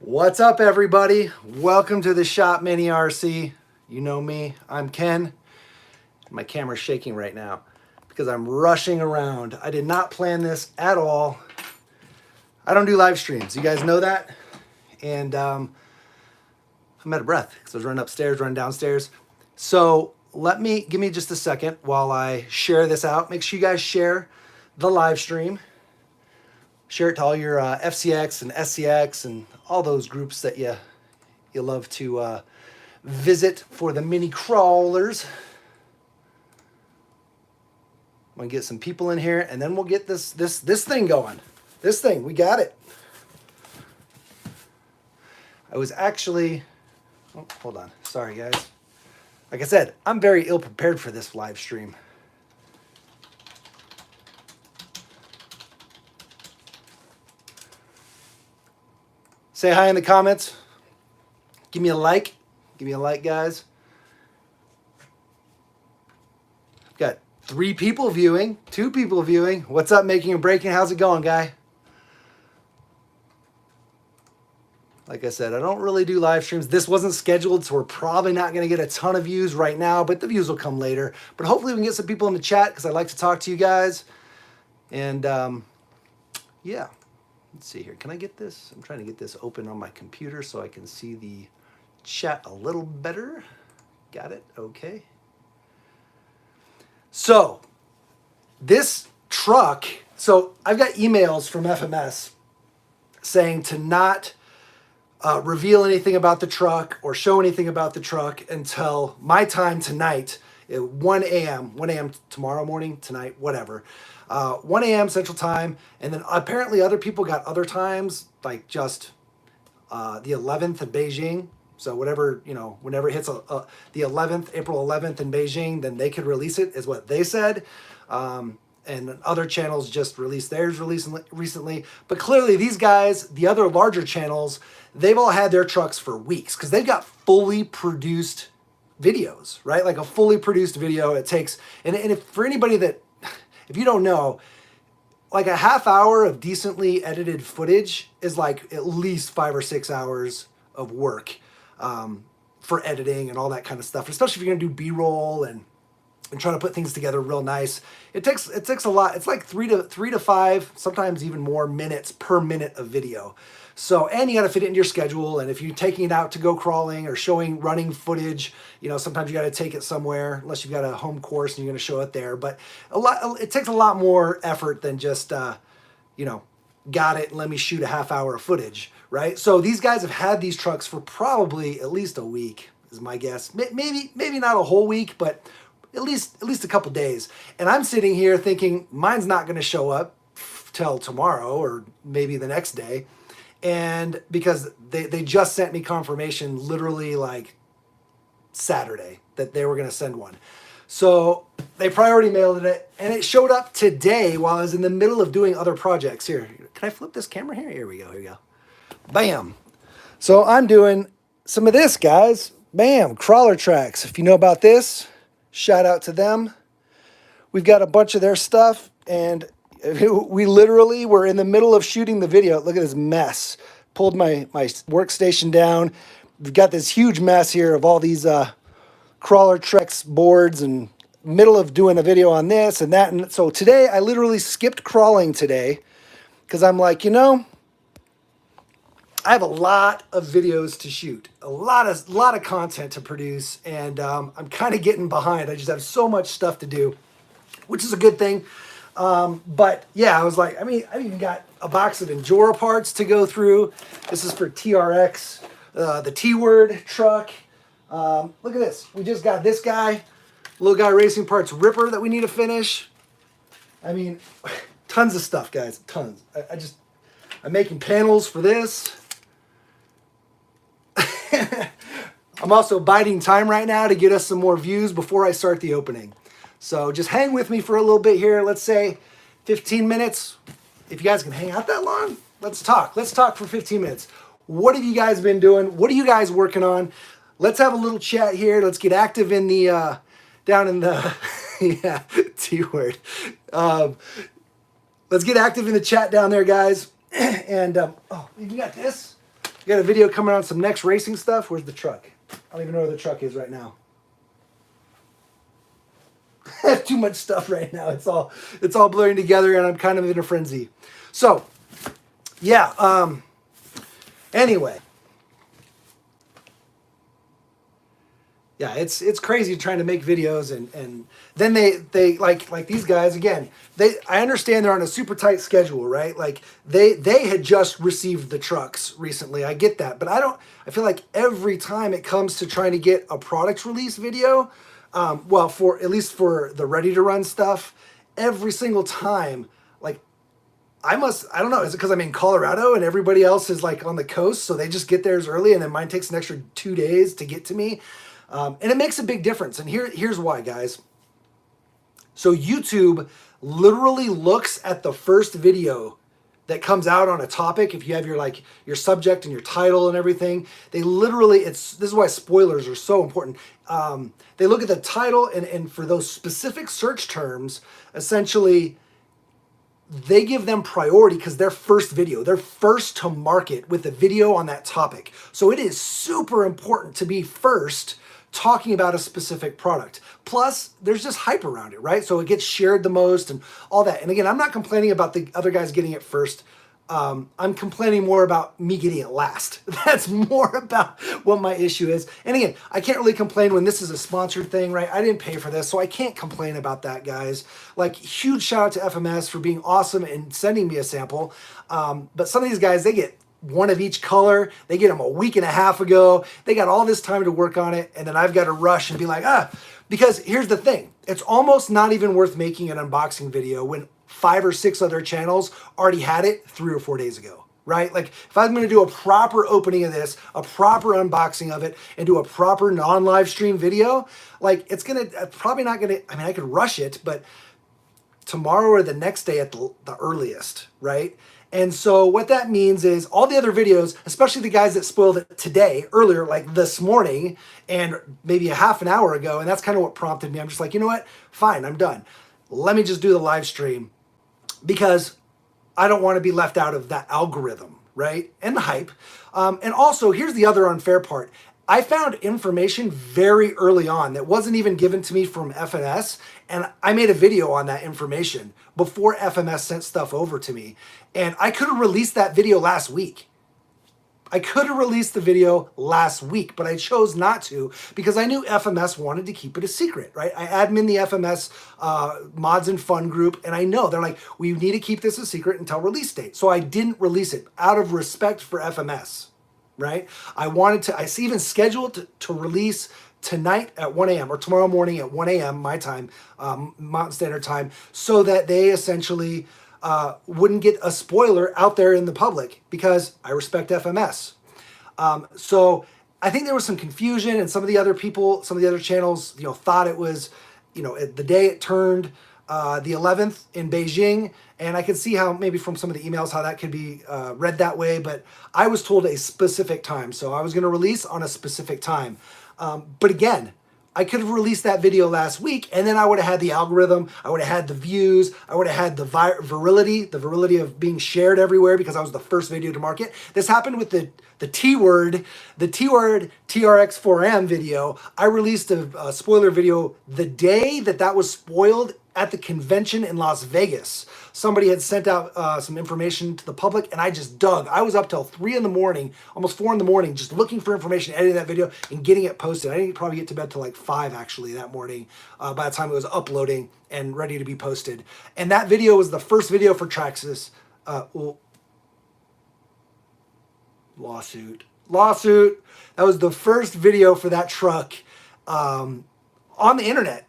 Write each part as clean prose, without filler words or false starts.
What's up, everybody? Welcome to the Shop Mini RC. You know me, I'm Ken. My camera's shaking right now because I'm rushing around. I did not plan this at all. I don't do live streams. You guys know that? And I'm out of breath because I was running upstairs, running downstairs. So give me just a second while I share this out. Make sure you guys share the live stream. Share it to all your FCX and SCX and all those groups that you love to visit for the mini crawlers. I'm gonna get some people in here, and then we'll get this thing going. This thing, we got it. I was actually, oh, hold on, sorry guys. Like I said, I'm very ill prepared for this live stream. Say hi in the comments. Give me a like. Give me a like, guys. I've got 3 people viewing, 2 people viewing. What's up, Making and Breaking? How's it going, guy? Like I said, I don't really do live streams. This wasn't scheduled, so we're probably not going to get a ton of views right now, but the views will come later. But hopefully we can get some people in the chat because I like to talk to you guys. And yeah. Let's see here. Can I get this? I'm trying to get this open on my computer so I can see the chat a little better. Got it. Okay. So this truck, so I've got emails from FMS saying to not reveal anything about the truck or show anything about the truck until my time tonight at 1 a.m. tomorrow morning, tonight, whatever. 1 a.m. Central Time, and then apparently other people got other times, like just the 11th in Beijing. So whatever, whenever it hits the 11th, April 11th in Beijing, then they could release it, is what they said. And other channels just released theirs recently. But clearly these guys, the other larger channels, they've all had their trucks for weeks because they've got fully produced videos, right? Like a fully produced video. It takes, and if for anybody that, if you don't know, like a half hour of decently edited footage is like at least 5 or 6 hours of work for editing and all that kind of stuff, especially if you're gonna do B-roll and trying to put things together real nice. It takes a lot. It's like 3 to 5, sometimes even more minutes per minute of video. So, and you got to fit it into your schedule. And if you're taking it out to go crawling or showing running footage, sometimes you got to take it somewhere unless you've got a home course and you're going to show it there. But it takes a lot more effort than just, got it, let me shoot a half hour of footage, right? So these guys have had these trucks for probably at least a week, is my guess. Maybe not a whole week, but at least a couple days. And I'm sitting here thinking mine's not going to show up till tomorrow or maybe the next day. And because they just sent me confirmation literally like Saturday that they were going to send one. So they priority mailed it, and it showed up today while I was in the middle of doing other projects. Here, can I flip this camera here? Here we go. Bam. So I'm doing some of this, guys. Bam, crawler tracks. If you know about this, shout out to them. We've got a bunch of their stuff, and we literally were in the middle of shooting the video. Look at this mess. Pulled my workstation down. We've got this huge mess here of all these crawler tracks boards, and middle of doing a video on this and that. And so today I literally skipped crawling today because I'm like, I have a lot of videos to shoot, a lot of content to produce, and I'm kind of getting behind. I just have so much stuff to do, which is a good thing. But yeah, I was like, I even got a box of Endura parts to go through. This is for TRX, the T-Word truck. Look at this. We just got this guy, Little Guy Racing Parts Ripper that we need to finish. Tons of stuff, guys, tons. I'm making panels for this. I'm also biding time right now to get us some more views before I start the opening. So just hang with me for a little bit here. Let's say 15 minutes. If you guys can hang out that long, let's talk. Let's talk for 15 minutes. What have you guys been doing? What are you guys working on? Let's have a little chat here. Let's get active in the, down in the, yeah, T-word. Let's get active in the chat down there, guys. And, oh, you got this? got a video coming on some next racing stuff. Where's the truck? I don't even know where the truck is right now. I have too much stuff right now. It's all blurring together, and I'm kind of in a frenzy. So, yeah. Anyway, yeah, it's crazy trying to make videos, and then they like these guys again. I understand they're on a super tight schedule, right? Like they had just received the trucks recently. I get that, but I feel like every time it comes to trying to get a product release video, well, for at least for the ready to run stuff, every single time, like I don't know, is it because I'm in Colorado and everybody else is like on the coast, so they just get theirs early, and then mine takes an extra 2 days to get to me, and it makes a big difference. And here's why, guys. So YouTube literally looks at the first video that comes out on a topic. If you have your subject and your title and everything, they literally, this is why spoilers are so important. They look at the title, and for those specific search terms, essentially, they give them priority because they're first video. They're first to market with a video on that topic. So it is super important to be first talking about a specific product. Plus, there's just hype around it, right? So it gets shared the most and all that. And again, I'm not complaining about the other guys getting it first. I'm complaining more about me getting it last. That's more about what my issue is. And again, I can't really complain when this is a sponsored thing, right? I didn't pay for this, so I can't complain about that, guys. Like, huge shout out to FMS for being awesome and sending me a sample. But some of these guys, they get one of each color. They get them a week and a half ago. They got all this time to work on it, and then I've got to rush and be like, because here's the thing. It's almost not even worth making an unboxing video when 5 or 6 other channels already had it 3 or 4 days ago, right? Like, if I'm going to do a proper opening of this, a proper unboxing of it, and do a proper non-live stream video, like, it's probably not going to, I mean, I could rush it, but tomorrow or the next day at the earliest, right? And so what that means is all the other videos, especially the guys that spoiled it today, earlier, like this morning, and maybe a half an hour ago, and that's kind of what prompted me. I'm just like, you know what? Fine, I'm done. Let me just do the live stream because I don't want to be left out of that algorithm, right? And the hype. And also, here's the other unfair part. I found information very early on that wasn't even given to me from FMS, and I made a video on that information before FMS sent stuff over to me. And I could have released that video last week. I could have released the video last week, but I chose not to because I knew FMS wanted to keep it a secret, right? I admin the FMS mods and fun group, and I know they're like, we need to keep this a secret until release date. So I didn't release it out of respect for FMS. Right? I even scheduled to release tonight at 1 a.m. or tomorrow morning at 1 a.m. my time, Mountain Standard Time, so that they essentially wouldn't get a spoiler out there in the public because I respect FMS. So I think there was some confusion, and some of the other people, some of the other channels, thought it was, the day it turned the 11th in Beijing, and I could see how maybe from some of the emails how that could be read that way, but I was told a specific time, so I was going to release on a specific time. But again, I could have released that video last week, and then I would have had the algorithm, I would have had the views, I would have had the virility of being shared everywhere because I was the first video to market. This happened with the T-word TRX4M video. I released a spoiler video the day that was spoiled at the convention in Las Vegas. Somebody had sent out some information to the public, and I just dug. I was up till 3 in the morning, almost 4 in the morning, just looking for information, editing that video, and getting it posted. I didn't probably get to bed till like 5 actually that morning by the time it was uploading and ready to be posted. And that video was the first video for Traxxas. Lawsuit. That was the first video for that truck on the internet.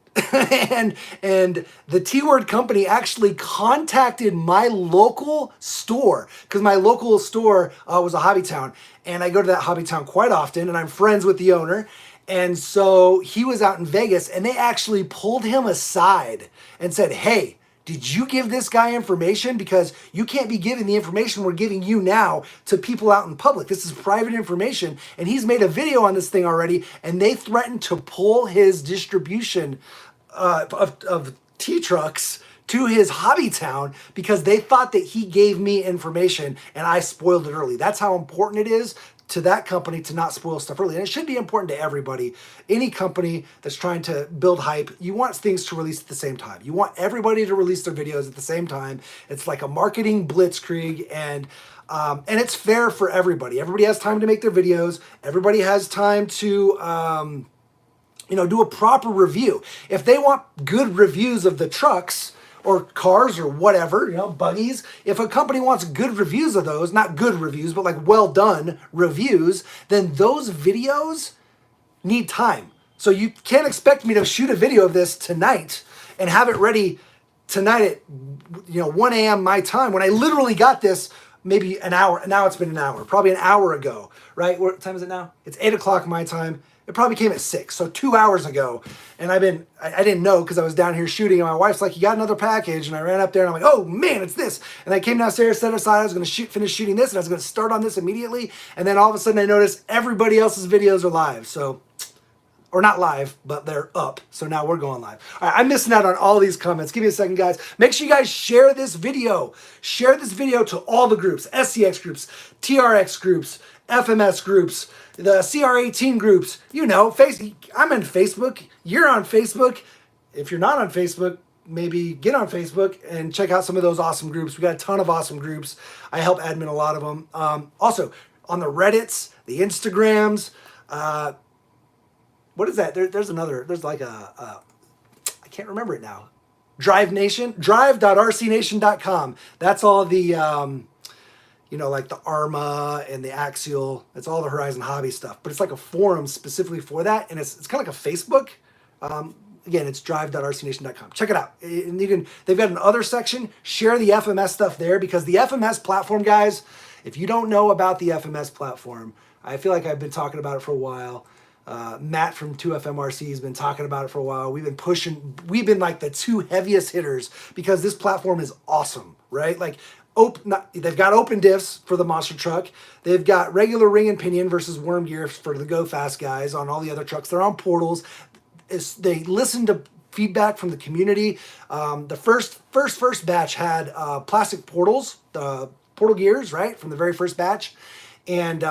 and the T-Word company actually contacted my local store because my local store was a hobby town, and I go to that hobby town quite often, and I'm friends with the owner. And so he was out in Vegas, and they actually pulled him aside and said, hey, did you give this guy information? Because you can't be giving the information we're giving you now to people out in public. This is private information. And he's made a video on this thing already, and they threatened to pull his distribution of T-trucks to his hobby town because they thought that he gave me information and I spoiled it early. That's how important it is to that company to not spoil stuff early. And it should be important to everybody. Any company that's trying to build hype, you want things to release at the same time. You want everybody to release their videos at the same time. It's like a marketing blitzkrieg, and it's fair for everybody. Everybody has time to make their videos. Everybody has time to, do a proper review. If they want good reviews of the trucks or cars or whatever, buggies, if a company wants good reviews of those, not good reviews, but like well done reviews, then those videos need time. So you can't expect me to shoot a video of this tonight and have it ready tonight at 1 a.m. my time when I literally got this maybe an hour. Now it's been an hour, probably an hour ago, right? What time is it now? It's 8 o'clock my time. It probably came at 6, so 2 hours ago. And I didn't know because I was down here shooting, and my wife's like, you got another package? And I ran up there, and I'm like, oh man, it's this. And I came downstairs, set it aside, I was gonna finish shooting this, and I was gonna start on this immediately. And then all of a sudden I noticed everybody else's videos are live. So, or not live, but they're up. So now we're going live. All right, I'm missing out on all these comments. Give me a second, guys. Make sure you guys share this video. Share this video to all the groups, SCX groups, TRX groups, FMS groups, the CR18 groups, I'm in Facebook. You're on Facebook. If you're not on Facebook, maybe get on Facebook and check out some of those awesome groups. We got a ton of awesome groups. I help admin a lot of them. Also, on the Reddits, the Instagrams, what is that? There's like I can't remember it now. Drive Nation, drive.rcnation.com. That's all the, like the Arma and the Axial. It's all the Horizon Hobby stuff. But it's like a forum specifically for that. And it's kind of like a Facebook. Again, it's drive.rcnation.com. Check it out. And they've got an other section. Share the FMS stuff there, because the FMS platform, guys, if you don't know about the FMS platform, I feel like I've been talking about it for a while. Matt from 2FMRC has been talking about it for a while. We've been like the two heaviest hitters because this platform is awesome, right? Like, they've got open diffs for the monster truck. They've got regular ring and pinion versus worm gear for the go fast guys on all the other trucks. They're on portals. They listen to feedback from the community. The first batch had plastic portals, the portal gears, right, from the very first batch. And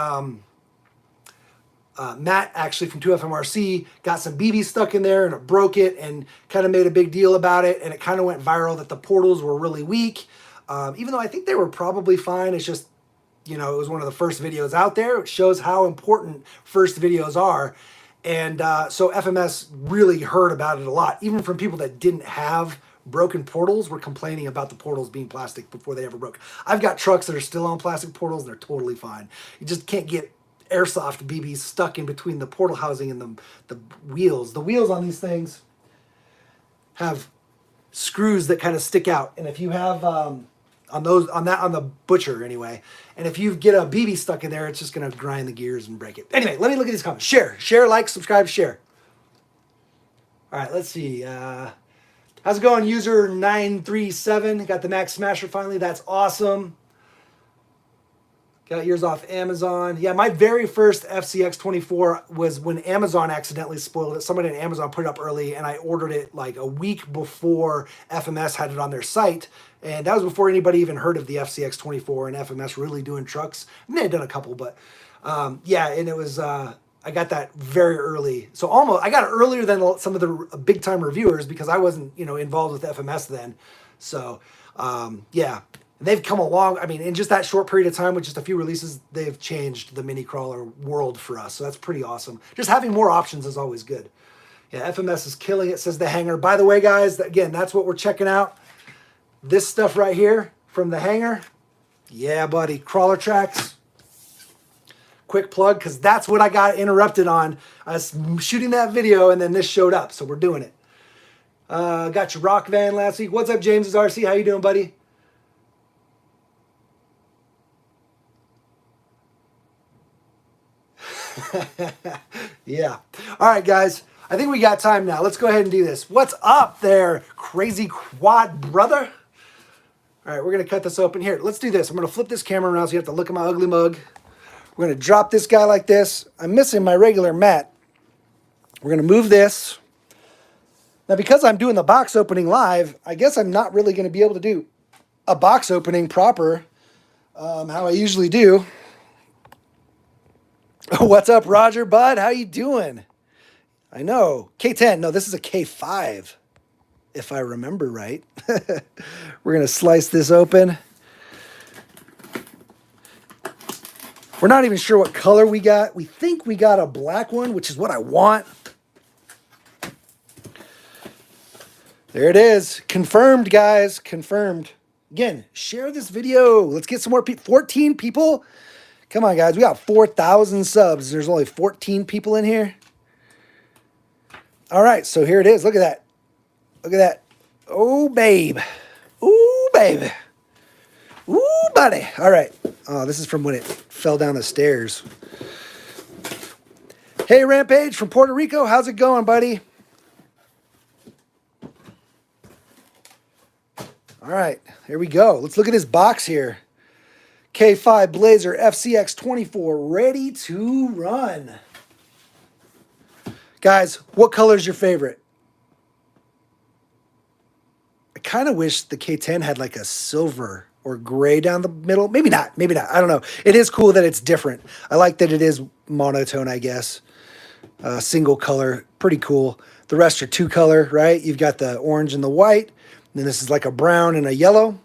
Matt actually from 2FMRC got some BB stuck in there and it broke it and kind of made a big deal about it. And it kind of went viral that the portals were really weak. Even though I think they were probably fine. It's just, it was one of the first videos out there. It shows how important first videos are. And so FMS really heard about it a lot. Even from people that didn't have broken portals were complaining about the portals being plastic before they ever broke. I've got trucks that are still on plastic portals and they're totally fine. You just can't get airsoft BBs stuck in between the portal housing and the wheels. The wheels on these things have screws that kind of stick out. And if you have... on the Butcher anyway. And if you get a BB stuck in there, it's just going to grind the gears and break it. Anyway, let me look at these comments. Share, like, subscribe, share. All right, let's see. How's it going, user 937? Got the Max Smasher finally. That's awesome. Got yours off Amazon. Yeah, my very first FCX24 was when Amazon accidentally spoiled it. Somebody at Amazon put it up early, and I ordered it like a week before FMS had it on their site. And that was before anybody even heard of the FCX24 and FMS really doing trucks. And they had done a couple, but yeah, and it was, I got that very early. So I got it earlier than some of the big time reviewers because I wasn't, involved with FMS then. So yeah. They've come along. I mean, in just that short period of time with just a few releases, they've changed the mini crawler world for us. So that's pretty awesome. Just having more options is always good. Yeah, FMS is killing it, says the Hanger. By the way, guys, again, that's what we're checking out. This stuff right here from the Hanger. Yeah, buddy. Crawler tracks. Quick plug, because that's what I got interrupted on. I was shooting that video, and then this showed up. So we're doing it. Got your rock van last week. What's up, James's RC? How you doing, buddy? Yeah. All right, guys. I think we got time now. Let's go ahead and do this. What's up there, crazy quad brother? All right, we're going to cut this open. Here, let's do this. I'm going to flip this camera around so you have to look at my ugly mug. We're going to drop this guy like this. I'm missing my regular mat. We're going to move this. Now, because I'm doing the box opening live, I guess I'm not really going to be able to do a box opening proper how I usually do. What's up, Roger Bud? How you doing? I know. K10. No, this is a K5, if I remember right. We're going to slice this open. We're not even sure what color we got. We think we got a black one, which is what I want. There it is. Confirmed, guys. Confirmed. Again, share this video. Let's get some more people. 14 people? Come on, guys. We got 4,000 subs. There's only 14 people in here. All right, so here it is. Look at that. Look at that. Oh, babe. Ooh, baby. Ooh, buddy. All right. Oh, this is from when it fell down the stairs. Hey, Rampage from Puerto Rico. How's it going, buddy? All right, here we go. Let's look at this box here. K5 Blazer FCX24 ready to run. Guys, what color is your favorite? I kind of wish the K10 had like a silver or gray down the middle. Maybe not. Maybe not. I don't know. It is cool that it's different. I like that it is monotone, I guess. Single color. Pretty cool. The rest are two color, right? You've got the orange and the white. And then this is like a brown and a yellow.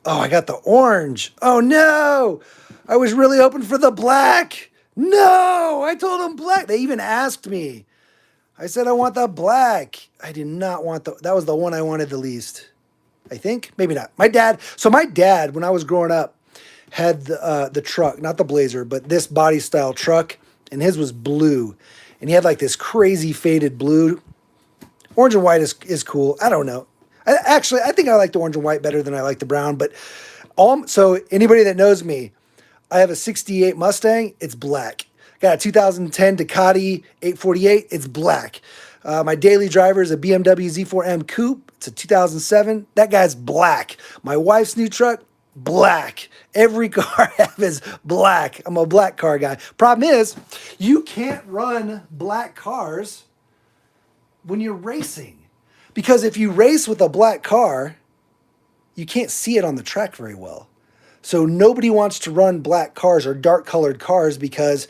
Oh, I got the orange. Oh, no. I was really hoping for the black. No, I told them black. They even asked me. I said, I want the black. I did not want that was the one I wanted the least. I think. Maybe not. My dad, when I was growing up, had the truck, not the Blazer, but this body style truck. And his was blue. And he had like this crazy faded blue. Orange and white is cool. I don't know. I think I like the orange and white better than I like the brown. But so anybody that knows me, I have a 68 Mustang. It's black. Got a 2010 Ducati 848. It's black. My daily driver is a BMW Z4M Coupe. It's a 2007. That guy's black. My wife's new truck, black. Every car I have is black. I'm a black car guy. Problem is, you can't run black cars when you're racing. Because if you race with a black car, you can't see it on the track very well. So nobody wants to run black cars or dark colored cars because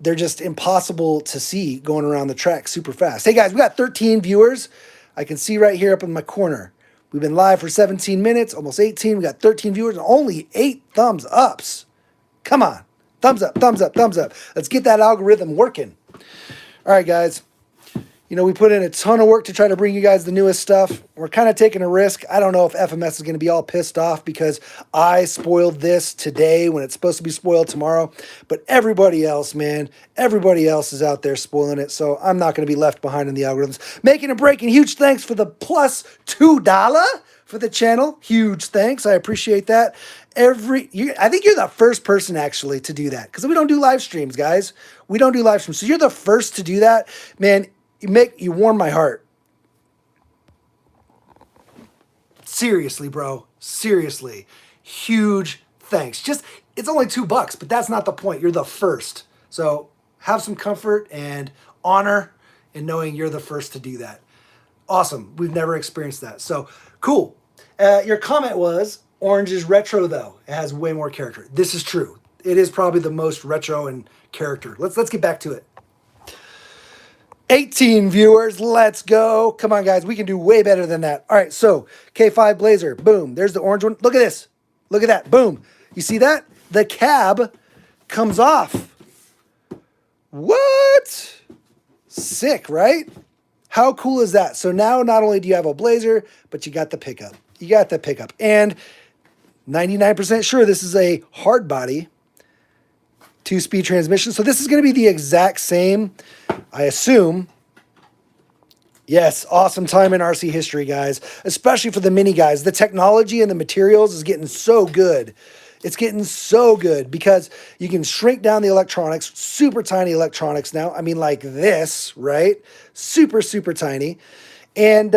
they're just impossible to see going around the track super fast. Hey guys, we got 13 viewers. I can see right here up in my corner. We've been live for 17 minutes, almost 18. We got 13 viewers and only 8 thumbs ups. Come on. Thumbs up, thumbs up, thumbs up. Let's get that algorithm working. All right, guys. You know, we put in a ton of work to try to bring you guys the newest stuff. We're kind of taking a risk. I don't know if FMS is going to be all pissed off because I spoiled this today when it's supposed to be spoiled tomorrow. But everybody else, man, everybody else is out there spoiling it. So I'm not going to be left behind in the algorithms. Making a break, and huge thanks for the plus $2 for the channel. Huge thanks. I appreciate that. I think you're the first person actually to do that because we don't do live streams, guys. We don't do live streams. So you're the first to do that, man. You warm my heart. Seriously, bro. Seriously. Huge thanks. It's only $2, but that's not the point. You're the first. So have some comfort and honor in knowing you're the first to do that. Awesome. We've never experienced that. So cool. Your comment was orange is retro though. It has way more character. This is true. It is probably the most retro in character. Let's get back to it. 18 viewers, let's go. Come on, guys, we can do way better than that. All right, so K5 Blazer, boom. There's the orange one. Look at this. Look at that, boom. You see that? The cab comes off. What? Sick, right? How cool is that? So now not only do you have a Blazer, but you got the pickup. You got the pickup. And 99% sure this is a hard body 2-speed transmission. So this is going to be the exact same, I assume. Yes, awesome time in RC history, guys, especially for the mini guys. The technology and the materials is getting so good. It's getting so good because you can shrink down the electronics, super tiny electronics now. I mean, like this, right? Super, super tiny. And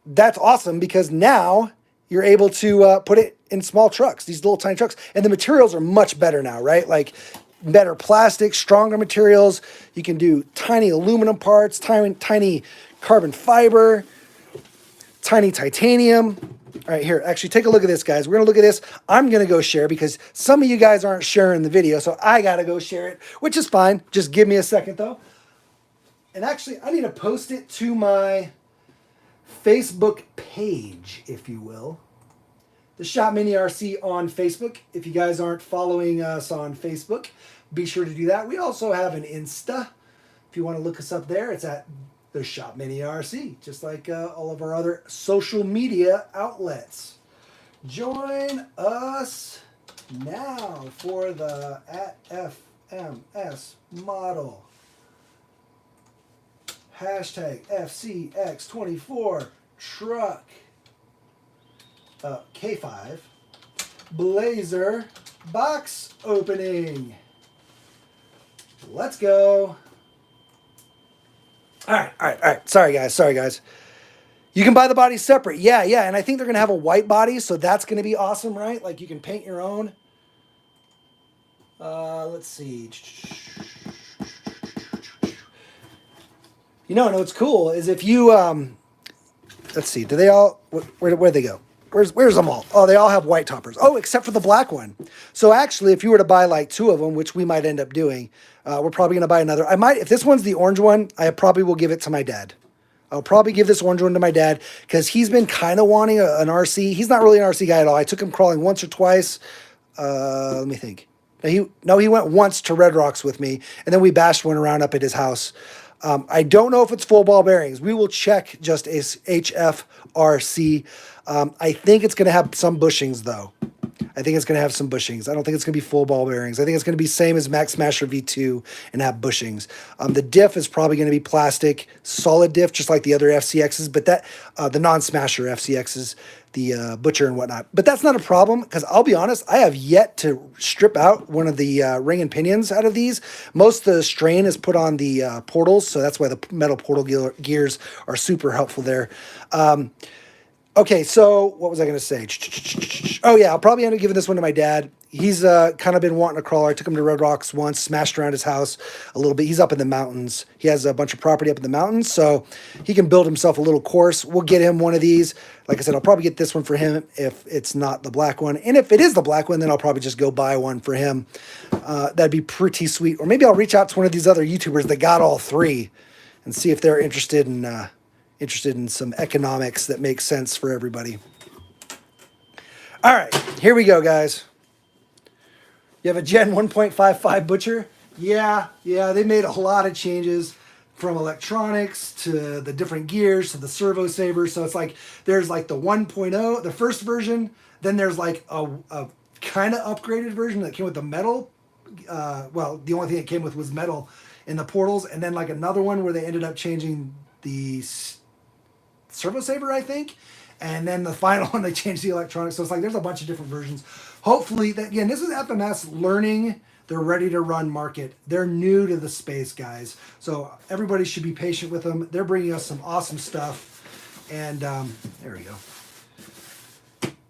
that's awesome because now you're able to put it in small trucks, these little tiny trucks. And the materials are much better now, right? Like better plastic, stronger materials. You can do tiny aluminum parts, tiny carbon fiber, tiny titanium. All right, here, actually take a look at this, guys. We're gonna look at this. I'm gonna go share because some of you guys aren't sharing the video, so I gotta go share it, which is fine. Just give me a second though. And actually, I need to post it to my Facebook page, if you will. The Shop Mini RC on Facebook. If you guys aren't following us on Facebook, be sure to do that. We also have an Insta. If you want to look us up there, it's at the Shop Mini RC, just like all of our other social media outlets. Join us now for the at FMS model. Hashtag FCX24 truck. K5 Blazer box opening. Let's go. All right. Sorry, guys. You can buy the bodies separate. Yeah. And I think they're going to have a white body, so that's going to be awesome, right? Like you can paint your own. Let's see. You know what's cool is if you, let's see, do they all, where'd they go? Where's them all? Oh, they all have white toppers. Oh, except for the black one. So actually, if you were to buy like 2 of them, which we might end up doing, we're probably going to buy another. If this one's the orange one, I probably will give it to my dad. I'll probably give this orange one to my dad because he's been kind of wanting an RC. He's not really an RC guy at all. I took him crawling once or twice. Let me think. He went once to Red Rocks with me, and then we bashed one around up at his house. I don't know if it's full ball bearings. We will check just as HFRC. I think it's going to have some bushings, though. I think it's going to have some bushings. I don't think it's going to be full ball bearings. I think it's going to be same as Max Smasher V2 and have bushings. The diff is probably going to be plastic, solid diff, just like the other FCXs, but that the non-Smasher FCXs, the Butcher and whatnot. But that's not a problem because I'll be honest, I have yet to strip out one of the ring and pinions out of these. Most of the strain is put on the portals, so that's why the metal portal gears are super helpful there. Okay, so what was I going to say? Oh, yeah, I'll probably end up giving this one to my dad. He's kind of been wanting a crawler. I took him to Red Rocks once, smashed around his house a little bit. He's up in the mountains. He has a bunch of property up in the mountains, so he can build himself a little course. We'll get him one of these. Like I said, I'll probably get this one for him if it's not the black one. And if it is the black one, then I'll probably just go buy one for him. That'd be pretty sweet. Or maybe I'll reach out to one of these other YouTubers that got all 3 and see if they're interested in some economics that makes sense for everybody. All right, here we go, guys. You have a Gen 1.55 Butcher? Yeah, they made a lot of changes from electronics to the different gears to the servo saver. So it's like there's like the 1.0, the first version, then there's like a kind of upgraded version that came with the metal. Well, the only thing it came with was metal in the portals, and then like another one where they ended up changing the servo saver, I think, and then the final one they changed the electronics. So it's like there's a bunch of different versions. Hopefully, again, this is FMS learning. They're ready to run market. They're new to the space, guys. So everybody should be patient with them. They're bringing us some awesome stuff, and there we go.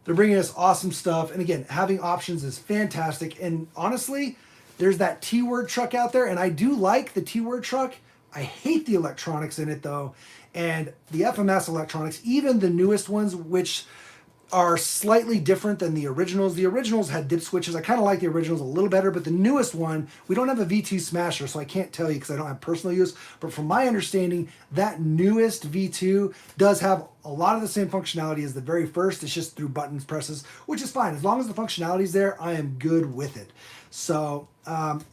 They're bringing us awesome stuff, and again, having options is fantastic. And honestly, there's that T-word truck out there, and I do like the T-word truck. I hate the electronics in it though. And the FMS electronics, even the newest ones, which are slightly different than the originals. The originals had dip switches. I kind of like the originals a little better, but the newest one, we don't have a V2 Smasher, so I can't tell you because I don't have personal use. But from my understanding, that newest V2 does have a lot of the same functionality as the very first. It's just through buttons presses, which is fine. As long as the functionality is there, I am good with it. So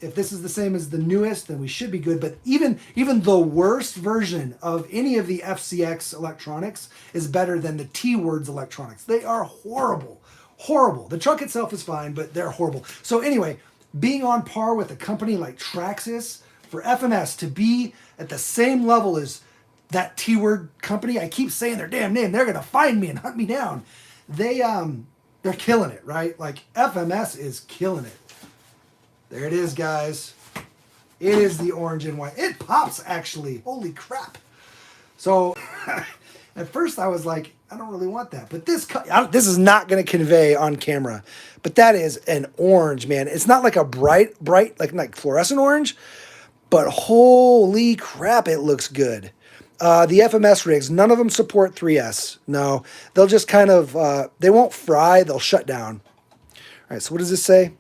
if this is the same as the newest, then we should be good. But even the worst version of any of the FCX electronics is better than the T-Words electronics. They are horrible. Horrible. The truck itself is fine, but they're horrible. So anyway, being on par with a company like Traxxas, for FMS to be at the same level as that T-Word company, I keep saying their damn name, they're going to find me and hunt me down. They're killing it, right? Like FMS is killing it. There it is, guys. It is the orange and white. It pops, actually. Holy crap. So, At first, I was like, I don't really want that. But this is not going to convey on camera. But that is an orange, man. It's not like a bright, like fluorescent orange. But holy crap, it looks good. The FMS rigs, none of them support 3S. No, they'll just kind of, they won't fry, they'll shut down. All right, so what does this say?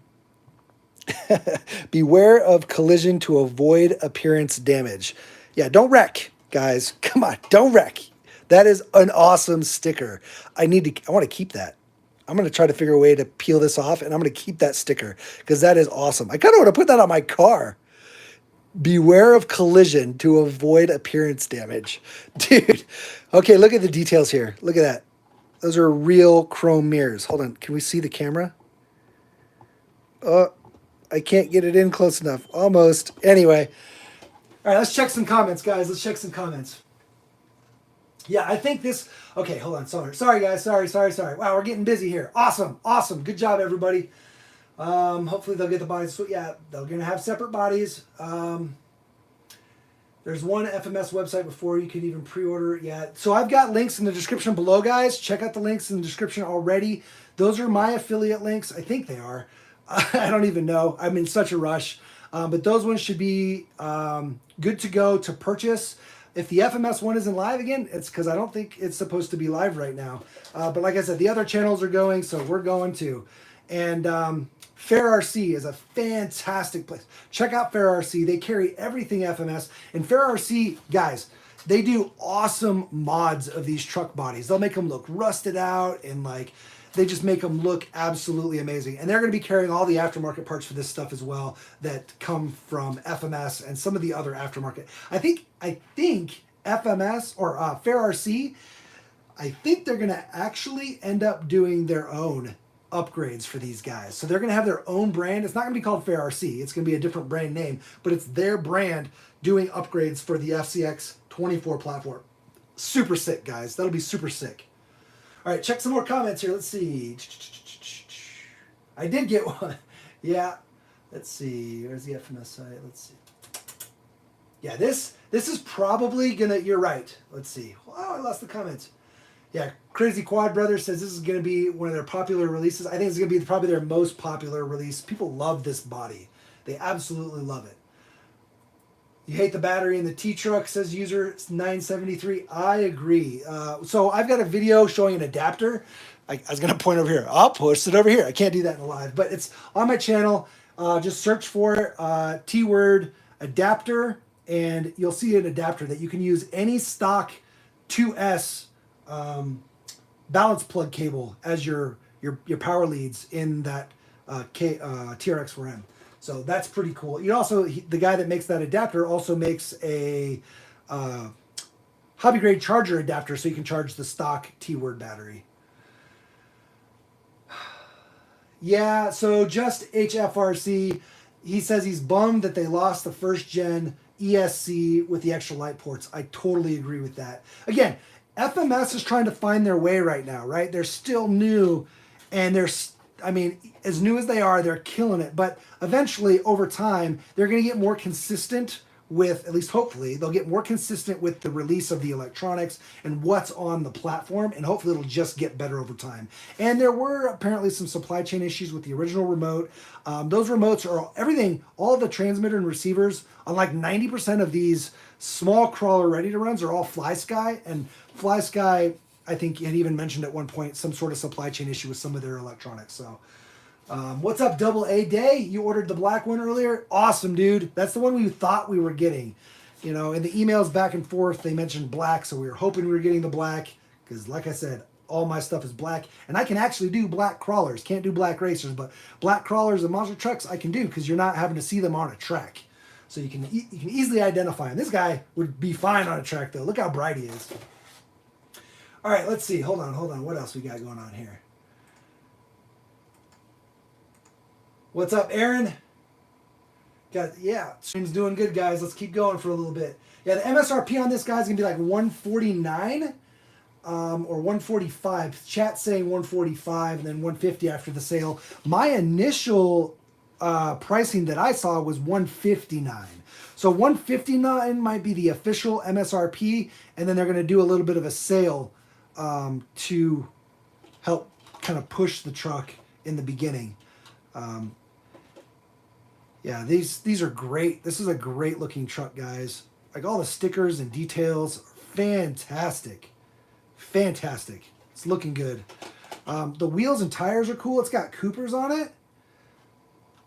Beware of collision to avoid appearance damage. Yeah, don't wreck, guys. Come on, don't wreck. That is an awesome sticker. I want to keep that. I'm going to try to figure a way to peel this off, and I'm going to keep that sticker because that is awesome. I kind of want to put that on my car. Beware of collision to avoid appearance damage. Dude, okay, look at the details here. Look at that. Those are real chrome mirrors. Hold on, can we see the camera? Oh, I can't get it in close enough. Almost. Anyway. All right, let's check some comments, guys. Let's check some comments. Yeah, I think this... Okay, hold on. Sorry, guys. Sorry. Wow, we're getting busy here. Awesome. Good job, everybody. Hopefully they'll get the bodies. Yeah, they're going to have separate bodies. There's one FMS website before you can even pre-order it yet. So I've got links in the description below, guys. Check out the links in the description already. Those are my affiliate links. I think they are. I don't even know. I'm in such a rush. But those ones should be good to go to purchase. If the FMS one isn't live again, it's because I don't think it's supposed to be live right now. But like I said, the other channels are going, so we're going too. And Fair RC is a fantastic place. Check out Fair RC. They carry everything FMS. And Fair RC, guys, they do awesome mods of these truck bodies. They'll make them look rusted out and like they just make them look absolutely amazing. And they're going to be carrying all the aftermarket parts for this stuff as well that come from FMS and some of the other aftermarket. I think FMS or Fair RC, I think they're going to actually end up doing their own upgrades for these guys. So they're going to have their own brand. It's not going to be called Fair RC. It's going to be a different brand name, but it's their brand doing upgrades for the FCX24 platform. Super sick, guys. That'll be super sick. All right, check some more comments here. Let's see. I did get one. Yeah. Let's see. Where's the FMS site? Let's see. Yeah, this is probably going to... You're right. Let's see. Oh, I lost the comments. Yeah, Crazy Quad Brother says this is going to be one of their popular releases. I think it's going to be probably their most popular release. People love this body. They absolutely love it. You hate the battery in the T-Truck, says user 973. I agree. So I've got a video showing an adapter. I was going to point over here. I'll post it over here. I can't do that in the live, but it's on my channel. Just search for it, T-word adapter, and you'll see an adapter that you can use any stock 2S balance plug cable as your power leads in that TRX4M. So that's pretty cool. You also, the guy that makes that adapter also makes a hobby grade charger adapter so you can charge the stock T-word battery. Yeah, so just HFRC, he says he's bummed that they lost the first gen ESC with the extra light ports. I totally agree with that. Again, FMS is trying to find their way right now, right? They're still new, and I mean, as new as they are, they're killing it. But eventually, over time, they're going to get more consistent with, at least hopefully, they'll get more consistent with the release of the electronics and what's on the platform, and hopefully it'll just get better over time. And there were apparently some supply chain issues with the original remote. Those remotes are everything, all the transmitter and receivers, on like 90% of these small crawler ready-to-runs are all FlySky, and FlySky, I think, had even mentioned at one point some sort of supply chain issue with some of their electronics. So, what's up, Double A Day? You ordered the black one earlier? Awesome, dude. That's the one we thought we were getting. You know, in the emails back and forth, they mentioned black, so we were hoping we were getting the black, because like I said, all my stuff is black, and I can actually do black crawlers. Can't do black racers, but black crawlers and monster trucks I can do, because you're not having to see them on a track. So you can easily identify him. This guy would be fine on a track, though. Look how bright he is. All right, let's see. Hold on. What else we got going on here? What's up, Aaron? Yeah, stream's doing good, guys. Let's keep going for a little bit. Yeah, the MSRP on this guy's going to be like 149 or 145. Chat saying 145 and then 150 after the sale. My initial pricing that I saw was $159. So $159 might be the official MSRP, and then they're going to do a little bit of a sale to help kind of push the truck in the beginning. Yeah, these are great. This is a great looking truck, guys. Like all the stickers and details, fantastic. Fantastic. It's looking good. The wheels and tires are cool. It's got Coopers on it.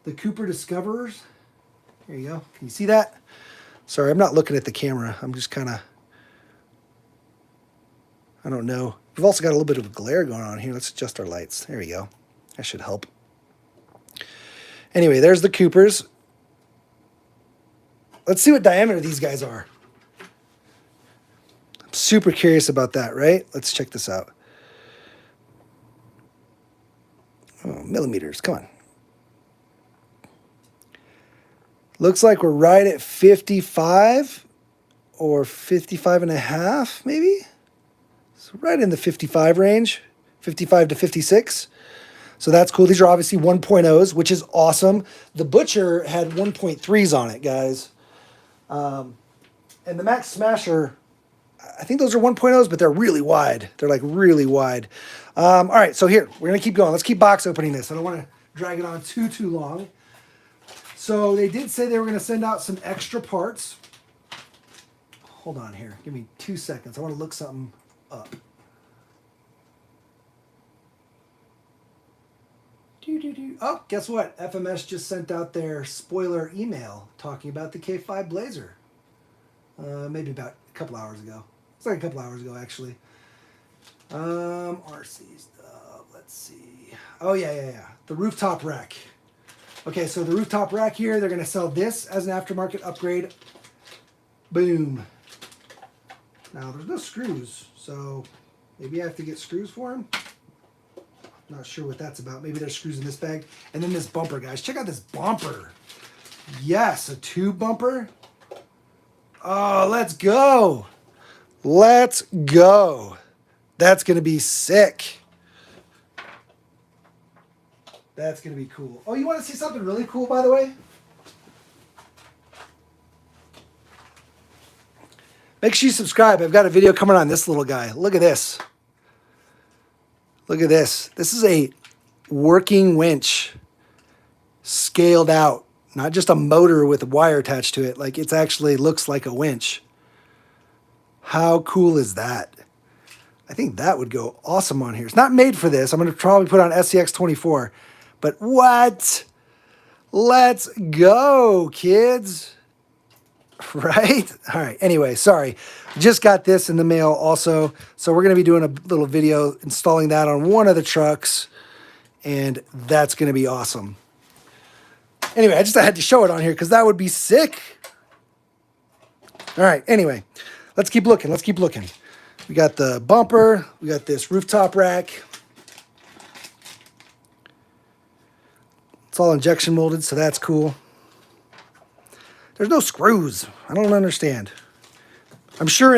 The Cooper Discoverers. There you go. Can you see that? Sorry, I'm not looking at the camera. I'm just kind of, I don't know. We've also got a little bit of a glare going on here. Let's adjust our lights. There we go. That should help. Anyway, there's the Coopers. Let's see what diameter these guys are. I'm super curious about that, right? Let's check this out. Oh, millimeters. Come on. Looks like we're right at 55 or 55 and a half, maybe. So right in the 55 range, 55 to 56. So that's cool. These are obviously 1.0s, which is awesome. The Butcher had 1.3s on it, guys. And the Max Smasher, I think those are 1.0s, but they're really wide. They're like really wide. All right, so here, we're going to keep going. Let's keep box opening this. I don't want to drag it on too long. So they did say they were going to send out some extra parts. Hold on here. Give me 2 seconds. I want to look something up. Oh, guess what? FMS just sent out their spoiler email talking about the K5 Blazer. Maybe about a couple hours ago. It's like a couple hours ago, actually. RC stuff. Let's see. Oh, yeah. The rooftop rack. Okay, so the rooftop rack here, they're going to sell this as an aftermarket upgrade. Boom. Now, there's no screws, so maybe I have to get screws for them. Not sure what that's about. Maybe there's screws in this bag. And then this bumper, guys. Check out this bumper. Yes, a tube bumper. Oh, let's go. Let's go. That's going to be sick. That's going to be cool. Oh, you want to see something really cool, by the way? Make sure you subscribe. I've got a video coming on this little guy. Look at this. Look at this. This is a working winch scaled out. Not just a motor with a wire attached to it. Like it actually looks like a winch. How cool is that? I think that would go awesome on here. It's not made for this. I'm going to probably put on FCX24. But what? Let's go, kids. Right? All right. Anyway, sorry. Just got this in the mail also. So we're going to be doing a little video installing that on one of the trucks. And that's going to be awesome. Anyway, I had to show it on here because that would be sick. All right. Anyway, let's keep looking. Let's keep looking. We got the bumper. We got this rooftop rack. It's all injection molded, so that's cool. There's no screws. I don't understand. I'm sure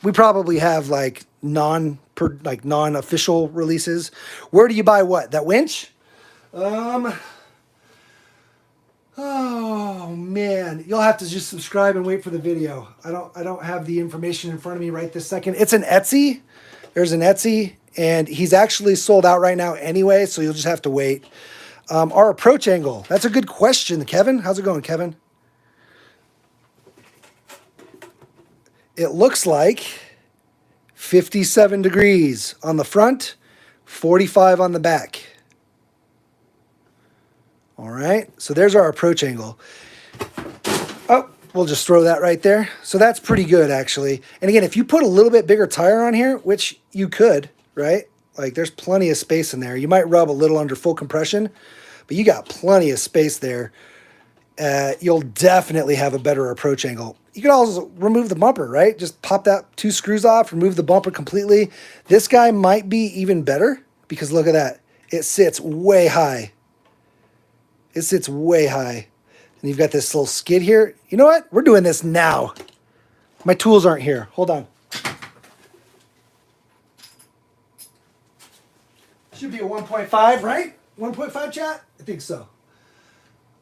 we probably have like non-official releases. Where do you buy what? That winch? Oh man, you'll have to just subscribe and wait for the video. I don't have the information in front of me right this second. It's an Etsy. There's an Etsy, and he's actually sold out right now anyway, so you'll just have to wait. Our approach angle. That's a good question, Kevin. How's it going, Kevin? It looks like 57 degrees on the front, 45 on the back. All right, so there's our approach angle. Oh, we'll just throw that right there. So that's pretty good, actually. And again, if you put a little bit bigger tire on here, which you could, right? Like there's plenty of space in there. You might rub a little under full compression, but you got plenty of space there. You'll definitely have a better approach angle. You can also remove the bumper, right? Just pop that 2 screws off, remove the bumper completely. This guy might be even better because look at that. It sits way high. It sits way high. And you've got this little skid here. You know what? We're doing this now. My tools aren't here. Hold on. Should be a 1.5, right? 1.5 chat? I think so.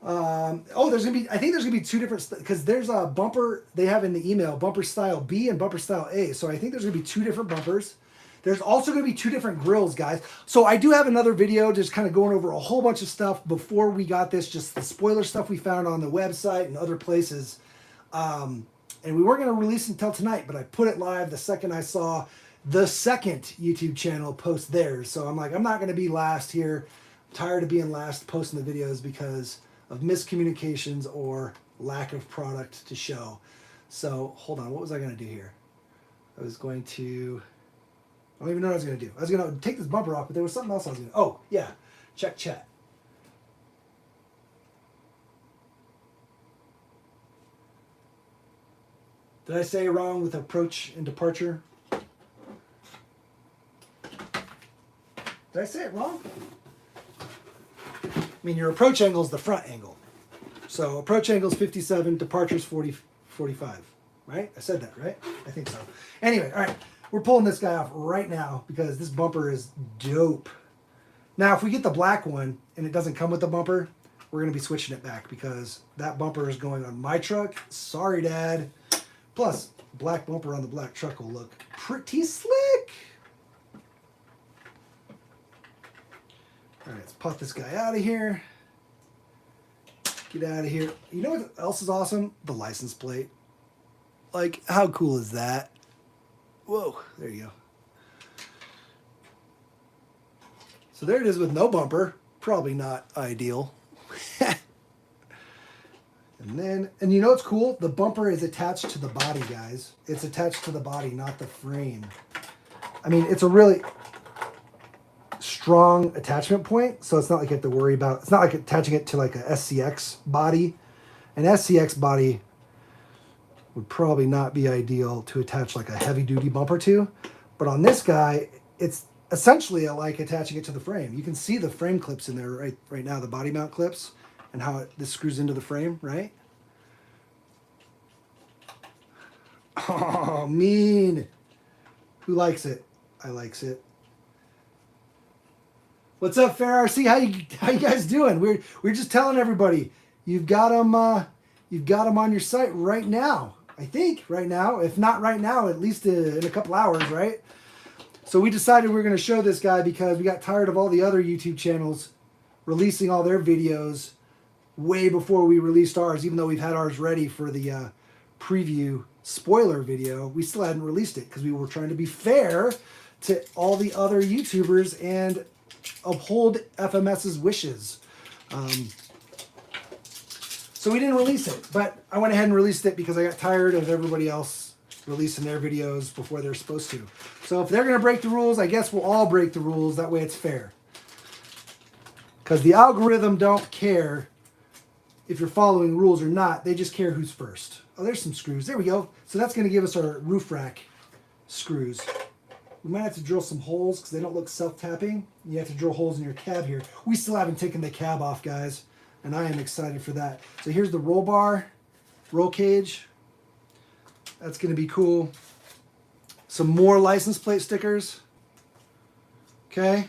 Oh, there's gonna be. I think there's gonna be two different because there's a bumper they have in the email, bumper style B and bumper style A. So I think there's gonna be two different bumpers. There's also gonna be two different grills, guys. So I do have another video just kind of going over a whole bunch of stuff before we got this, just the spoiler stuff we found on the website and other places. And we weren't gonna release it until tonight, but I put it live the second I saw the second YouTube channel post theirs. So I'm like, I'm not gonna be last here. I'm tired of being last posting the videos because of miscommunications or lack of product to show. So hold on, what was I going to do here? I was going to, I don't even know what I was going to do. I was going to take this bumper off, but there was something else I was going to, oh yeah, check chat. Did I say wrong with approach and departure? Did I say it wrong? I mean, your approach angle is the front angle. So approach angle is 57, departure is 45, right? I said that, right? I think so. Anyway, all right, we're pulling this guy off right now because this bumper is dope. Now, if we get the black one and it doesn't come with the bumper, we're going to be switching it back because that bumper is going on my truck. Sorry, Dad. Plus, black bumper on the black truck will look pretty slick. All right, let's pop this guy out of here. Get out of here. You know what else is awesome? The license plate. Like, how cool is that? Whoa, there you go. So there it is with no bumper. Probably not ideal. And you know what's cool? The bumper is attached to the body, guys. It's attached to the body, not the frame. I mean, it's a really strong attachment point, so it's not like you have to worry about, it's not like attaching it to like a SCX body. An SCX body would probably not be ideal to attach like a heavy duty bumper to, but on this guy, it's essentially like attaching it to the frame. You can see the frame clips in there right now, the body mount clips, and how this screws into the frame, right? Oh, mean. Who likes it? I likes it. What's up, Fair RC? How you guys doing? We're just telling everybody you've got them on your site right now. I think right now, if not right now, at least in a couple hours, right? So we decided we were going to show this guy because we got tired of all the other YouTube channels releasing all their videos way before we released ours. Even though we've had ours ready for the preview spoiler video, we still hadn't released it because we were trying to be fair to all the other YouTubers and uphold FMS's wishes. So we didn't release it, but I went ahead and released it because I got tired of everybody else releasing their videos before they're supposed to. So if they're going to break the rules, I guess we'll all break the rules. That way it's fair. Because the algorithm don't care if you're following rules or not. They just care who's first. Oh, there's some screws. There we go. So that's going to give us our roof rack screws. We might have to drill some holes because they don't look self-tapping. You have to drill holes in your cab here. We still haven't taken the cab off, guys, and I am excited for that. So here's the roll bar, roll cage. That's going to be cool. Some more license plate stickers. Okay.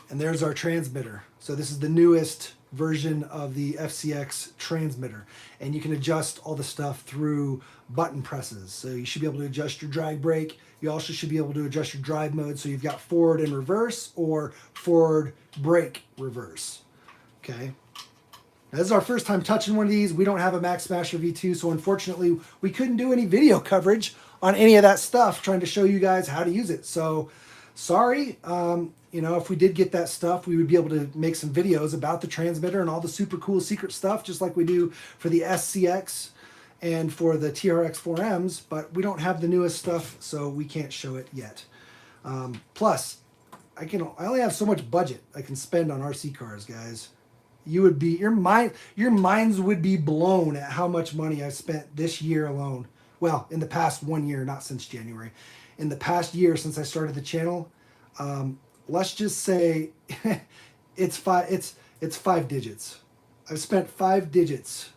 And there's our transmitter. So this is the newest version of the FCX transmitter, and you can adjust all the stuff through button presses. So you should be able to adjust your drag brake. You also should be able to adjust your drive mode, so you've got forward and reverse or forward brake reverse. Okay, now, this is our first time touching one of these. We don't have a Max Smasher V2, so unfortunately we couldn't do any video coverage on any of that stuff trying to show you guys how to use it. So sorry. You know, if we did get that stuff, we would be able to make some videos about the transmitter and all the super cool secret stuff, just like we do for the SCX and for the TRX4Ms, but we don't have the newest stuff, so we can't show it yet. Plus, I only have so much budget I can spend on RC cars, guys. Your minds would be blown at how much money I spent this year alone. Well, in the past 1 year, not since January. In the past year since I started the channel, let's just say it's five digits. I've spent 5 digits,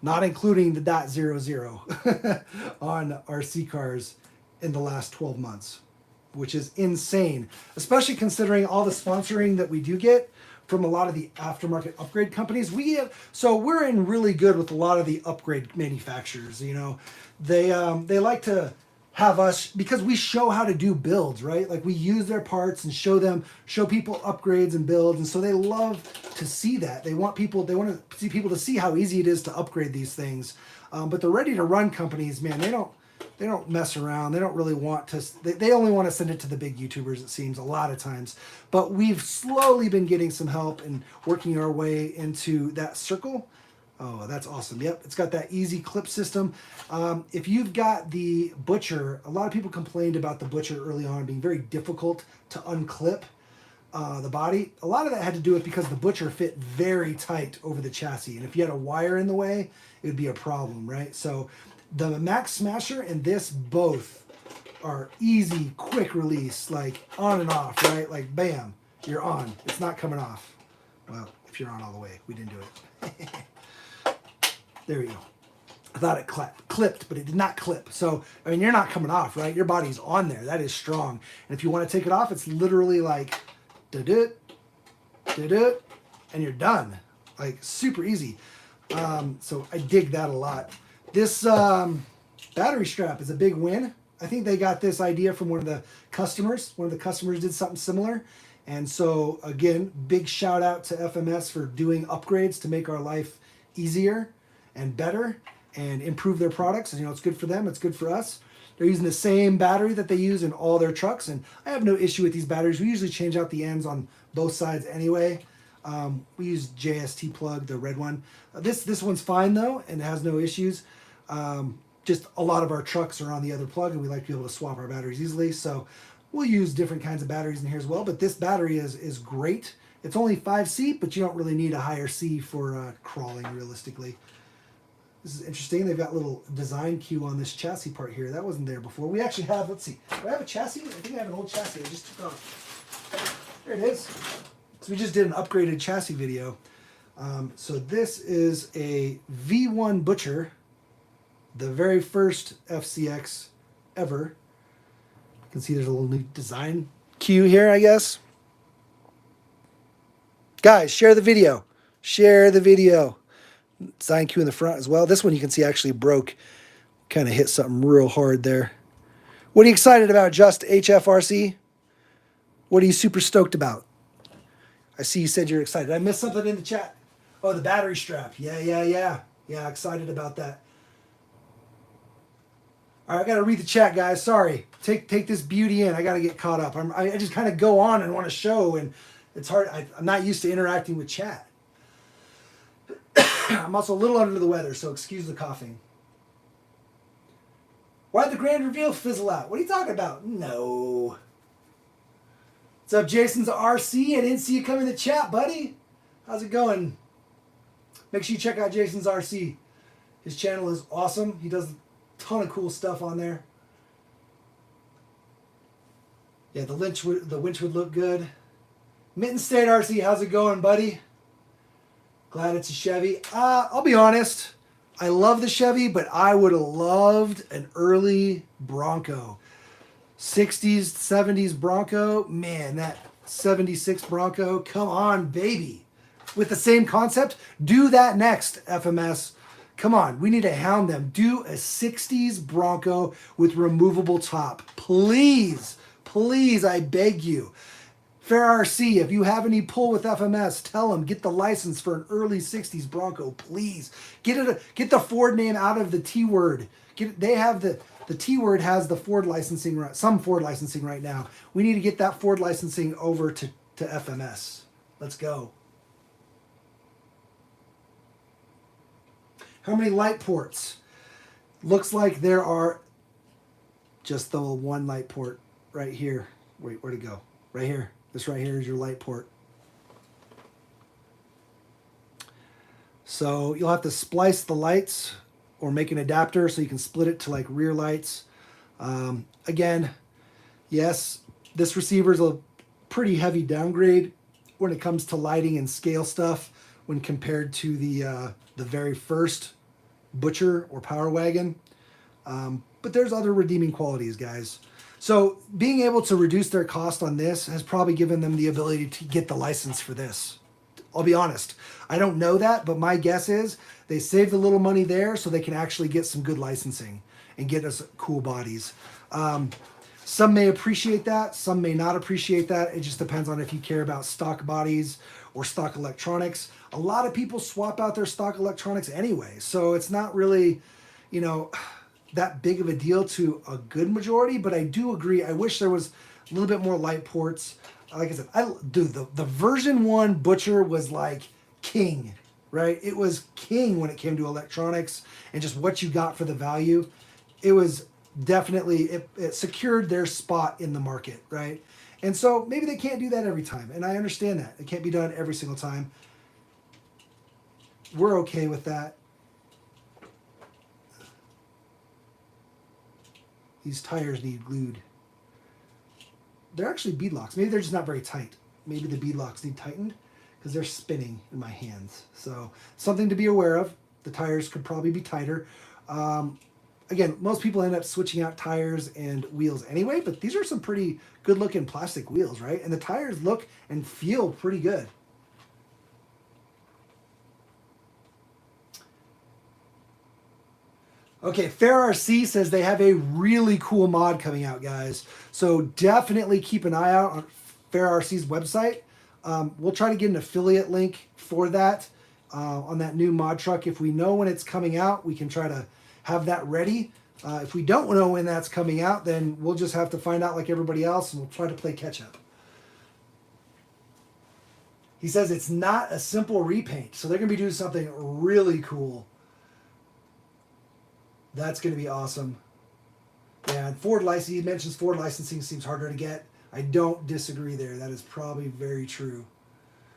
not including the .00 on RC cars in the last 12 months. which is insane, especially considering all the sponsoring that we do get from a lot of the aftermarket upgrade companies. So we're in really good with a lot of the upgrade manufacturers. You know, they like to have us, because we show how to do builds, right? Like we use their parts and show people upgrades and builds, and so they love to see that. They want to see people to see how easy it is to upgrade these things. But the ready to run companies, man, they don't mess around. They don't really want to. They only want to send it to the big YouTubers, it seems, a lot of times. But we've slowly been getting some help and working our way into that circle. Oh, that's awesome. Yep, it's got that easy clip system. If you've got the Butcher, a lot of people complained about the Butcher early on being very difficult to unclip the body. A lot of that had to do with because the Butcher fit very tight over the chassis. And if you had a wire in the way, it would be a problem, right? So the Max Smasher and this both are easy, quick release, like on and off, right? Like bam, you're on. It's not coming off. Well, if you're on all the way, we didn't do it. There we go. I thought it clipped, but it did not clip. So, I mean, you're not coming off, right? Your body's on there. That is strong. And if you want to take it off, it's literally like, da-da, da-da, and you're done. Like, super easy. So I dig that a lot. This battery strap is a big win. I think they got this idea from one of the customers. One of the customers did something similar. And so, again, big shout out to FMS for doing upgrades to make our life easier and better and improve their products. And, you know, it's good for them. It's good for us. They're using the same battery that they use in all their trucks. And I have no issue with these batteries. We usually change out the ends on both sides anyway. We use JST plug, the red one. This one's fine though, and it has no issues. Just a lot of our trucks are on the other plug, and we like to be able to swap our batteries easily. So we'll use different kinds of batteries in here as well. But this battery is great. It's only 5C, but you don't really need a higher C for crawling realistically. This is interesting. They've got a little design cue on this chassis part here. That wasn't there before. We actually have, let's see, do I have a chassis? I think I have an old chassis. I just took off. There it is. So we just did an upgraded chassis video. So this is a V1 Butcher, the very first FCX ever. You can see there's a little new design cue here, I guess. Guys, share the video. Share the video. Design cue in the front as well. This one you can see actually broke. Kind of hit something real hard there. What are you excited about, Just HFRC? What are you super stoked about? I see you said you're excited. I missed something in the chat. Oh, the battery strap. Yeah, excited about that. All right, I got to read the chat, guys. Sorry. Take this beauty in. I got to get caught up. I just kind of go on and want to show, and it's hard. I'm not used to interacting with chat. I'm also a little under the weather, so excuse the coughing. Why'd the grand reveal fizzle out? What are you talking about? No. What's up, Jason's RC? I didn't see you come in the chat, buddy. How's it going? Make sure you check out Jason's RC. His channel is awesome. He does a ton of cool stuff on there. Yeah, the winch would look good. Mitten State RC, how's it going, buddy? Glad it's a Chevy. I'll be honest. I love the Chevy, but I would have loved an early Bronco. 60s, 70s Bronco. Man, that 76 Bronco. Come on, baby. With the same concept, do that next, FMS. Come on, we need to hound them. Do a 60s Bronco with removable top. Please, please, I beg you. Fair RC, if you have any pull with FMS, tell them, get the license for an early 60s Bronco, please. Get the Ford name out of the T-word. They have the T-word has the Ford licensing, some Ford licensing right now. We need to get that Ford licensing over to FMS. Let's go. How many light ports? Looks like there are just the one light port right here. Wait, where'd it go? Right here. This right here is your light port. So you'll have to splice the lights or make an adapter so you can split it to like rear lights. Again, yes, this receiver is a pretty heavy downgrade when it comes to lighting and scale stuff when compared to the very first Butcher or Power Wagon. But there's other redeeming qualities, guys. So being able to reduce their cost on this has probably given them the ability to get the license for this. I'll be honest. I don't know that, but my guess is they saved a little money there so they can actually get some good licensing and get us cool bodies. Some may appreciate that. Some may not appreciate that. It just depends on if you care about stock bodies or stock electronics. A lot of people swap out their stock electronics anyway. So it's not really, you know, that big of a deal to a good majority, but I do agree. I wish there was a little bit more light ports. Like I said, the version 1 Butcher was like king, right? It was king when it came to electronics and just what you got for the value. It was definitely, it secured their spot in the market, right? And so maybe they can't do that every time. And I understand that. It can't be done every single time. We're okay with that. These tires need glued. They're actually bead locks. Maybe they're just not very tight. Maybe the bead locks need tightened because they're spinning in my hands. So something to be aware of. The tires could probably be tighter. Again, most people end up switching out tires and wheels anyway, but these are some pretty good looking plastic wheels, right? And the tires look and feel pretty good. Okay, Fair RC says they have a really cool mod coming out, guys. So definitely keep an eye out on Fair RC's website. We'll try to get an affiliate link for that on that new mod truck. If we know when it's coming out, we can try to have that ready. If we don't know when that's coming out, then we'll just have to find out like everybody else, and we'll try to play catch up. He says it's not a simple repaint, so they're going to be doing something really cool. That's going to be awesome. Yeah, and Ford license, he mentions Ford licensing seems harder to get. I don't disagree there. That is probably very true.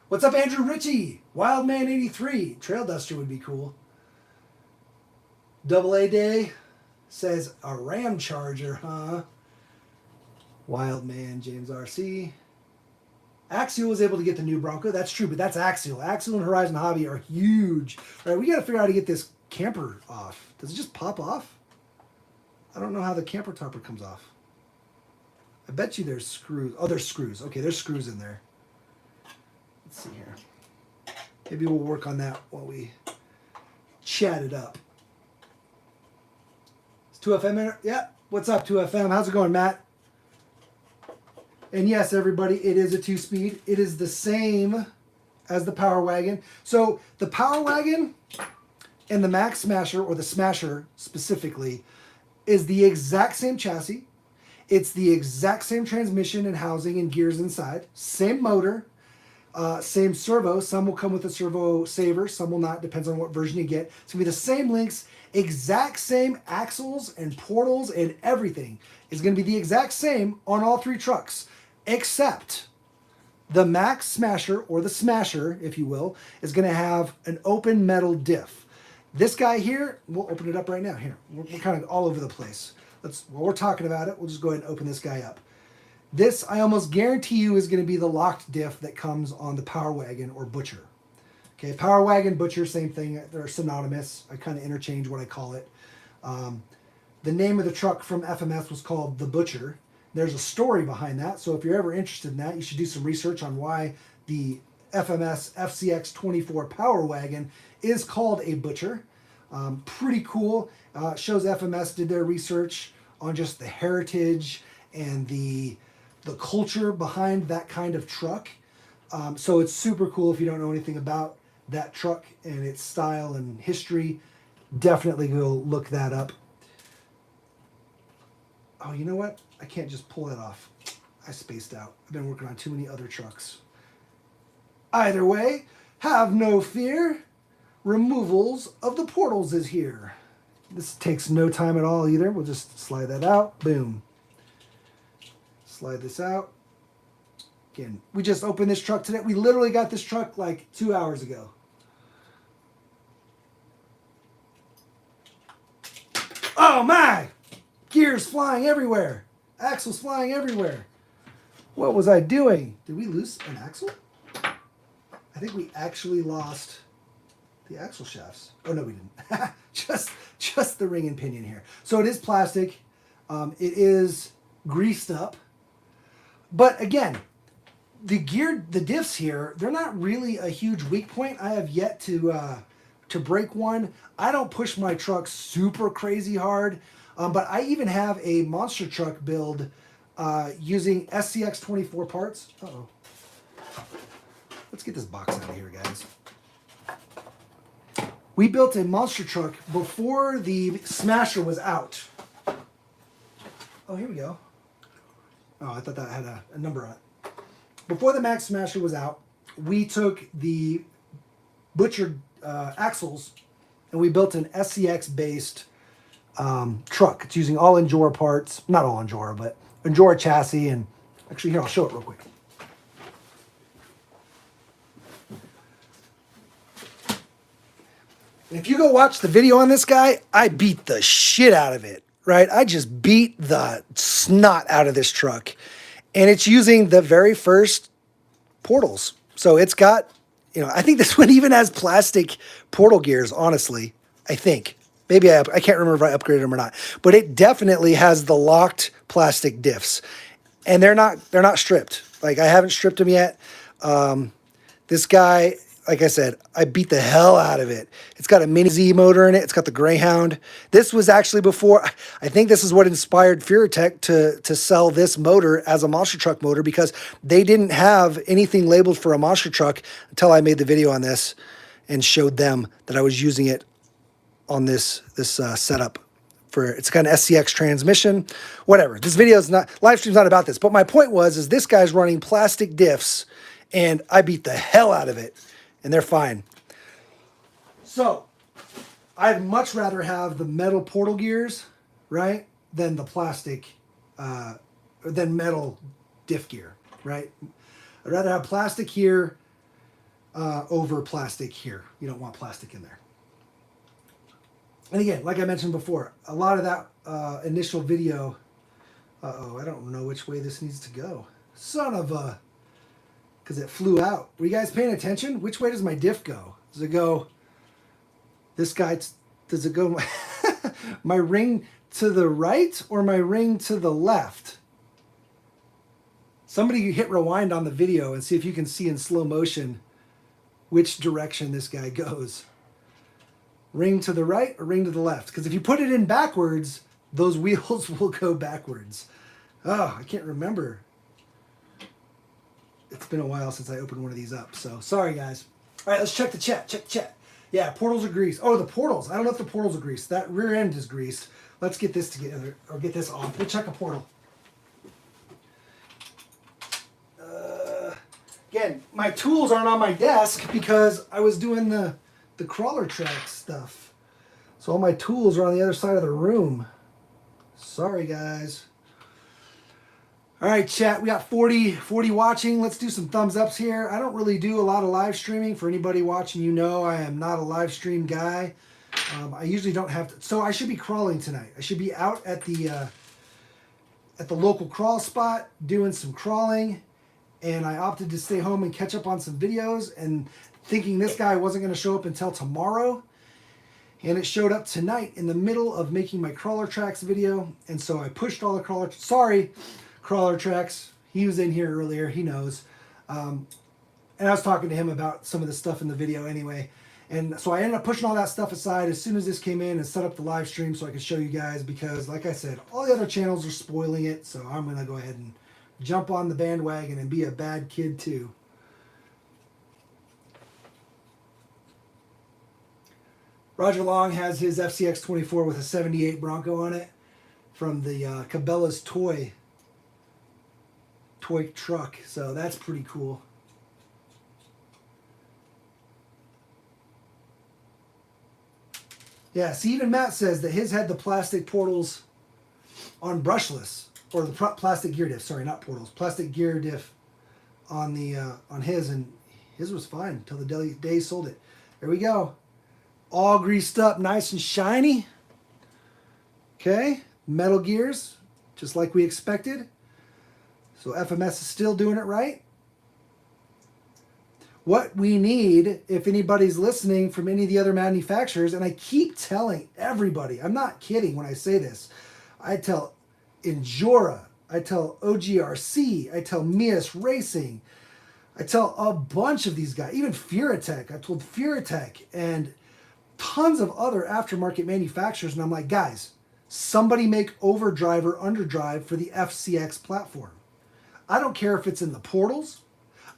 What's up, Andrew Ritchie? Wildman83. Trail Duster would be cool. Double A Day says a Ram Charger, huh? Wildman James RC. Axial was able to get the new Bronco. That's true, but that's Axial. Axial and Horizon Hobby are huge. All right, we got to figure out how to get this camper off. Does it just pop off? I don't know how the camper topper comes off. I bet you there's screws. Oh, there's screws. Okay, there's screws in there. Let's see here. Maybe we'll work on that while we chat it up. Is 2FM in there? Yeah. What's up, 2FM? How's it going, Matt? And yes, everybody, it is a 2-speed. It is the same as the Power Wagon. So the Power Wagon and the Max Smasher, or the Smasher specifically, is the exact same chassis. It's the exact same transmission and housing and gears inside. Same motor, same servo. Some will come with a servo saver, some will not. Depends on what version you get. It's going to be the same links, exact same axles and portals, and everything is going to be the exact same on all three trucks, except the Max Smasher, or the Smasher, if you will, is going to have an open metal diff. This guy here, we'll open it up right now. Here, we're kind of all over the place. While we're talking about it, we'll just go ahead and open this guy up. This, I almost guarantee you, is going to be the locked diff that comes on the Power Wagon or Butcher. Okay, Power Wagon, Butcher, same thing. They're synonymous. I kind of interchange what I call it. The name of the truck from FMS was called the Butcher. There's a story behind that, so if you're ever interested in that, you should do some research on why the FMS FCX24 Power Wagon is called a Butcher. Pretty cool. Shows FMS did their research on just the heritage and the culture behind that kind of truck. So it's super cool. If you don't know anything about that truck and its style and history, definitely go look that up. Oh, you know what? I can't just pull that off. I spaced out. I've been working on too many other trucks. Either way, have no fear. Removals of the portals is here. This takes no time at all either. We'll just slide that out. Boom. Slide this out. Again, we just opened this truck today. We literally got this truck like 2 hours ago. Oh my! Gears flying everywhere. Axles flying everywhere. What was I doing? Did we lose an axle? I think we actually lost the axle shafts. Oh no, we didn't. just the ring and pinion here. So it is plastic. It is greased up. But again, the diffs here, they're not really a huge weak point. I have yet to break one. I don't push my truck super crazy hard, but I even have a monster truck build using FCX24 parts. Uh-oh. Let's get this box out of here, guys. We built a monster truck before the Smasher was out. Oh, here we go. Oh, I thought that had a number on it. Before the Max Smasher was out, we took the butchered axles and we built an SCX-based truck. It's using all Endura parts. Not all Endura, but Endura chassis. And actually, here, I'll show it real quick. And if you go watch the video on this guy, I beat the shit out of it, right? I just beat the snot out of this truck. And it's using the very first portals. So it's got, you know, I think this one even has plastic portal gears, honestly. I think. Maybe I can't remember if I upgraded them or not. But it definitely has the locked plastic diffs. And they're not stripped. Like, I haven't stripped them yet. This guy, like I said, I beat the hell out of it. It's got a mini Z motor in it. It's got the Greyhound. This was actually before, I think this is what inspired Furatech to sell this motor as a monster truck motor, because they didn't have anything labeled for a monster truck until I made the video on this and showed them that I was using it on this setup. It's got an SCX transmission, whatever. This video is not, live stream's not about this, but my point is this guy's running plastic diffs and I beat the hell out of it and they're fine. So I'd much rather have the metal portal gears, right, than the plastic, than metal diff gear, right? I'd rather have plastic here over plastic here. You don't want plastic in there. And again, like I mentioned before, a lot of that initial video, I don't know which way this needs to go. Son of a, because it flew out. Were you guys paying attention? Which way does my diff go? Does it go, this guy, does it go my ring to the right or my ring to the left? Somebody hit rewind on the video and see if you can see in slow motion which direction this guy goes. Ring to the right or ring to the left? Because if you put it in backwards, those wheels will go backwards. Oh, I can't remember. It's been a while since I opened one of these up, so sorry guys. All right, let's check the chat. Check the chat. Yeah, portals are greased. Oh, the portals. I don't know if the portals are greased. That rear end is greased. Let's get this together, or get this off. We'll check a portal. Again, my tools aren't on my desk because I was doing the crawler track stuff. So all my tools are on the other side of the room. Sorry, guys. All right, chat, we got 40 watching. Let's do some thumbs ups here. I don't really do a lot of live streaming. For anybody watching, you know I am not a live stream guy. I usually don't have to. So I should be crawling tonight. I should be out at the local crawl spot doing some crawling. And I opted to stay home and catch up on some videos, and thinking this guy wasn't going to show up until tomorrow. And it showed up tonight in the middle of making my crawler tracks video. And so I pushed all the crawler tracks. He was in here earlier. He knows. And I was talking to him about some of the stuff in the video anyway. And so I ended up pushing all that stuff aside as soon as this came in and set up the live stream so I could show you guys, because like I said, all the other channels are spoiling it. So I'm going to go ahead and jump on the bandwagon and be a bad kid too. Roger Long has his FCX24 with a 78 Bronco on it from the Cabela's toy truck. So that's pretty cool. Yeah, see, even Matt says that his had the plastic portals on brushless. Or the plastic gear diff, sorry, not portals. Plastic gear diff on the on his, and his was fine until the day he sold it. There we go. All greased up, nice and shiny. Okay, metal gears, just like we expected. So FMS is still doing it right. What we need, if anybody's listening from any of the other manufacturers, and I keep telling everybody, I'm not kidding when I say this, I tell Endura, I tell OGRC, I tell Mias Racing, I tell a bunch of these guys, even Furatech. I told Furatech and tons of other aftermarket manufacturers, and I'm like, guys, somebody make overdrive or underdrive for the FCX platform. I don't care if it's in the portals.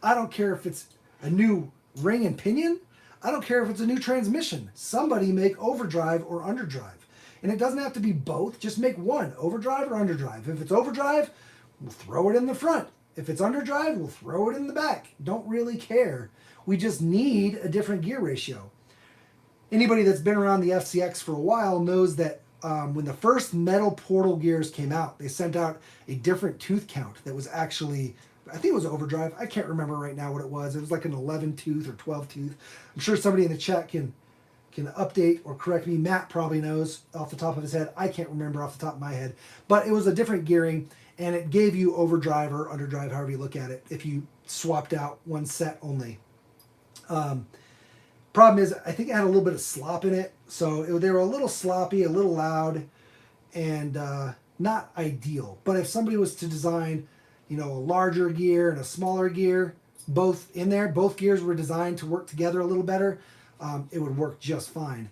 I don't care if it's a new ring and pinion. I don't care if it's a new transmission. Somebody make overdrive or underdrive. And it doesn't have to be both. Just make one, overdrive or underdrive. If it's overdrive, we'll throw it in the front. If it's underdrive, we'll throw it in the back. Don't really care. We just need a different gear ratio. Anybody that's been around the FCX for a while knows that when the first metal portal gears came out, they sent out a different tooth count that was actually, I think it was overdrive. I can't remember right now what it was. It was like an 11 tooth or 12 tooth. I'm sure somebody in the chat can update or correct me. Matt probably knows off the top of his head. I can't remember off the top of my head. But it was a different gearing, and it gave you overdrive or underdrive, however you look at it, if you swapped out one set only. Problem is, I think it had a little bit of slop in it. So they were a little sloppy, a little loud, and not ideal. But if somebody was to design, a larger gear and a smaller gear, both in there, both gears were designed to work together a little better, it would work just fine.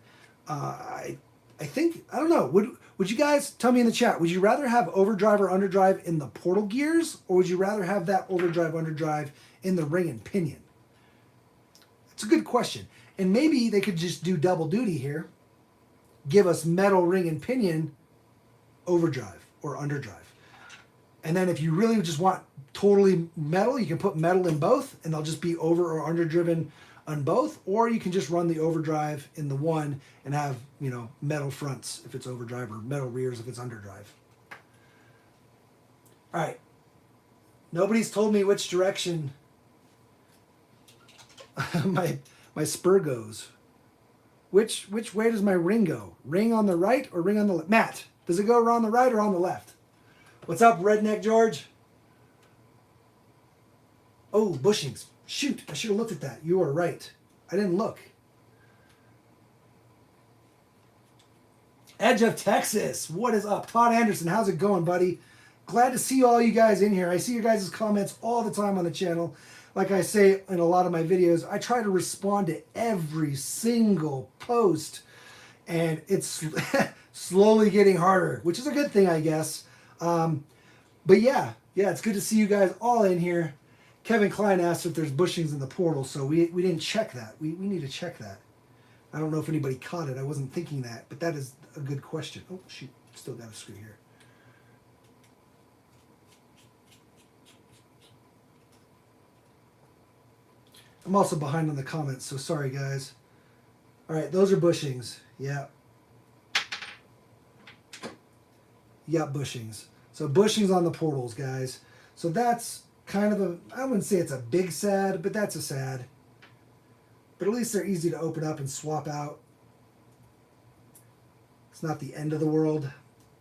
I think, I don't know, would you guys tell me in the chat, would you rather have overdrive or underdrive in the portal gears, or would you rather have that overdrive, underdrive in the ring and pinion? It's a good question. And maybe they could just do double duty here, give us metal ring and pinion overdrive or underdrive. And then if you really just want totally metal, you can put metal in both and they'll just be over or underdriven on both, or you can just run the overdrive in the one and have, metal fronts if it's overdrive or metal rears if it's underdrive. All right. Nobody's told me which direction my spur goes. Which way does my ring go? Ring on the right or ring on the left? Matt, does it go around the right or on the left? What's up, Redneck George? Oh, bushings. Shoot, I should have looked at that. You are right. I didn't look. Edge of Texas. What is up? Todd Anderson, how's it going, buddy? Glad to see all you guys in here. I see your guys' comments all the time on the channel. Like I say in a lot of my videos, I try to respond to every single post, and it's slowly getting harder, which is a good thing, I guess. But yeah, it's good to see you guys all in here. Kevin Klein asked if there's bushings in the portal, so we didn't check that. We need to check that. I don't know if anybody caught it. I wasn't thinking that, but that is a good question. Oh, shoot, still got a screw here. I'm also behind on the comments, so sorry, guys. All right, those are bushings. Yeah. You got bushings. So bushings on the portals, guys. So that's kind of I wouldn't say it's a big sad, but that's a sad. But at least they're easy to open up and swap out. It's not the end of the world.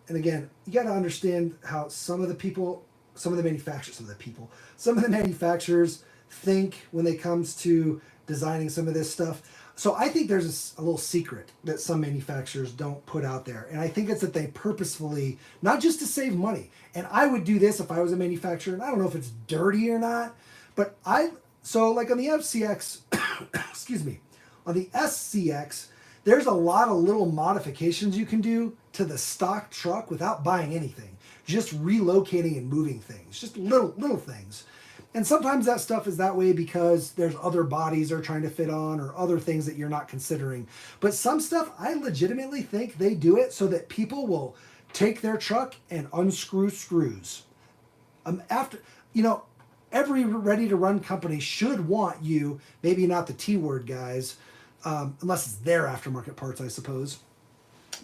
And again, you got to understand how some of the manufacturers think when it comes to designing some of this stuff. So I think there's a little secret that some manufacturers don't put out there. And I think it's that they purposefully, not just to save money. And I would do this if I was a manufacturer, and I don't know if it's dirty or not, but so like on the FCX, excuse me, on the SCX, there's a lot of little modifications you can do to the stock truck without buying anything. Just relocating and moving things, just little things. And sometimes that stuff is that way because there's other bodies they're trying to fit on or other things that you're not considering. But some stuff, I legitimately think they do it so that people will take their truck and unscrew screws. Every ready-to-run company should want you, maybe not the T-word guys, unless it's their aftermarket parts, I suppose.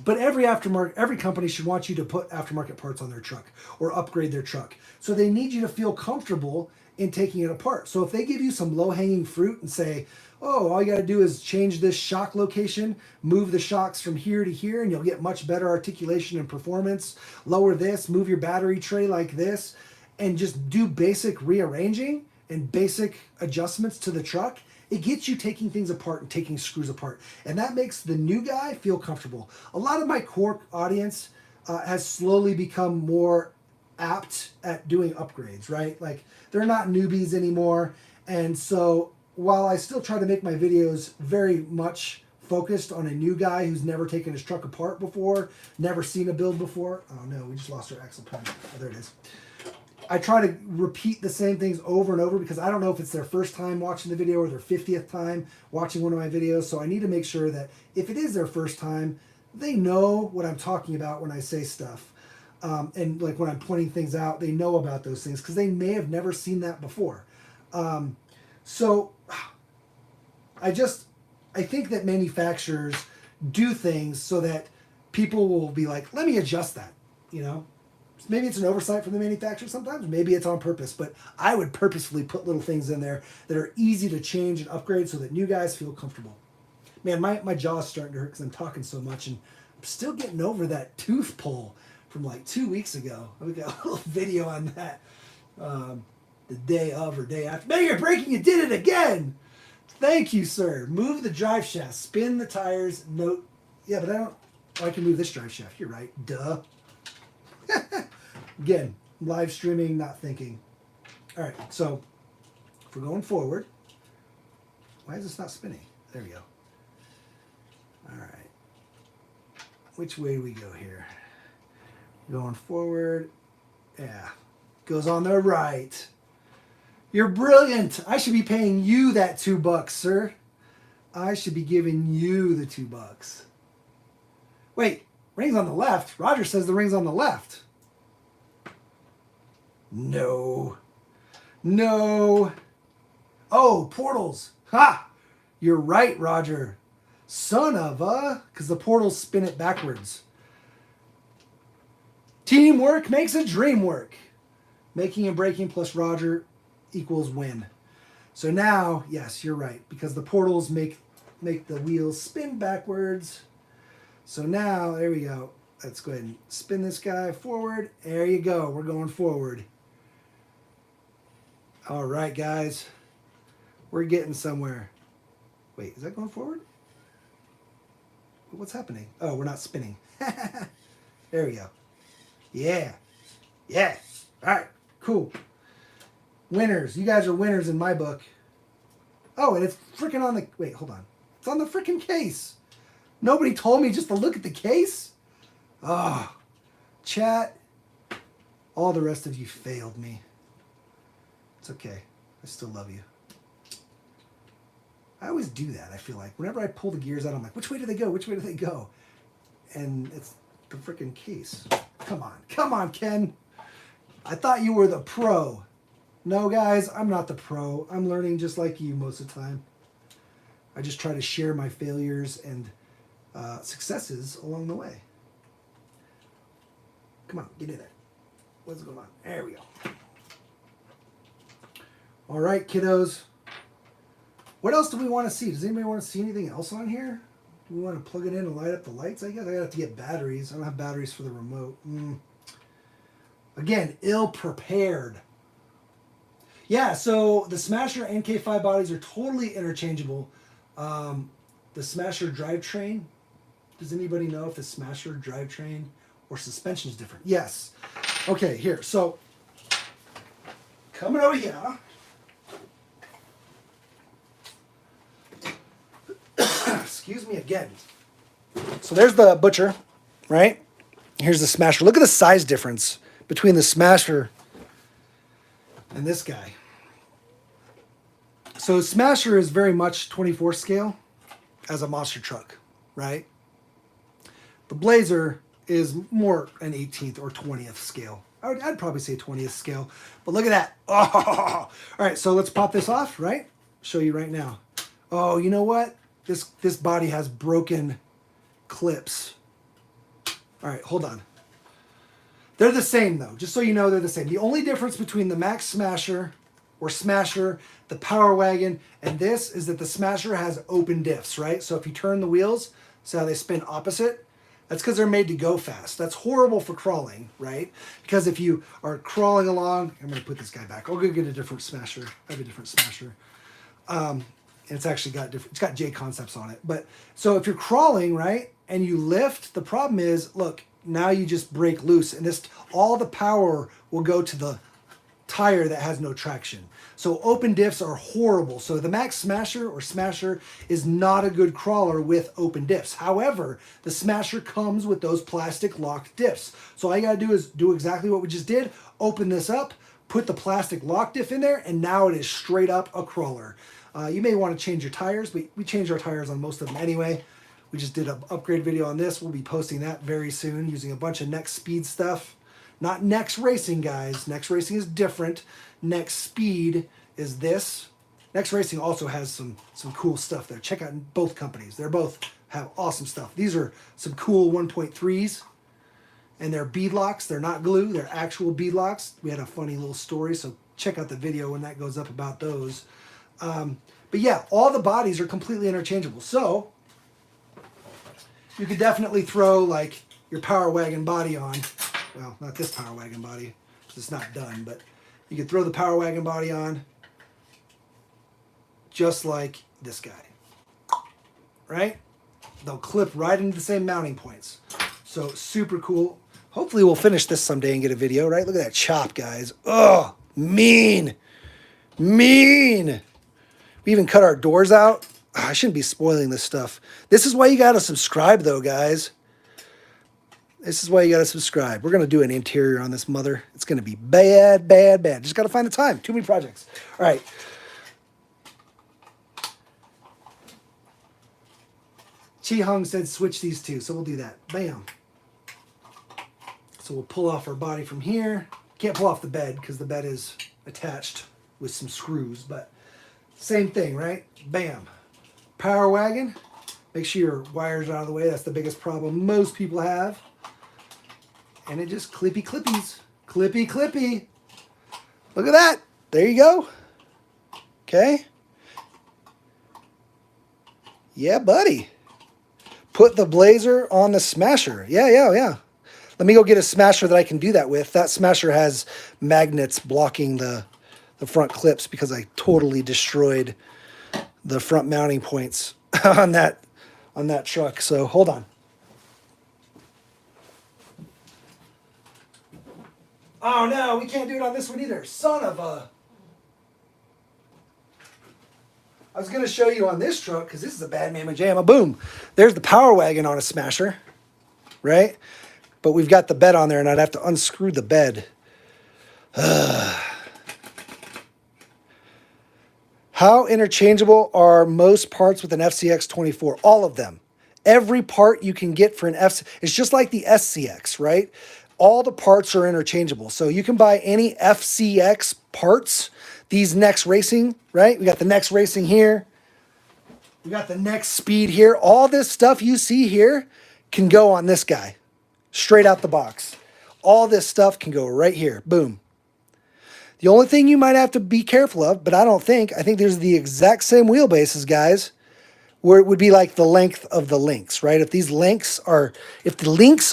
But every company should want you to put aftermarket parts on their truck or upgrade their truck. So they need you to feel comfortable in taking it apart. So if they give you some low-hanging fruit and say, oh, all you got to do is change this shock location, move the shocks from here to here, and you'll get much better articulation and performance. Lower this, move your battery tray like this, and just do basic rearranging and basic adjustments to the truck, it gets you taking things apart and taking screws apart. And that makes the new guy feel comfortable. A lot of my core audience has slowly become more apt at doing upgrades, right? Like they're not newbies anymore. And so while I still try to make my videos very much focused on a new guy who's never taken his truck apart before, never seen a build before. Oh no, we just lost our axle point. Oh, there it is. I try to repeat the same things over and over because I don't know if it's their first time watching the video or their 50th time watching one of my videos. So I need to make sure that if it is their first time, they know what I'm talking about when I say stuff. And like when I'm pointing things out, they know about those things because they may have never seen that before. So I think that manufacturers do things so that people will be like, let me adjust that, you know? Maybe it's an oversight from the manufacturer sometimes. Maybe it's on purpose. But I would purposefully put little things in there that are easy to change and upgrade so that new guys feel comfortable. Man, my jaw's starting to hurt because I'm talking so much. And I'm still getting over that tooth pull from like 2 weeks ago. We got a little video on that the day of or day after. Man, you're braking. You did it again. Thank you, sir. Move the drive shaft. Spin the tires. Note. Yeah, but I don't. Oh, I can move this drive shaft. You're right. Duh. Again, live streaming, not thinking. All right, so if we're going forward, why is this not spinning? There we go. All right. Which way do we go here? Going forward. Yeah. Goes on the right. You're brilliant. I should be paying you that $2, sir. I should be giving you the $2. Wait, ring's on the left. Roger says the ring's on the left. No. No. Oh, portals. Ha! You're right, Roger. Son of a... Because the portals spin it backwards. Teamwork makes a dream work. Making and breaking plus Roger equals win. So now, yes, you're right. Because the portals make the wheels spin backwards. So now, there we go. Let's go ahead and spin this guy forward. There you go. We're going forward. All right, guys. We're getting somewhere. Wait, is that going forward? What's happening? Oh, we're not spinning. There we go. Yeah. Yeah. All right. Cool. Winners. You guys are winners in my book. Oh, and it's freaking on the... Wait, hold on. It's on the freaking case. Nobody told me just to look at the case? Oh. Chat. All the rest of you failed me. It's okay. I still love you. I always do that, I feel like. Whenever I pull the gears out, I'm like, which way do they go? Which way do they go? And it's the freaking case. Come on. Come on, Ken. I thought you were the pro. No, guys, I'm not the pro. I'm learning just like you most of the time. I just try to share my failures and successes along the way. Come on, get in there. What's going on? There we go. All right, kiddos. What else do we want to see? Does anybody want to see anything else on here? Do we want to plug it in and light up the lights? I guess I have to get batteries. I don't have batteries for the remote. Again, ill-prepared. Yeah, so the Smasher NK5 bodies are totally interchangeable. The Smasher drivetrain, does anybody know if the Smasher drivetrain or suspension is different? Yes. Okay, here. So, coming over here. Excuse me again. So there's the Butcher, right? Here's the Smasher. Look at the size difference between the Smasher and this guy. So Smasher is very much 24 scale as a monster truck, right? The Blazer is more an 18th or 20th scale. I'd probably say 20th scale. But look at that. Oh! All right, so let's pop this off, right? Show you right now. Oh, you know what? This body has broken clips. All right, hold on. They're the same, though. Just so you know, they're the same. The only difference between the Max Smasher or Smasher, the Power Wagon, and this is that the Smasher has open diffs, right? So if you turn the wheels, see how they spin opposite? That's because they're made to go fast. That's horrible for crawling, right? Because if you are crawling along, I'm going to put this guy back. I'll go get a different Smasher. I have a different Smasher. It's actually got different, it's got J concepts on it. But so if you're crawling, right, and you lift, the problem is, look, now you just break loose, and this all the power will go to the tire that has no traction. So open diffs are horrible. So the Max Smasher or Smasher is not a good crawler with open diffs. However, the Smasher comes with those plastic locked diffs. So all you gotta do is do exactly what we just did. Open this up, put the plastic lock diff in there, and now it is straight up a crawler. You may want to change your tires, but we changed our tires on most of them anyway. We just did an upgrade video on this. We'll be posting that very soon using a bunch of Next Speed stuff. Not Next Racing, guys. Next Racing is different. Next Speed is this. Next Racing also has some cool stuff there. Check out both companies. They're both have awesome stuff. These are some cool 1.3s, and they're bead locks. They're not glue. They're actual bead locks. We had a funny little story, so check out the video when that goes up about those. But yeah, all the bodies are completely interchangeable. So you could definitely throw like your Power Wagon body on. Well, not this Power Wagon body. It's not done, but you could throw the Power Wagon body on just like this guy, right? They'll clip right into the same mounting points. So super cool. Hopefully we'll finish this someday and get a video, right? Look at that chop, guys. Oh, mean. Mean. We even cut our doors out. I shouldn't be spoiling this stuff. This is why you got to subscribe, though, guys. This is why you got to subscribe. We're going to do an interior on this mother. It's going to be bad, bad, bad. Just got to find the time. Too many projects. All right. Chi Hung said switch these two, so we'll do that. Bam. So we'll pull off our body from here. Can't pull off the bed because the bed is attached with some screws, but same thing, right? Bam. Power Wagon. Make sure your wires are out of the way. That's the biggest problem most people have. And it just clippy clippies. Clippy clippy. Look at that. There you go. Okay. Yeah, buddy. Put the Blazer on the Smasher. Yeah. Let me go get a Smasher that I can do that with. That Smasher has magnets blocking the front clips because I totally destroyed the front mounting points on that truck. So hold on. Oh no, we can't do it on this one either. Son of a... I was going to show you on this truck because this is a bad mamma jamma. Boom. There's the Power Wagon on a Smasher, right? But we've got the bed on there and I'd have to unscrew the bed. How interchangeable are most parts with an FCX24? All of them. Every part you can get for an FC, it's just like the SCX, right? All the parts are interchangeable. So you can buy any FCX parts, these Next Racing, right? We got the Next Racing here. We got the Next Speed here. All this stuff you see here can go on this guy, straight out the box. All this stuff can go right here. Boom. The only thing you might have to be careful of, but I think there's the exact same wheelbases, guys, where it would be like the length of the links, right? If the links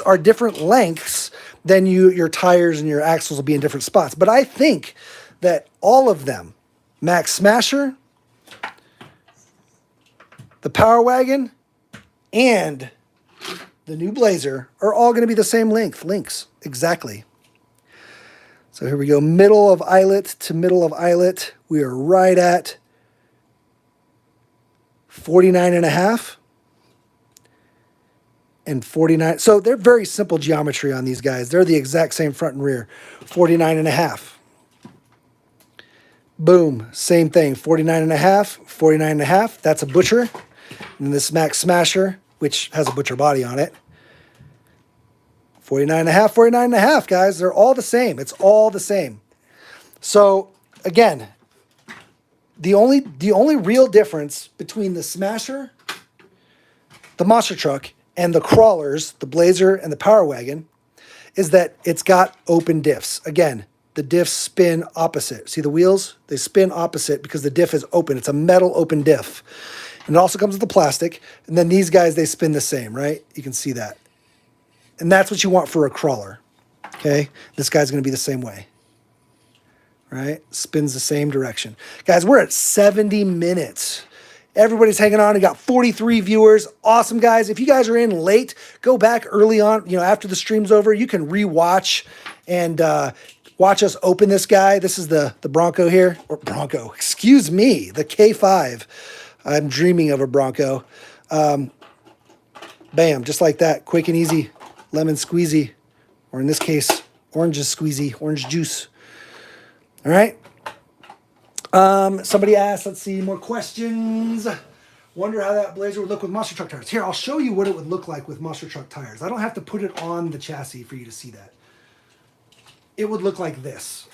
are different lengths, then your tires and your axles will be in different spots. But I think that all of them, Max Smasher, the Power Wagon, and the new Blazer are all going to be the same links, exactly. So here we go, middle of eyelet to middle of eyelet. We are right at 49.5 and 49. So they're very simple geometry on these guys. They're the exact same front and rear. 49.5. Boom, same thing. 49.5, 49.5. That's a butcher. And this Max Smasher, which has a butcher body on it. 49.5, 49.5, guys. They're all the same. It's all the same. So again, the only real difference between the Smasher, the monster truck, and the crawlers, the Blazer and the Power Wagon, is that it's got open diffs. Again, the diffs spin opposite. See the wheels? They spin opposite because the diff is open. It's a metal open diff. And it also comes with the plastic. And then these guys, they spin the same, right? You can see that. And that's what you want for a crawler, okay? This guy's going to be the same way, right? Spins the same direction. Guys, we're at 70 minutes. Everybody's hanging on. We got 43 viewers. Awesome, guys. If you guys are in late, go back early on, after the stream's over. You can rewatch and watch us open this guy. This is the Bronco here. Or Bronco, excuse me, the K5. I'm dreaming of a Bronco. Bam, just like that. Quick and easy. Lemon squeezy. Or in this case, oranges squeezy. Orange juice. All right. Somebody asked, let's see, more questions. Wonder how that Blazer would look with monster truck tires. Here, I'll show you what it would look like with monster truck tires. I don't have to put it on the chassis for you to see that. It would look like this.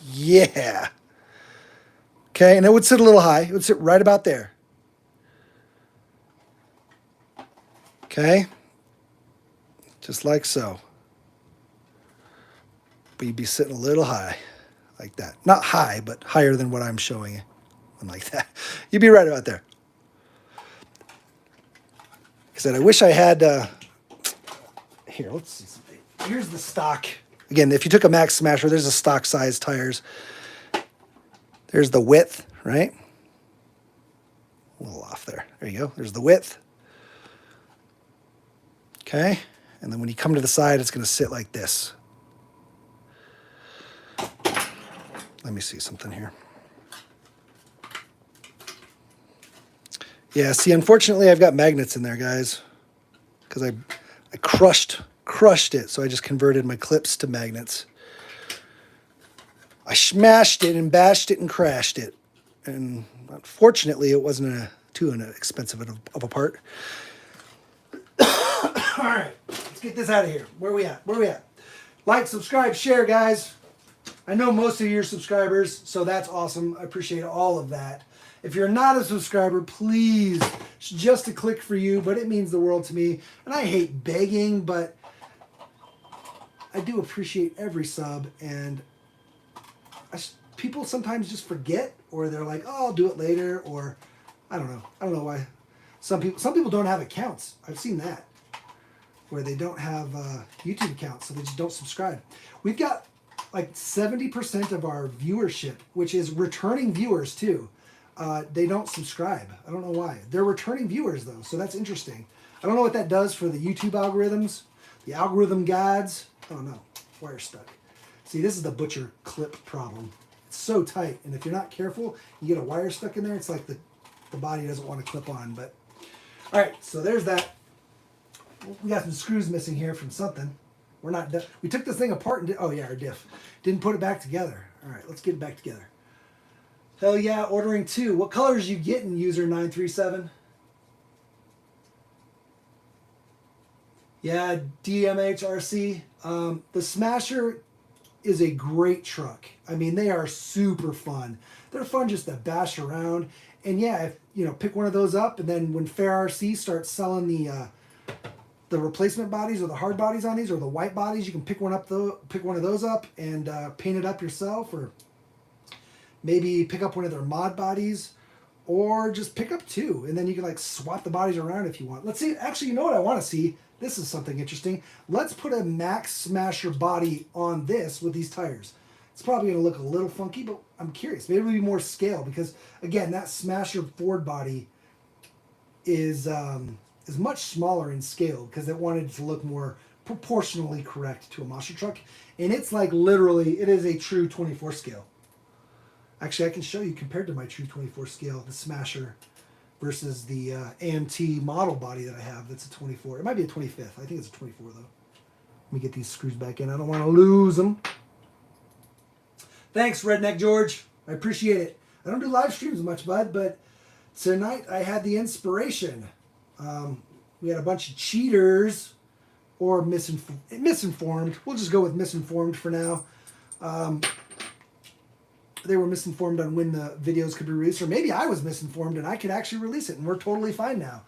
Yeah. Okay, and it would sit a little high. It would sit right about there. Okay. Just like so. But you'd be sitting a little high, like that. Not high, but higher than what I'm showing you. And like that. You'd be right about there. Like I said, I wish I had... Here, let's see something. Here's the stock. Again, if you took a Max Smasher, there's a stock size tires. There's the width, right? A little off there. There you go. There's the width. Okay. And then when you come to the side, it's going to sit like this. Let me see something here. Yeah, see, unfortunately, I've got magnets in there, guys, because I crushed it, so I just converted my clips to magnets. I smashed it and bashed it and crashed it, and unfortunately, it wasn't too expensive of a part. All right, let's get this out of here. Where we at? Like, subscribe, share, guys. I know most of you are subscribers, so that's awesome. I appreciate all of that. If you're not a subscriber, please, it's just a click for you, but it means the world to me. And I hate begging, but I do appreciate every sub. And people sometimes just forget, or they're like, "Oh, I'll do it later," or I don't know. I don't know why. Some people don't have accounts. I've seen that, where they don't have YouTube accounts, so they just don't subscribe. We've got like 70% of our viewership, which is returning viewers too. They don't subscribe. I don't know why. They're returning viewers though, so that's interesting. I don't know what that does for the YouTube algorithms, the algorithm gods. I don't know. Wire stuck. See, this is the butcher clip problem. It's so tight, and if you're not careful, you get a wire stuck in there. It's like the body doesn't want to clip on. But all right, so there's that. We got some screws missing here from something. We're not done. We took this thing apart and oh yeah, our diff. Didn't put it back together. All right, let's get it back together. Hell yeah, ordering 2. What colors you getting, user 937? Yeah, DMHRC. The Smasher is a great truck. I mean, they are super fun. They're fun just to bash around. And yeah, if pick one of those up, and then when Fair RC starts selling the replacement bodies or the hard bodies on these, or the white bodies, you can pick one of those up and paint it up yourself, or maybe pick up one of their mod bodies, or just pick up 2, and then you can like swap the bodies around if you want. Let's see. Actually, you know what I want to see? This is something interesting. Let's put a Max Smasher body on this with these tires. It's probably going to look a little funky, but I'm curious. Maybe it'll be more scale, because again, that Smasher Ford body is much smaller in scale, because it wanted to look more proportionally correct to a monster truck. And it's like literally, it is a true 24 scale. Actually, I can show you compared to my true 24 scale, the Smasher versus the AMT model body that I have. That's a 24. It might be a 25th. I think it's a 24 though. Let me get these screws back in. I don't want to lose them. Thanks, Redneck George. I appreciate it. I don't do live streams much, bud, but tonight I had the inspiration. We had a bunch of cheaters, or misinformed. We'll just go with misinformed for now. They were misinformed on when the videos could be released, or maybe I was misinformed and I could actually release it, and we're totally fine now.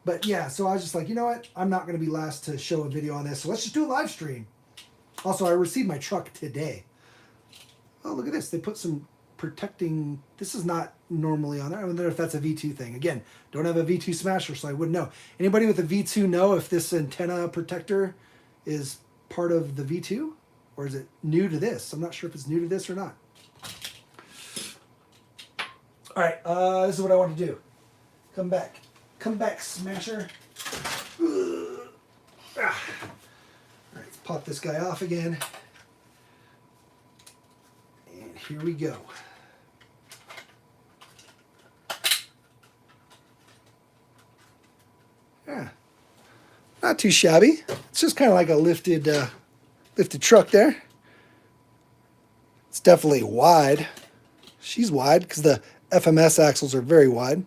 But yeah, so I was just like, you know what? I'm not going to be last to show a video on this, so let's just do a live stream. Also, I received my truck today. Oh, look at this. They put some protecting. This is not normally on there. I wonder if that's a V2 thing. Again, don't have a V2 Smasher, so I wouldn't know. Anybody with a V2 know if this antenna protector is part of the V2? Or is it new to this? I'm not sure if it's new to this or not. All right, this is what I want to do. Come back. Come back, smasher. All right, let's pop this guy off again. And here we go. Yeah, not too shabby. It's just kind of like a lifted truck there. It's definitely wide. She's wide because the FMS axles are very wide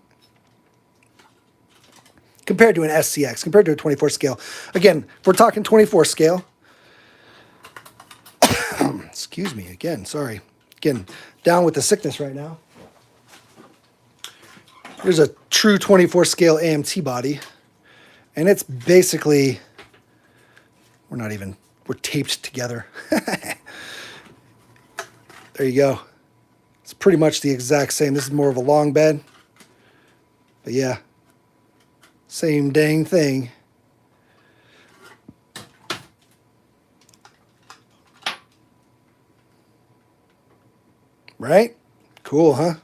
compared to an SCX, compared to a 24 scale. Again, if we're talking 24 scale, excuse me again, sorry. Again, down with the sickness right now. Here's a true 24 scale AMT body. And it's basically, we're taped together. There you go. It's pretty much the exact same. This is more of a long bed. But yeah, same dang thing. Right? Cool, huh?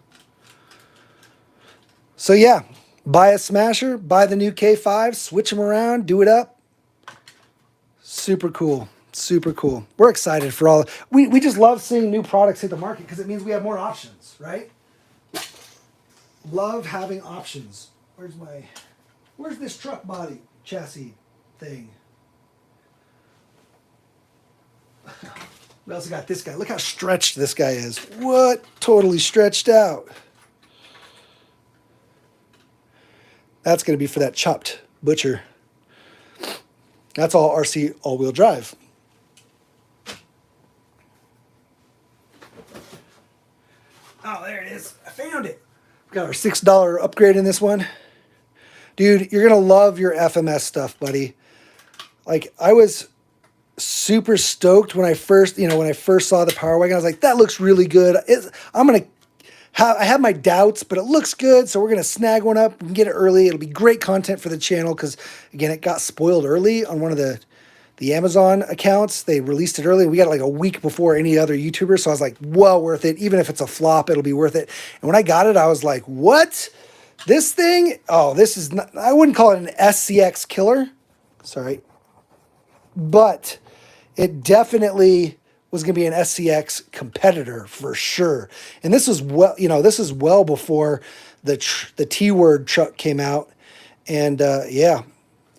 So yeah, buy a Smasher, buy the new K5, switch them around, do it up. Super cool. Super cool. We're excited for all. We just love seeing new products hit the market because it means we have more options, right? Love having options. Where's this truck body chassis thing? We also got this guy. Look how stretched this guy is. What? Totally stretched out. That's going to be for that chopped butcher. That's all RC all-wheel drive. Oh, there it is. I found it. We got our $6 upgrade in this one. Dude, you're going to love your FMS stuff, buddy. Like, I was super stoked when I first saw the Power Wagon. I was like, that looks really good. I have my doubts, but it looks good, so we're going to snag one up. We can get it early. It'll be great content for the channel because, again, it got spoiled early on one of the Amazon accounts. They released it early. We got it like a week before any other YouTuber, so I was like, well worth it. Even if it's a flop, it'll be worth it. And when I got it, I was like, what? This thing? Oh, this is not, I wouldn't call it an SCX killer. Sorry. But it definitely was going to be an SCX competitor for sure. And this is well before the T-word truck came out. And yeah.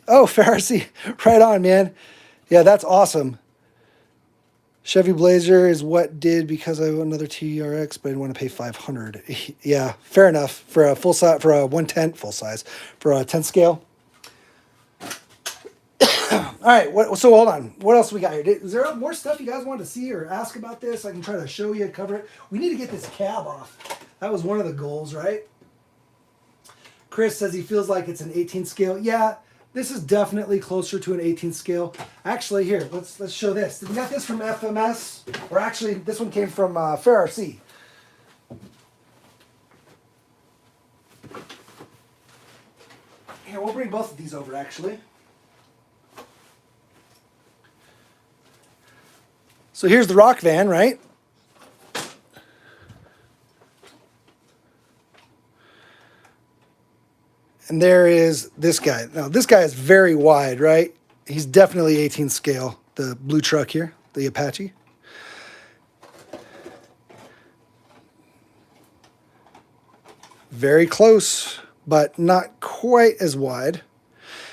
Oh, Pharisee, right on, man. Yeah, that's awesome. Chevy Blazer is what did because I have another TRX, but I didn't want to pay $500. Yeah, fair enough for a full size, for a 110 full size, for a 10 scale. All right, so hold on. What else we got here? Is there more stuff you guys want to see or ask about this? I can try to show you, cover it. We need to get this cab off. That was one of the goals, right? Chris says he feels like it's an 18 scale. Yeah, this is definitely closer to an 18 scale. Actually, here, let's show this. We got this from FMS, or actually, this one came from Fair RC. Here, we'll bring both of these over, actually. So here's the rock van, right? And there is this guy. Now, this guy is very wide, right? He's definitely 18 scale, the blue truck here, the Apache. Very close, but not quite as wide.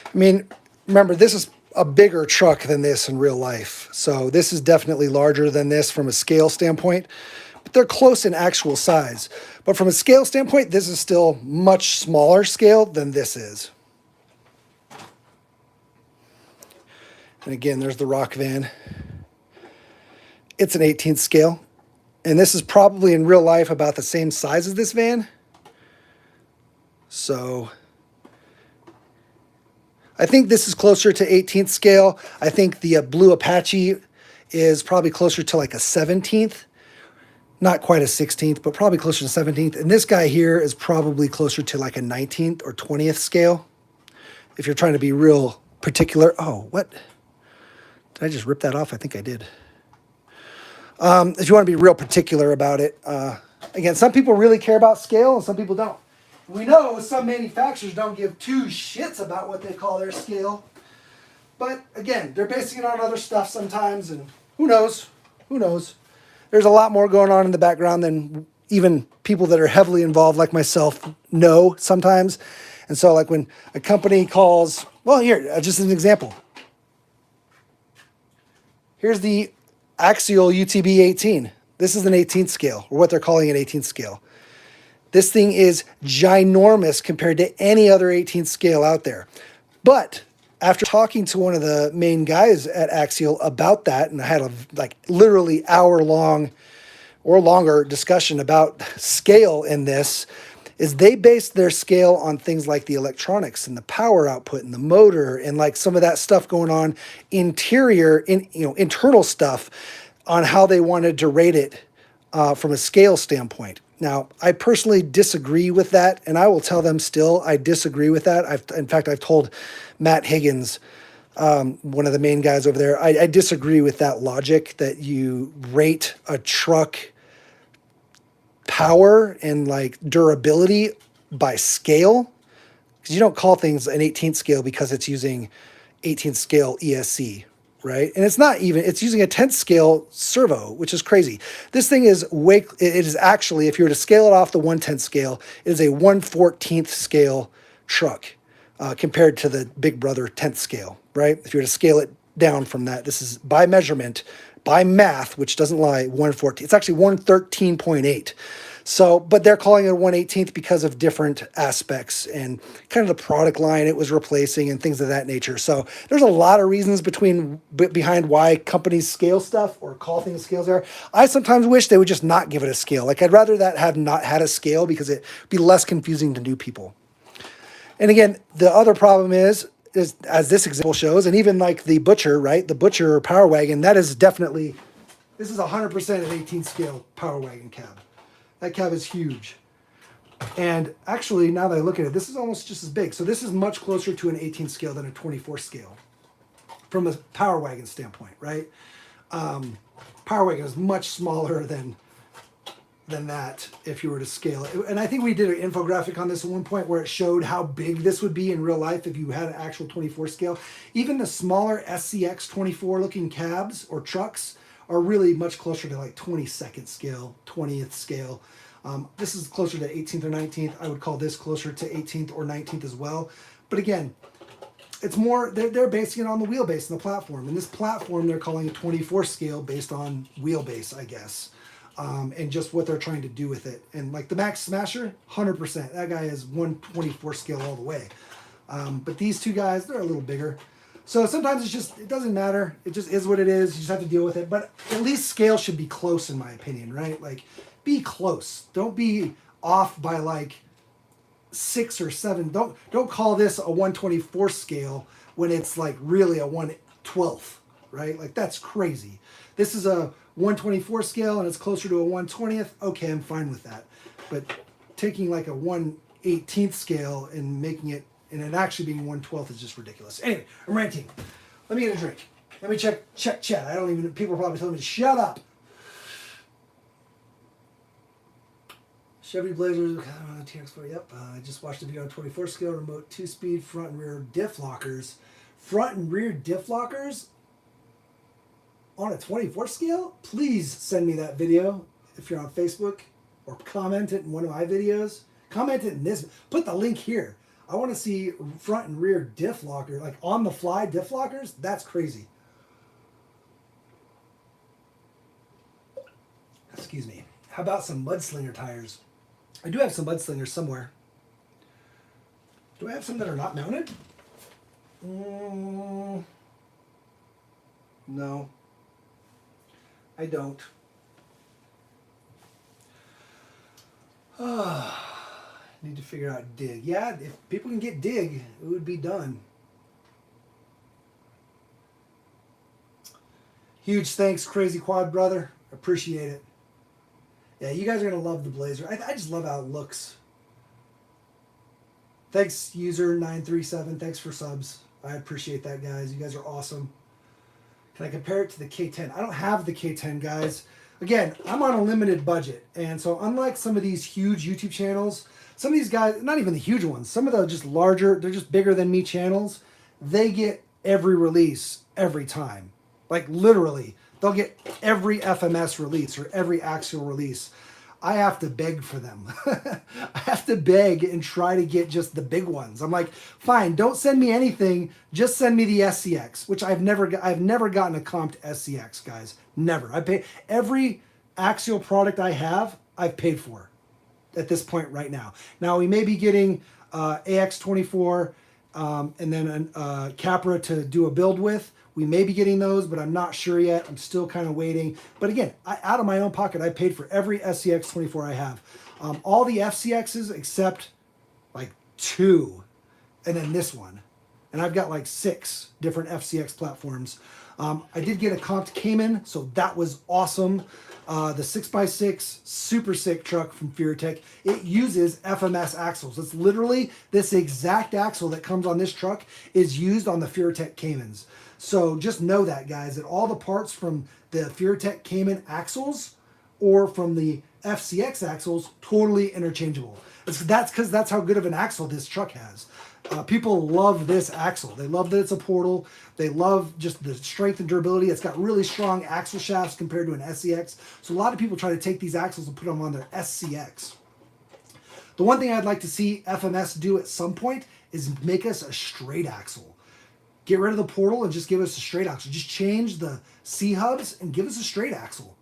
I mean, remember, this is a bigger truck than this in real life. So this is definitely larger than this from a scale standpoint, but they're close in actual size. But from a scale standpoint, this is still much smaller scale than this is. And again, there's the rock van. It's an 18th scale. And this is probably in real life about the same size as this van. So I think this is closer to 18th scale. I think the blue Apache is probably closer to like a 17th. Not quite a 16th, but probably closer to 17th. And this guy here is probably closer to like a 19th or 20th scale. If you're trying to be real particular. Oh, what? Did I just rip that off? I think I did. If you want to be real particular about it, Again, some people really care about scale and some people don't. We know some manufacturers don't give two shits about what they call their scale. But again, they're basing it on other stuff sometimes, and who knows? Who knows? There's a lot more going on in the background than even people that are heavily involved like myself know sometimes. And so like when a company calls, well, here, just an example. Here's the Axial UTB 18. This is an 18th scale, or what they're calling an 18th scale. This thing is ginormous compared to any other 18th scale out there. But after talking to one of the main guys at Axial about that, and I had a like literally hour-long or longer discussion about scale in this, is they based their scale on things like the electronics and the power output and the motor and like some of that stuff going on internal stuff on how they wanted to rate it from a scale standpoint. Now, I personally disagree with that, and I will tell them still I disagree with that. In fact, I've told Matt Higgins, one of the main guys over there, I disagree with that logic that you rate a truck power and like durability by scale, because you don't call things an 18th scale because it's using 18th scale ESC, right? And it's not even, it's using a 10th scale servo, which is crazy. This thing is it is actually, if you were to scale it off the 1/10 scale, it is a 1/14th scale truck compared to the Big Brother 10th scale, right? If you were to scale it down from that, this is by measurement, by math, which doesn't lie, 1/14. It's actually 113.8. So, but they're calling it a 1/18th because of different aspects and kind of the product line it was replacing and things of that nature. So there's a lot of reasons behind why companies scale stuff or call things scales there. I sometimes wish they would just not give it a scale. Like I'd rather that have not had a scale because it'd be less confusing to new people. And again, the other problem is as this example shows, and even like the Butcher, right? The Butcher Power Wagon, that is definitely, this is 100% an 18th scale Power Wagon cab. That cab is huge. And actually, now that I look at it, this is almost just as big. So this is much closer to an 18th scale than a 24 scale from a Power Wagon standpoint, right? Power Wagon is much smaller than that if you were to scale it. And I think we did an infographic on this at one point where it showed how big this would be in real life if you had an actual 24 scale. Even the smaller FCX24 looking cabs or trucks are really much closer to like 22nd scale, 20th scale. This is closer to 18th or 19th. I would call this closer to 18th or 19th as well. But again, it's more, they're basing it on the wheelbase and the platform. And this platform they're calling a 24 scale based on wheelbase, I guess. And just what they're trying to do with it. And like the Max Smasher, 100%. That guy is 1/24 scale all the way. But these two guys, they're a little bigger. So sometimes it's just, it doesn't matter. It just is what it is. You just have to deal with it. But at least scale should be close in my opinion, right? Like be close. Don't be off by like 6 or 7. Don't call this a 1/24 scale when it's like really a 1/12, right? Like that's crazy. This is a 1/24 scale and it's closer to a 1/20th. Okay, I'm fine with that. But taking like a 1/18th scale and making it, and it actually being 1/12 is just ridiculous. Anyway, I'm ranting. Let me get a drink. Let me check chat. People are probably telling me to shut up. Chevy Blazers, TX4, yep. I just watched a video on 24 scale, remote 2-speed front and rear diff lockers. Front and rear diff lockers on a 24 scale? Please send me that video if you're on Facebook or comment it in one of my videos. Comment it in this. Put the link here. I want to see front and rear diff locker, like on the fly diff lockers. That's crazy. Excuse me. How about some mudslinger tires? I do have some mudslingers somewhere. Do I have some that are not mounted? No. I don't. Need to figure out dig. Yeah, if people can get dig, it would be done. Huge thanks, Crazy Quad Brother. Appreciate it. Yeah, you guys are going to love the Blazer. I just love how it looks. Thanks, user937. Thanks for subs. I appreciate that, guys. You guys are awesome. Can I compare it to the K10? I don't have the K10, guys. again, I'm on a limited budget. And so unlike some of these huge YouTube channels, some of these guys, not even the huge ones, some of the just larger, they're just bigger than me channels, they get every release every time. Like literally, they'll get every FMS release or every axial release. I have to beg for them. I have to beg and try to get just the big ones. I'm like, fine, don't send me anything. Just send me the SCX, which I've never gotten a comped SCX, guys. Never. I pay every axial product I have. I've paid for at this point right now. Now we may be getting AX24 and then Capra to do a build with. We may be getting those, but I'm not sure yet. I'm still kind of waiting. But again, out of my own pocket, I paid for every FCX24 I have. All the FCXs except like 2, and then this one. And I've got like 6 different FCX platforms. I did get a comped Cayman, so that was awesome. The 6x6 super sick truck from FearTech. It uses FMS axles. It's literally this exact axle that comes on this truck is used on the FearTech Caymans. So just know that, guys, that all the parts from the FearTech Cayman axles or from the FCX axles, totally interchangeable. That's because that's how good of an axle this truck has. People love this axle. They love that it's a portal. They love just the strength and durability. It's got really strong axle shafts compared to an SCX. So a lot of people try to take these axles and put them on their SCX. The one thing I'd like to see FMS do at some point is make us a straight axle. Get rid of the portal and just give us a straight axle. Just change the C-hubs and give us a straight axle.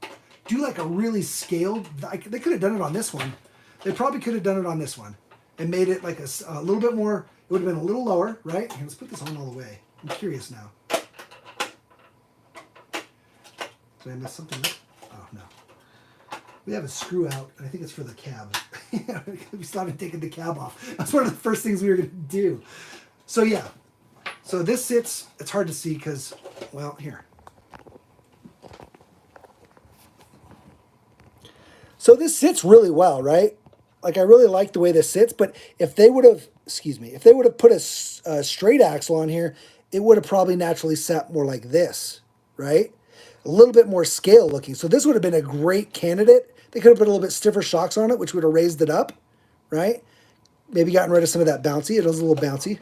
Do like a really scaled, they could have done it on this one. They probably could have done it on this one and made it like a little bit more, it would have been a little lower, right? Here, let's put this on all the way. I'm curious now. Did I miss something? Oh, no. We have a screw out, and I think it's for the cab. We still haven't taken the cab off. That's one of the first things we were going to do. So, yeah. So this sits, it's hard to see because, well, here. So this sits really well, right? Like I really like the way this sits, but if they would have, if they would have put a straight axle on here, it would have probably naturally sat more like this, right? A little bit more scale looking. So this would have been a great candidate. They could have put a little bit stiffer shocks on it, which would have raised it up, right? Maybe gotten rid of some of that bouncy. It was a little bouncy.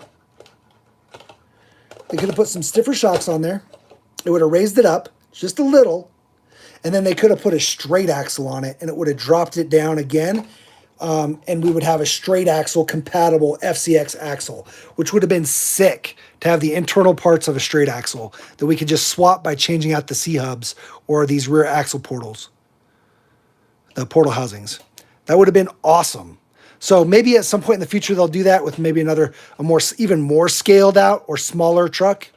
They could have put some stiffer shocks on there. It would have raised it up just a little. And then they could have put a straight axle on it and it would have dropped it down again. And we would have a straight axle compatible FCX axle, which would have been sick to have the internal parts of a straight axle that we could just swap by changing out the C-hubs or these rear axle portals, the portal housings. That would have been awesome. So maybe at some point in the future, they'll do that with maybe even more scaled out or smaller truck,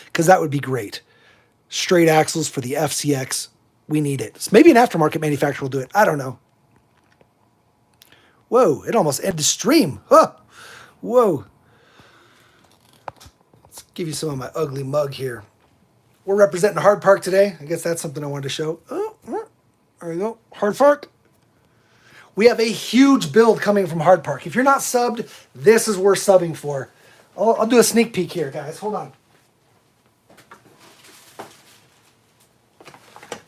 because that would be great. Straight axles for the FCX. We need it. So maybe an aftermarket manufacturer will do it. I don't know. Whoa, it almost ended the stream. Huh. Whoa. Let's give you some of my ugly mug here. We're representing Hard Park today. I guess that's something I wanted to show. Oh, there you go. Hard Park. We have a huge build coming from Hard Park. If you're not subbed, this is worth subbing for. I'll do a sneak peek here, guys. Hold on.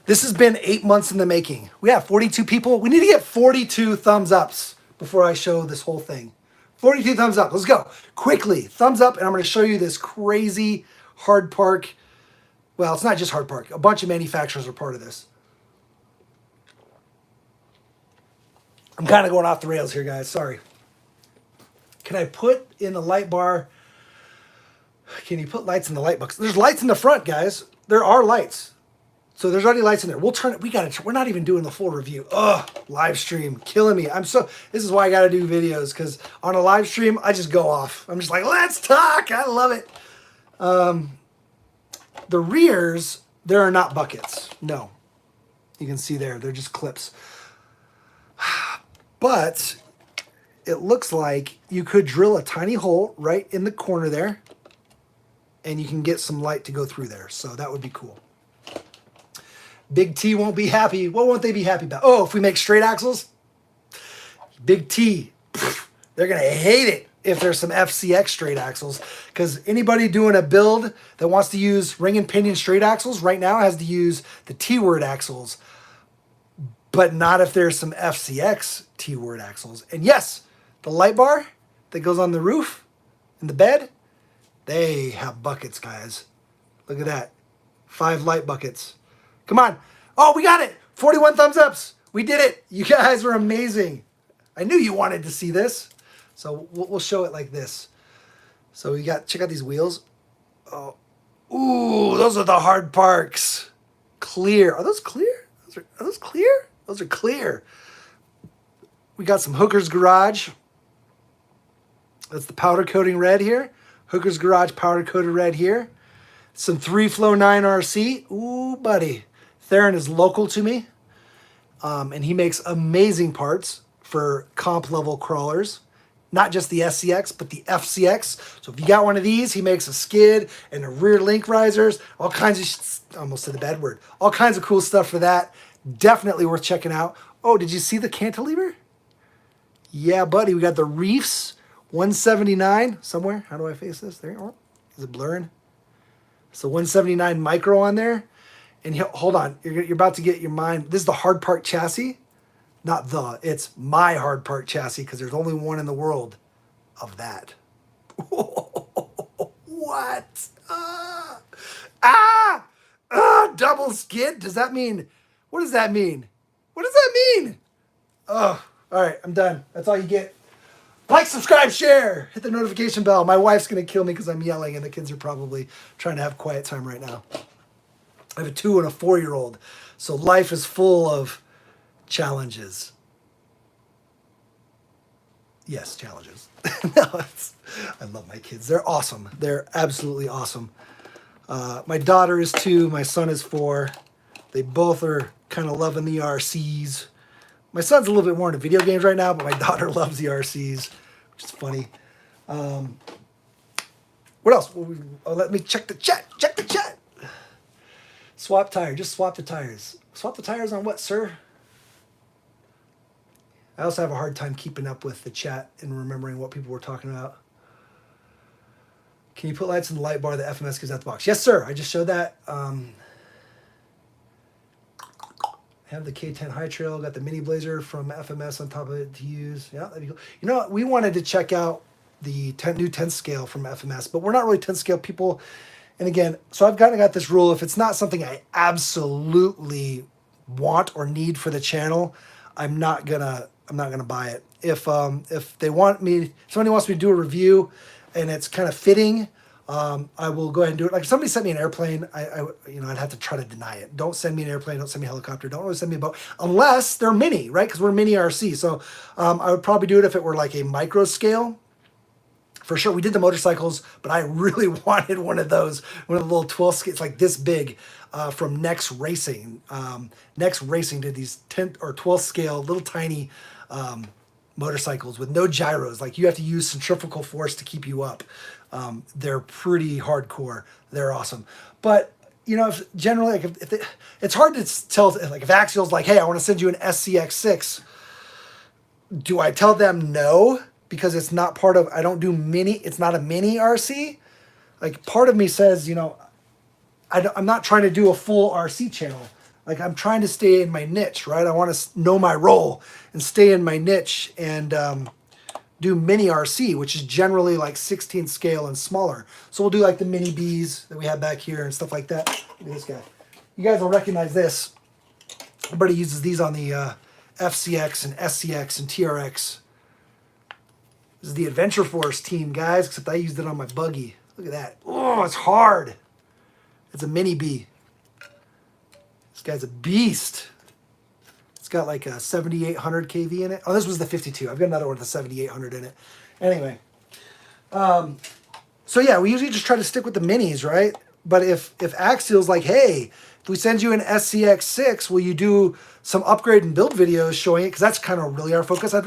This has been 8 months in the making. We have 42 people. We need to get 42 thumbs ups before I show this whole thing. 42 thumbs up. Let's go. Quickly, thumbs up, and I'm going to show you this crazy Hard Park. Well, it's not just Hard Park. A bunch of manufacturers are part of this. I'm kind of going off the rails here, guys. Sorry. Can I put in the light bar? Can you put lights in the light box? There's lights in the front, guys. There are lights. So there's already lights in there. We'll turn it. We're not even doing the full review. Ugh, live stream, killing me. This is why I got to do videos, because on a live stream, I just go off. I'm just like, let's talk. I love it. The rears, there are not buckets. No. You can see there. They're just clips. But it looks like you could drill a tiny hole right in the corner there, and you can get some light to go through there. So that would be cool. Big T won't be happy. What won't they be happy about? Oh, if we make straight axles? Big T, they're going to hate it. if there's some FCX straight axles, because anybody doing a build that wants to use ring and pinion straight axles right now has to use the T-word axles, but not if there's some FCX T-word axles. And yes, the light bar that goes on the roof in the bed, they have buckets, guys. Look at that. 5 light buckets. Come on. Oh, we got it. 41 thumbs ups. We did it. You guys were amazing. I knew you wanted to see this. So we'll show it like this. So we got, check out these wheels. Oh, ooh, those are the hard parks. Clear. Are those clear? Are those clear? Those are clear. We got some Hooker's Garage. That's the powder coating red here. Hooker's Garage powder coated red here. Some 3-flow 9 RC. Ooh, buddy. Theron is local to me. And he makes amazing parts for comp level crawlers. Not just the SCX, but the FCX. So if you got one of these, he makes a skid and a rear link risers, all kinds of, almost to the bad word, all kinds of cool stuff for that. Definitely worth checking out. Oh, did you see the cantilever? Yeah, buddy, we got the Reefs 179 somewhere. How do I face this? There, is it blurring? So 179 micro on there. And hold on, you're about to get your mind. This is the hard part chassis. Not it's my hard part chassis, because there's only one in the world of that. What? Double skid? Does that mean, what does that mean? What does that mean? Oh, all right, I'm done. That's all you get. Like, subscribe, share, hit the notification bell. My wife's going to kill me because I'm yelling, and the kids are probably trying to have quiet time right now. I have a 2 and a 4-year-old, so life is full of challenges. Yes, challenges. No, I love my kids. They're awesome. They're absolutely awesome. My daughter is 2. My son is 4. They both are kind of loving the RCs. My son's a little bit more into video games right now, but my daughter loves the RCs, which is funny. What else? Let me check the chat. Check the chat. Swap tire. Just swap the tires. Swap the tires on what, sir? I also have a hard time keeping up with the chat and remembering what people were talking about. Can you put lights in the light bar that FMS gives out the box? Yes, sir. I just showed that. Have the K10 High Trail. Got the Mini Blazer from FMS on top of it to use. Yeah, that'd be cool. You know what? We wanted to check out the new 10 scale from FMS, but we're not really 10 scale people. And again, so I've kind of got this rule. If it's not something I absolutely want or need for the channel, I'm not gonna buy it. If they want me, if somebody wants me to do a review and it's kind of fitting, I will go ahead and do it. Like if somebody sent me an airplane, I'd have to try to deny it. Don't send me an airplane. Don't send me a helicopter. Don't really send me a boat unless they're mini, right? Because we're mini RC. So I would probably do it if it were like a micro scale. For sure, we did the motorcycles, but I really wanted one of those, one of the little 12 skates like this big from Next Racing. Next Racing did these 10 or 12 scale little tiny motorcycles with no gyros. Like you have to use centrifugal force to keep you up. They're pretty hardcore. They're awesome. But you know, if generally, like it's hard to tell. Like if Axial's like, hey, I want to send you an SCX6, do I tell them no? Because it's not part of, I don't do mini, it's not a mini RC. Like part of me says, you know, I'm not trying to do a full RC channel. Like I'm trying to stay in my niche, right? I want to know my role and stay in my niche and do mini RC, which is generally like 16 scale and smaller. So we'll do like the mini Bs that we have back here and stuff like that. Look at this guy. You guys will recognize this. Everybody uses these on the FCX and SCX and TRX. This is the Adventure Force team, guys, except I used it on my buggy. Look at that. Oh, it's hard. It's a mini B. This guy's a beast. It's got like a 7,800 kV in it. Oh, this was the 52. I've got another one with a 7,800 in it. Anyway. So yeah, we usually just try to stick with the minis, right? But if Axial's like, hey, if we send you an SCX6, will you do some upgrade and build videos showing it? Because that's kind of really our focus. I'd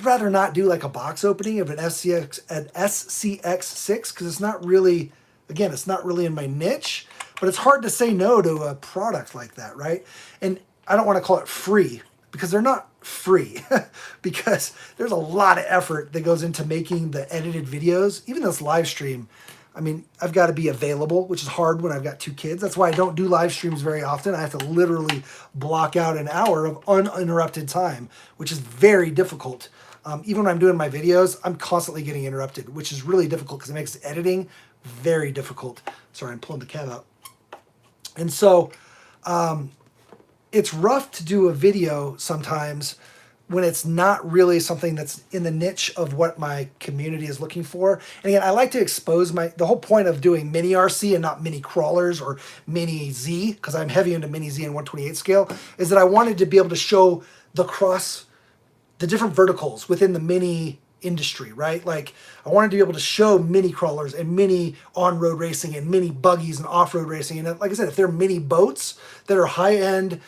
rather not do like a box opening of an SCX6 because it's not really, again, it's not really in my niche. But it's hard to say no to a product like that, right? And I don't want to call it free because they're not free because there's a lot of effort that goes into making the edited videos. Even this live stream, I mean, I've got to be available, which is hard when I've got 2 kids. That's why I don't do live streams very often. I have to literally block out an hour of uninterrupted time, which is very difficult. Even when I'm doing my videos, I'm constantly getting interrupted, which is really difficult because it makes editing very difficult. Sorry, I'm pulling the cat out. And so it's rough to do a video sometimes when it's not really something that's in the niche of what my community is looking for. And again, I like to expose the whole point of doing mini RC and not mini crawlers or mini Z, because I'm heavy into mini Z and 1/28 scale, is that I wanted to be able to show the different verticals within the mini industry, right? Like I wanted to be able to show mini crawlers and mini on-road racing and mini buggies and off-road racing. And like I said, if they're mini boats that are high-end,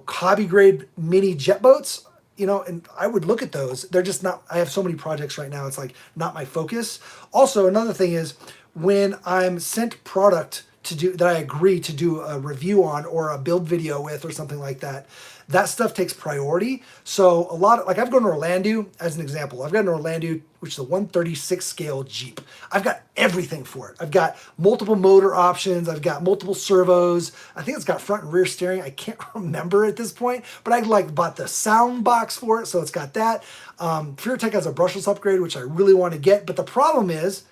hobby grade mini jet boats, and I would look at those. They're just not, I have so many projects right now. It's like not my focus. Also, another thing is when I'm sent product that I agree to do a review on or a build video with or something like that, that stuff takes priority. So I've gone to Orlando as an example. I've got an Orlando, which is a 136 scale Jeep. I've got everything for it. I've got multiple motor options. I've got multiple servos. I think it's got front and rear steering. I can't remember at this point, but I bought the sound box for it. So it's got that. FearTech has a brushless upgrade, which I really want to get. But the problem is,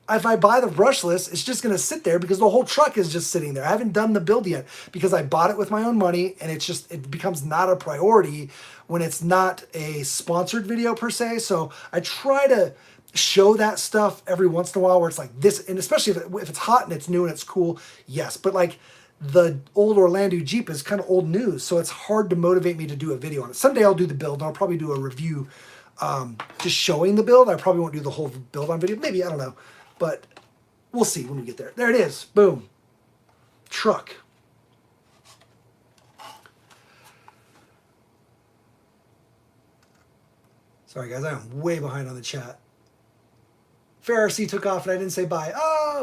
if I buy the brushless, it's just going to sit there because the whole truck is just sitting there. I haven't done the build yet because I bought it with my own money, and it becomes not a priority when it's not a sponsored video per se. So I try to show that stuff every once in a while where it's like this, and especially if it's hot and it's new and it's cool, yes. But like the old Orlando Jeep is kind of old news, so it's hard to motivate me to do a video on it. Someday I'll do the build, and I'll probably do a review just showing the build. I probably won't do the whole build on video. Maybe, I don't know. But we'll see when we get there. There it is. Boom. Truck. Sorry, guys. I am way behind on the chat. Fair RC took off and I didn't say bye.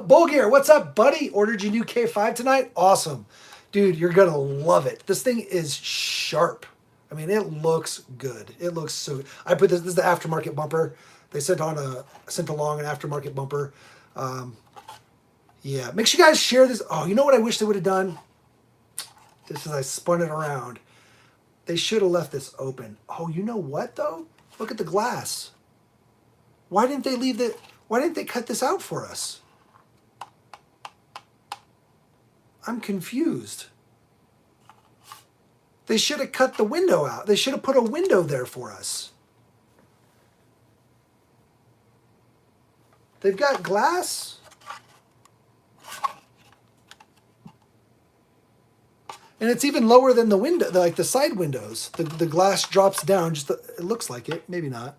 Bull Gear, what's up, buddy? Ordered your new K5 tonight? Awesome. Dude, you're going to love it. This thing is sharp. I mean, it looks good. It looks so good. I put this is the aftermarket bumper. They sent along an aftermarket bumper. Yeah, make sure you guys share this. Oh, you know what I wish they would have done? Just as I spun it around. They should have left this open. Oh, you know what though? Look at the glass. Why didn't they cut this out for us? I'm confused. They should have cut the window out. They should have put a window there for us. They've got glass. And it's even lower than the window, like the side windows. The glass drops down, it looks like it, maybe not.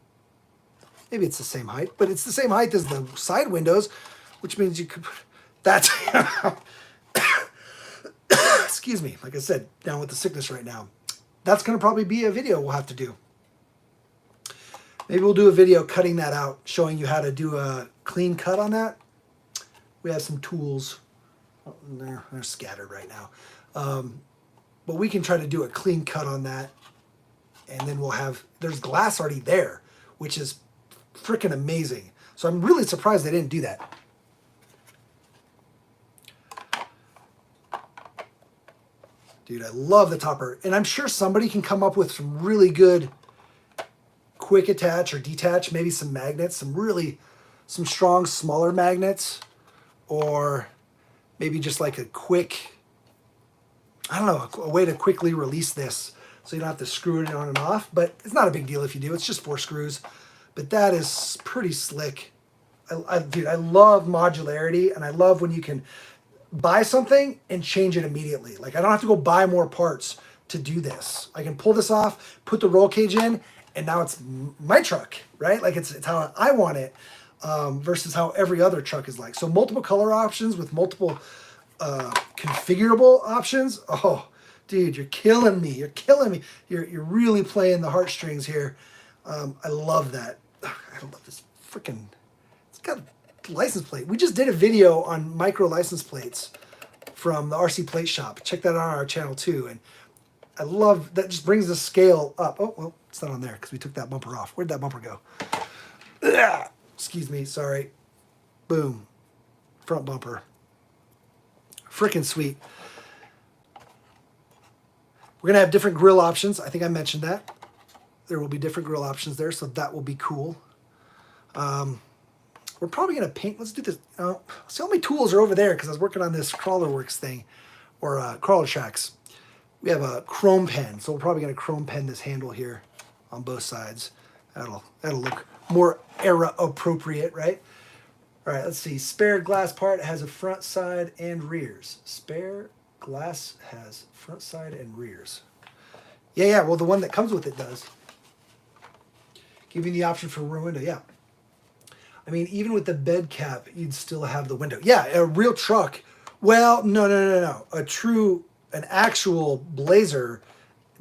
Maybe it's the same height, but it's the same height as the side windows, which means you could, that's, excuse me, like I said, down with the sickness right now. That's gonna probably be a video we'll have to do. Maybe we'll do a video cutting that out, showing you how to do a clean cut on that. We have some tools. Oh, they're scattered right now. But we can try to do a clean cut on that. And then there's glass already there, which is freaking amazing. So I'm really surprised they didn't do that. Dude, I love the topper. And I'm sure somebody can come up with some really good quick attach or detach, maybe some magnets, some strong, smaller magnets, or maybe just like a quick, I don't know, a way to quickly release this so you don't have to screw it on and off. But it's not a big deal if you do. It's just 4 screws. But that is pretty slick. Dude, I love modularity, and I love when you can buy something and change it immediately. Like I don't have to go buy more parts to do this. I can pull this off, put the roll cage in, and now it's my truck, right? Like it's how I want it versus how every other truck is like. So multiple color options with multiple configurable options. Oh, dude, you're killing me. You're killing me. You're really playing the heartstrings here. I love that. I love this freaking, it's got a license plate. We just did a video on micro license plates from the RC Plate Shop. Check that out on our channel too. And I love that. Just brings the scale up. Oh, well, it's not on there because we took that bumper off. Where'd that bumper go? Ugh. Excuse me, sorry. Boom. Front bumper. Freaking sweet. We're going to have different grill options. I think I mentioned that. There will be different grill options there, so that will be cool. We're probably going to paint. Let's do this. See, all my tools are over there because I was working on this Crawler Works thing, or Crawler Tracks. We have a chrome pen, so we're probably going to chrome pen this handle here on both sides. That'll look more era appropriate, right? All right, let's see. Spare glass part has a front, side, and rears. Spare glass has front, side, and rears. Yeah, well, the one that comes with it does. Giving the option for rear window, yeah. I mean, even with the bed cap, you'd still have the window. Yeah, a real truck. Well, no. An actual Blazer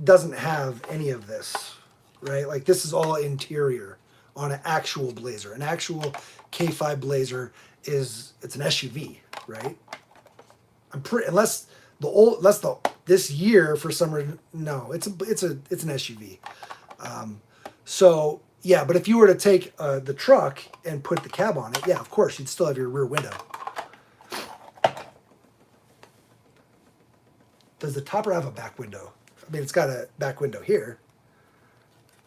doesn't have any of this, right? Like, this is all interior on an actual Blazer. An actual K5 Blazer it's an SUV, right? This year for some reason, no, it's an SUV. So yeah, but if you were to take the truck and put the cab on it, yeah, of course you'd still have your rear window. Does the topper have a back window? I mean, it's got a back window here.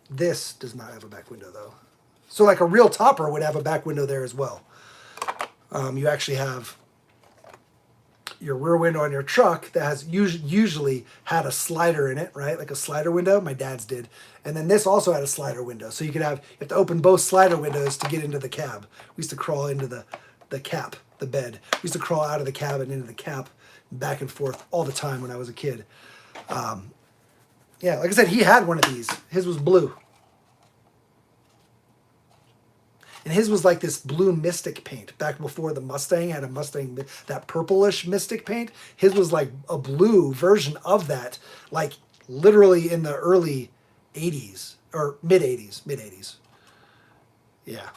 This does not have a back window though. So like a real topper would have a back window there as well. You actually have your rear window on your truck that has usually had a slider in it, right? Like a slider window. My dad's did. And then this also had a slider window. So you have to open both slider windows to get into the cab. We used to crawl into the cap, the bed. We used to crawl out of the cab and into the cap, back and forth all the time when I was a kid. Yeah, like I said, he had one of these. His was blue. And his was like this blue Mystic paint. Back before the Mustang had a Mustang, that purplish Mystic paint. His was like a blue version of that, like literally in the early 80s, or mid-80s. Yeah.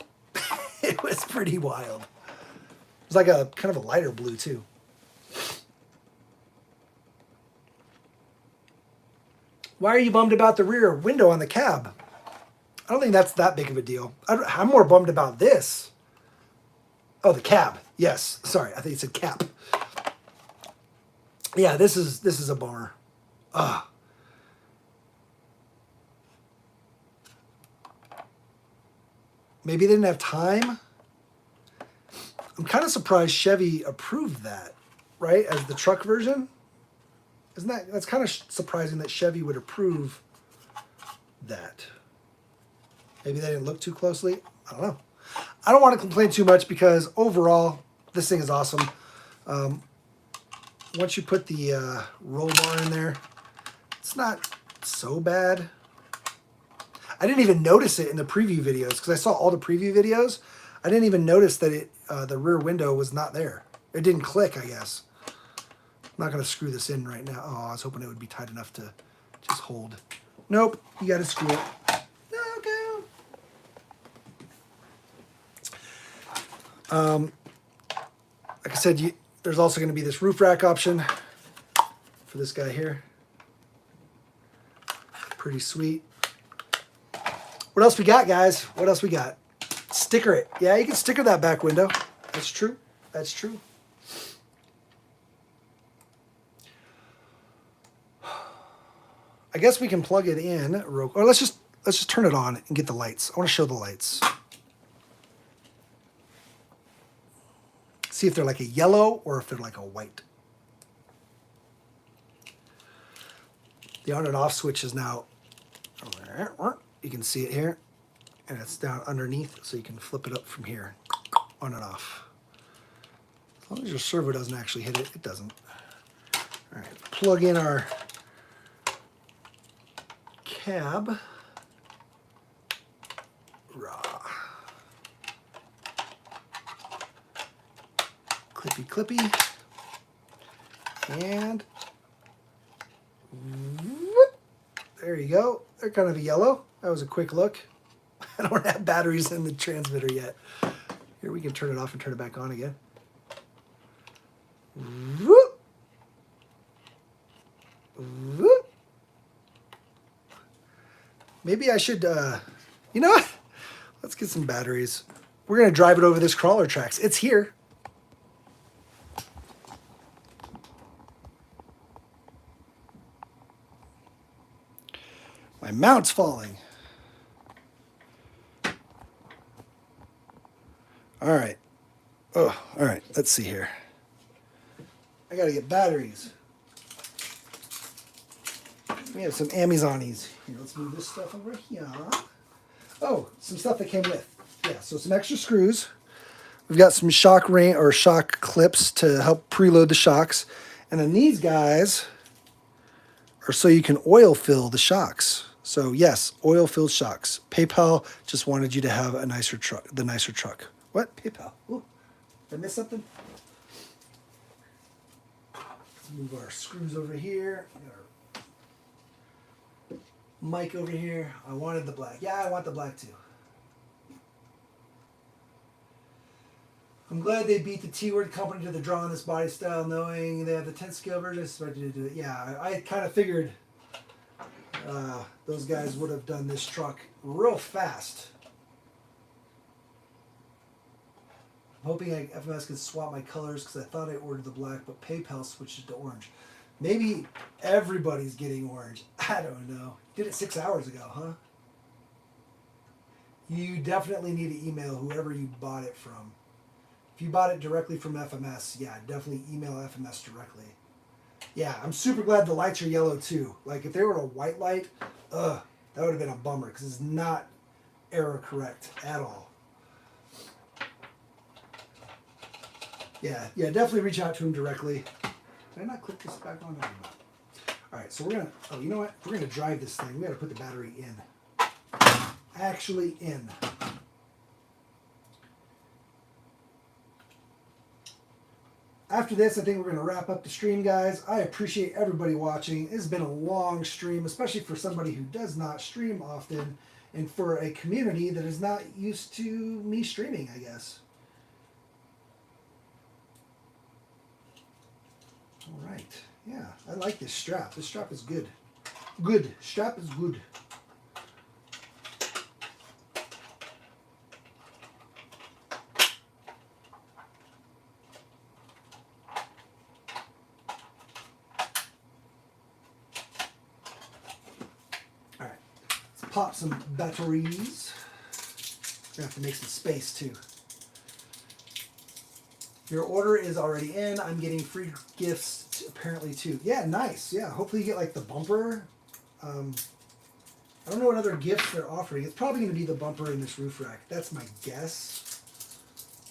It was pretty wild. It was like a kind of a lighter blue too. Why are you bummed about the rear window on the cab? I don't think that's that big of a deal. I'm more bummed about this. Oh, the cab. Yes. Sorry, I think it said cap. Yeah, this is a bummer. Maybe they didn't have time. I'm kind of surprised Chevy approved that, right? As the truck version. That's kind of surprising that Chevy would approve that. Maybe they didn't look too closely. I don't know. I don't want to complain too much because overall, this thing is awesome. Once you put the roll bar in there, it's not so bad. I didn't even notice it in the preview videos because I saw all the preview videos. I didn't even notice that the rear window was not there. It didn't click, I guess. I'm not going to screw this in right now. Oh, I was hoping it would be tight enough to just hold. Nope, you got to screw it. Like I said, there's also going to be this roof rack option for this guy here. Pretty sweet. What else we got, guys? What else we got? Sticker it. Yeah, you can sticker that back window. That's true. That's true. I guess we can plug it in, or let's just turn it on and get the lights. I want to show the lights. See if they're like a yellow or if they're like a white. The on and off switch is now, you can see it here, and it's down underneath, so you can flip it up from here, on and off. As long as your servo doesn't actually hit it, it doesn't. All right, plug in our cab. Raw. Clippy. And whoop, there you go. They're kind of a yellow. That was a quick look. I don't have batteries in the transmitter yet. Here, we can turn it off and turn it back on again. Whoop. Whoop. Maybe I should, you know what? Let's get some batteries. We're going to drive it over this crawler tracks. It's here. My mount's falling. All right. Oh, all right. Let's see here. I got to get batteries. We have some Amazonis. Here, let's move this stuff over here. Oh, some stuff that came with. Yeah, so some extra screws. We've got some shock clips to help preload the shocks. And then these guys are so you can oil fill the shocks. So yes, oil filled shocks. PayPal just wanted you to have a nicer truck, the nicer truck. What? PayPal? Ooh, did I miss something? Let's move our screws over here. Our mic over here. I wanted the black. Yeah, I want the black too. I'm glad they beat the T-Word company to the draw on this body style, knowing they have the 10 scale version. Expected to do it. Yeah, I kind of figured those guys would have done this truck real fast. I'm hoping FMS can swap my colors because I thought I ordered the black, but PayPal switched it to orange. Maybe everybody's getting orange. I don't know. Did it 6 hours ago, huh? You definitely need to email whoever you bought it from. If you bought it directly from FMS, yeah, definitely email FMS directly. Yeah, I'm super glad the lights are yellow too. Like if they were a white light, that would have been a bummer because it's not error correct at all. Yeah, definitely reach out to him directly. Did I not click this back on? All right, so we're gonna, oh, you know what? If we're gonna drive this thing, we gotta put the battery in. Actually in. After this, I think we're going to wrap up the stream, guys. I appreciate everybody watching. It's been a long stream, especially for somebody who does not stream often and for a community that is not used to me streaming, I guess. All right. Yeah, I like this strap. This strap is good. Good. Strap is good. Pop some batteries. We're gonna have to make some space too. Your order is already in. I'm getting free gifts apparently too. Yeah, nice. Yeah, hopefully you get like the bumper. I don't know what other gifts they're offering. It's probably going to be the bumper in this roof rack. That's my guess.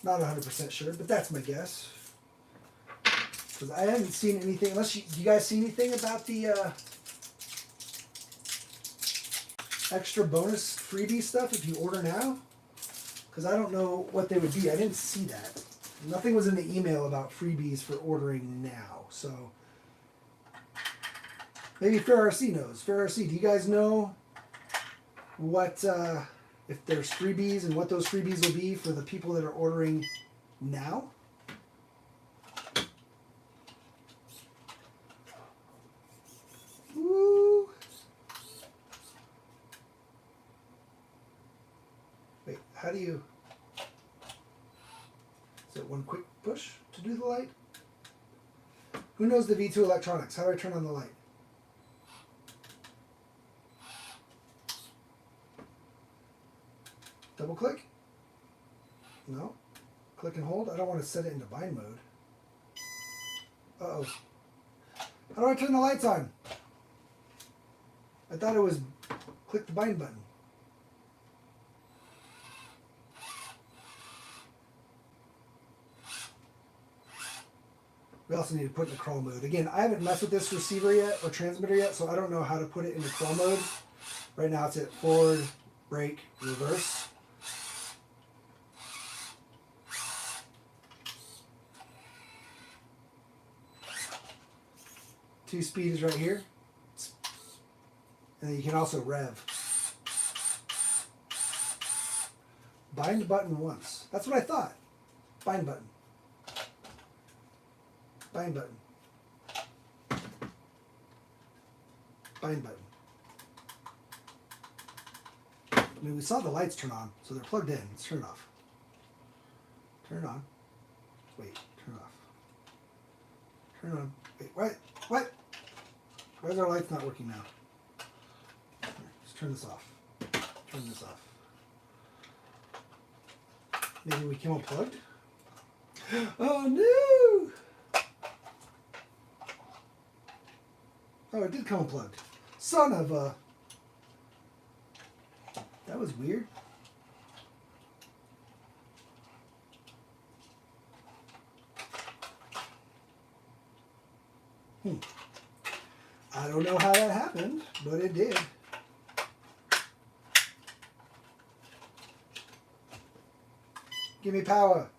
Not 100% sure, but that's my guess. Because I haven't seen anything. Unless you guys see anything about the extra bonus freebie stuff if you order now? Because I don't know what they would be. I didn't see that. Nothing was in the email about freebies for ordering now. So maybe Fair RC knows. Fair RC, do you guys know what if there's freebies and what those freebies will be for the people that are ordering now? Woo. Wait, how do you... Is it one quick push to do the light? Who knows the V2 electronics? How do I turn on the light? Double click? No. Click and hold? I don't want to set it into bind mode. Uh-oh. How do I turn the lights on? I thought it was click the bind button. We also need to put it in the crawl mode. Again, I haven't messed with this receiver yet or transmitter yet, so I don't know how to put it into crawl mode. Right now it's at forward, brake, reverse. Two speed is right here. And then you can also rev. Bind button once. That's what I thought. Bind button. Bind button. Bind button. I mean, we saw the lights turn on, so they're plugged in. Let's turn it off. Turn it on. Wait, turn it off. Turn it on. Wait, what? What? Why is our lights not working now? Let's turn this off. Turn this off. Maybe we came unplugged? Oh no! Oh, it did come unplugged. Son of a... That was weird. I don't know how that happened, but it did. Give me power.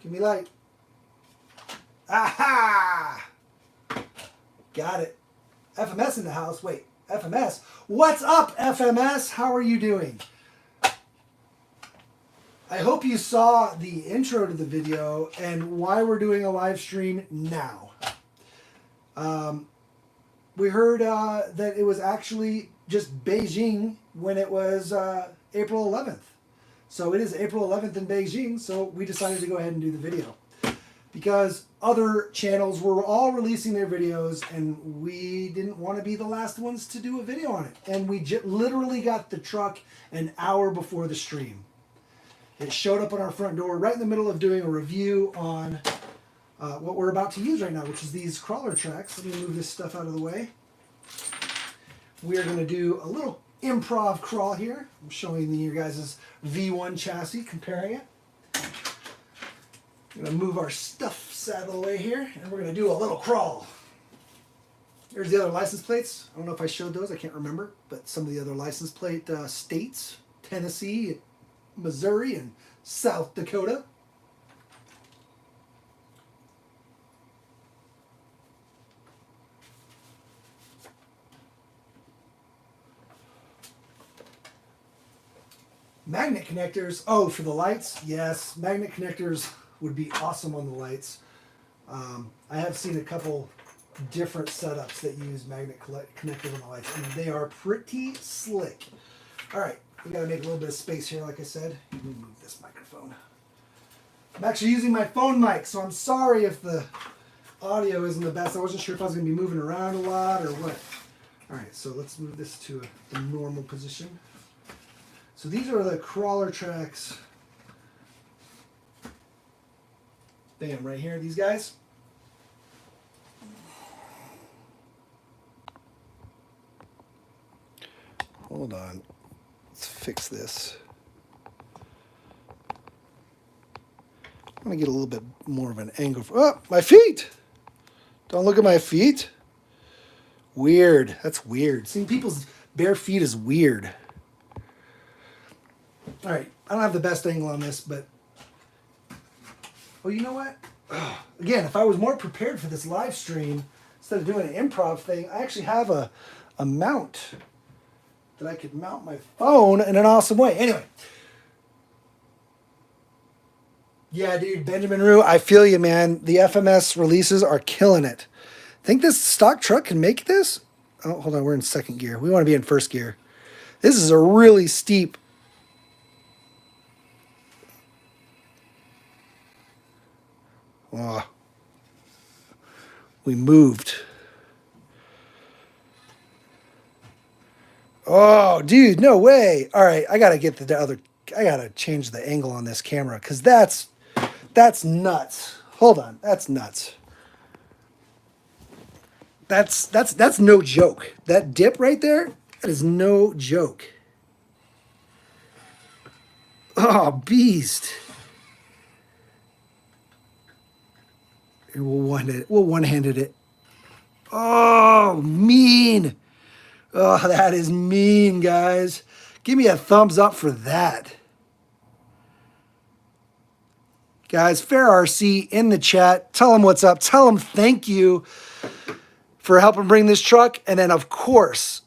Give me light. Aha! Got it. FMS in the house. Wait, FMS? What's up, FMS? How are you doing? I hope you saw the intro to the video and why we're doing a live stream now. We heard that it was actually just Beijing when it was April 11th. So it is April 11th in Beijing, so we decided to go ahead and do the video. Because other channels were all releasing their videos and we didn't want to be the last ones to do a video on it. And we literally got the truck an hour before the stream. It showed up on our front door right in the middle of doing a review on what we're about to use right now, which is these crawler tracks. Let me move this stuff out of the way. We are going to do a little improv crawl here. I'm showing you guys' V1 chassis, comparing it. I'm going to move our stuff out of the way here, and we're going to do a little crawl. Here's the other license plates. I don't know if I showed those. I can't remember. But some of the other license plate states, Tennessee, Missouri, and South Dakota. Magnet connectors. Oh, for the lights? Yes, magnet connectors would be awesome on the lights. I have seen a couple different setups that use magnet connectors on the lights, and they are pretty slick. All right, we got to make a little bit of space here, like I said. Let me move this microphone. I'm actually using my phone mic, so I'm sorry if the audio isn't the best. I wasn't sure if I was going to be moving around a lot or what. All right, so let's move this to a normal position. So these are the crawler tracks. Bam, right here, these guys. Hold on. Let's fix this. I'm going to get a little bit more of an angle. Oh, my feet! Don't look at my feet. Weird. That's weird. Seeing people's bare feet is weird. All right. I don't have the best angle on this, but... Oh, you know what? Again, if I was more prepared for this live stream, instead of doing an improv thing, I actually have a mount that I could mount my phone in an awesome way. Anyway. Yeah, dude, Benjamin Rue, I feel you, man. The FMS releases are killing it. Think this stock truck can make this? Oh, hold on, we're in second gear. We want to be in first gear. This is a really steep... Oh, we moved. Oh, dude, no way. All right, I got to get the other... I got to change the angle on this camera because that's nuts. Hold on, that's nuts. That's no joke. That dip right there, that is no joke. Oh, beast. We'll one-handed it. Oh, mean. Oh, that is mean, guys. Give me a thumbs up for that. Guys, Fair RC in the chat. Tell them what's up. Tell them thank you for helping bring this truck. And then, of course,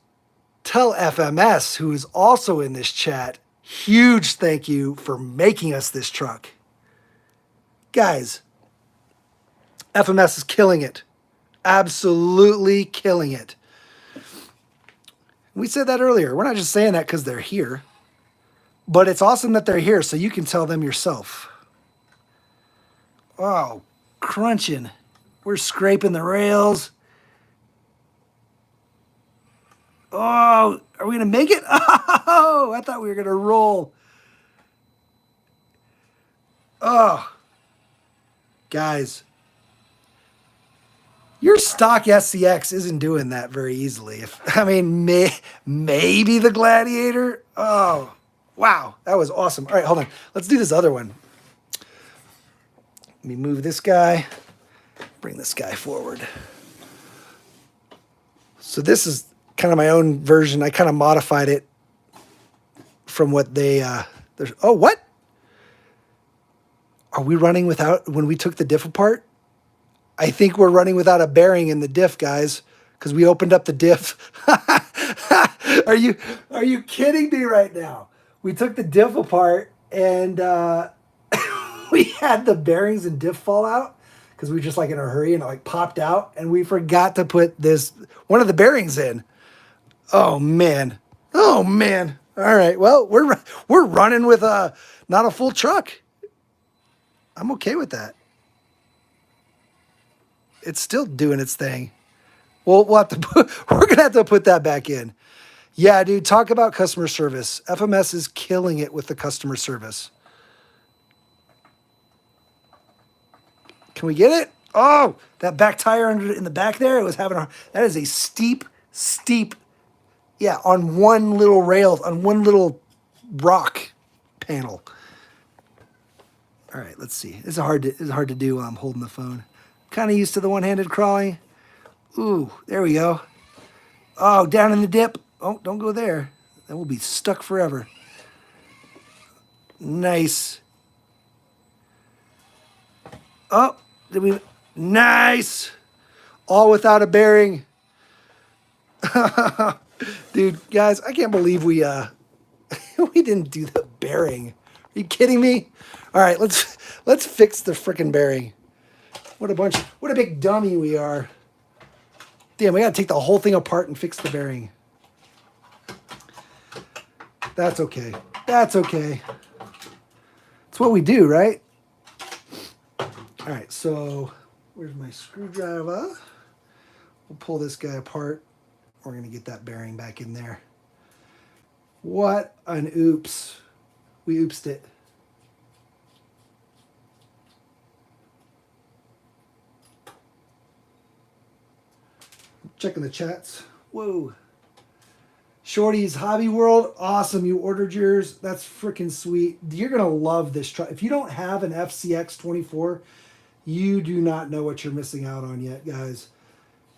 tell FMS, who is also in this chat, huge thank you for making us this truck. Guys, FMS is killing it. Absolutely killing it. We said that earlier. We're not just saying that because they're here, but it's awesome that they're here so you can tell them yourself. Oh, crunching. We're scraping the rails. Oh, are we going to make it? Oh, I thought we were going to roll. Oh, guys, your stock FCX isn't doing that very easily. I mean, maybe the Gladiator. Oh, wow, that was awesome. All right, hold on. Let's do this other one. Let me move this guy. Bring this guy forward. So this is kind of my own version. I kind of modified it from what they. Oh, what? Are we running without, when we took the diff apart? I think we're running without a bearing in the diff, guys, because we opened up the diff. Are you kidding me right now? We took the diff apart and we had the bearings and diff fall out because we were just like in a hurry and it like popped out and we forgot to put one of the bearings in. Oh man. Oh man. All right. Well, we're running with not a full truck. I'm okay with that. It's still doing its thing. We'll have to we're gonna have to put that back in. Yeah, dude, talk about customer service. FMS is killing it with the customer service. Can we get it? Oh, that back tire in the back there, it was having that is a steep, yeah, on one little rail, on one little rock panel. All right, let's see. It's hard to do while I'm holding the phone. Kind of used to the one-handed crawling. Ooh, there we go. Oh, down in the dip. Oh, don't go there. That will be stuck forever. Nice. Oh, nice. All without a bearing. Dude, guys, I can't believe we we didn't do the bearing. Are you kidding me? All right, let's fix the frickin' bearing. What a big dummy we are. Damn, we gotta take the whole thing apart and fix the bearing. That's okay. That's okay. It's what we do, right? All right, so where's my screwdriver? We'll pull this guy apart. We're gonna get that bearing back in there. What an oops. We oopsed it. Checking the chats. Whoa. Shorty's Hobby World. Awesome. You ordered yours. That's freaking sweet. You're going to love this truck. If you don't have an FCX24, you do not know what you're missing out on yet, guys.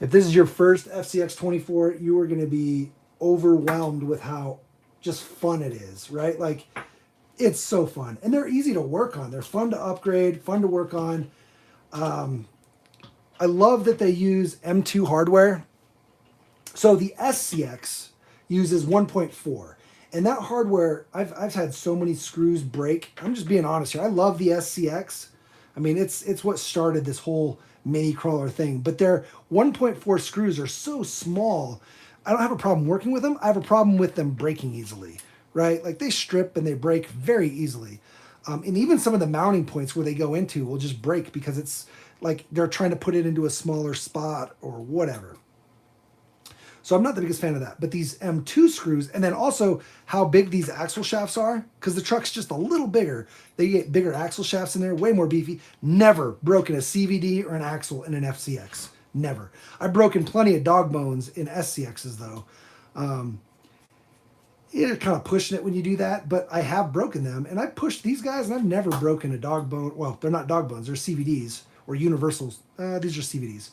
If this is your first FCX24, you are going to be overwhelmed with how just fun it is, right? Like, it's so fun. And they're easy to work on. They're fun to upgrade, fun to work on. I love that they use M2 hardware. So the SCX uses 1.4. And that hardware, I've had so many screws break. I'm just being honest here. I love the SCX. I mean, it's what started this whole mini crawler thing. But their 1.4 screws are so small. I don't have a problem working with them. I have a problem with them breaking easily, right? Like they strip and they break very easily. And even some of the mounting points where they go into will just break because it's like they're trying to put it into a smaller spot or whatever. So I'm not the biggest fan of that. But these M2 screws, and then also how big these axle shafts are, because the truck's just a little bigger. They get bigger axle shafts in there, way more beefy. Never broken a CVD or an axle in an FCX. Never. I've broken plenty of dog bones in SCXs, though. You're kind of pushing it when you do that, but I have broken them. And I've pushed these guys, and I've never broken a dog bone. Well, they're not dog bones. They're CVDs or universals. These are CVDs.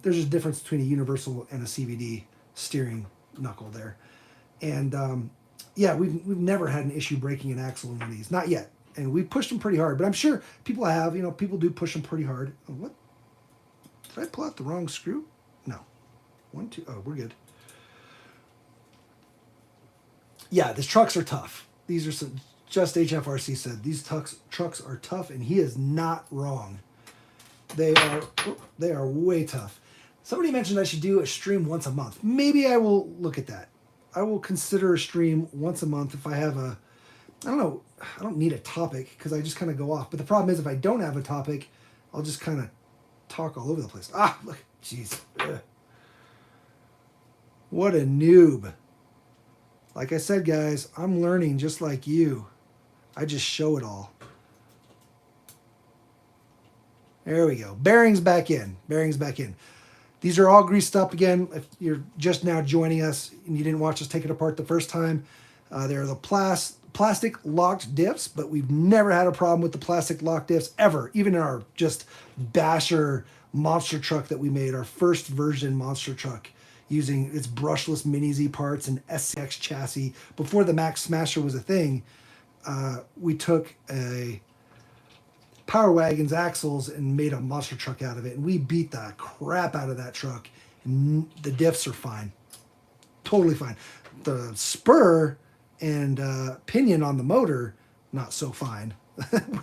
There's just a difference between a universal and a CVD steering knuckle there. And yeah, we've never had an issue breaking an axle in one of these. Not yet. And we pushed them pretty hard. But I'm sure people have. You know, people do push them pretty hard. Oh, what? Did I pull out the wrong screw? No. 1, 2. Oh, we're good. Yeah, these trucks are tough. These are some, just HFRC said, these trucks are tough, and he is not wrong. They are way tough. Somebody mentioned I should do a stream once a month. Maybe I will look at that. I will consider a stream once a month if I have a, I don't know, I don't need a topic because I just kind of go off. But the problem is if I don't have a topic, I'll just kind of talk all over the place. Ah, look, jeez. What a noob. Like I said, guys, I'm learning just like you. I just show it all. There we go. Bearings back in. Bearings back in. These are all greased up again. If you're just now joining us and you didn't watch us take it apart the first time, they're the plastic locked diffs, but we've never had a problem with the plastic locked diffs ever. Even in our just basher monster truck that we made, our first version monster truck, using its brushless Mini Z parts and FCX chassis. Before the Max Smasher was a thing, we took a Power Wagon's axles and made a monster truck out of it, and we beat the crap out of that truck, and the diffs are fine. Totally fine. The spur and pinion on the motor, not so fine.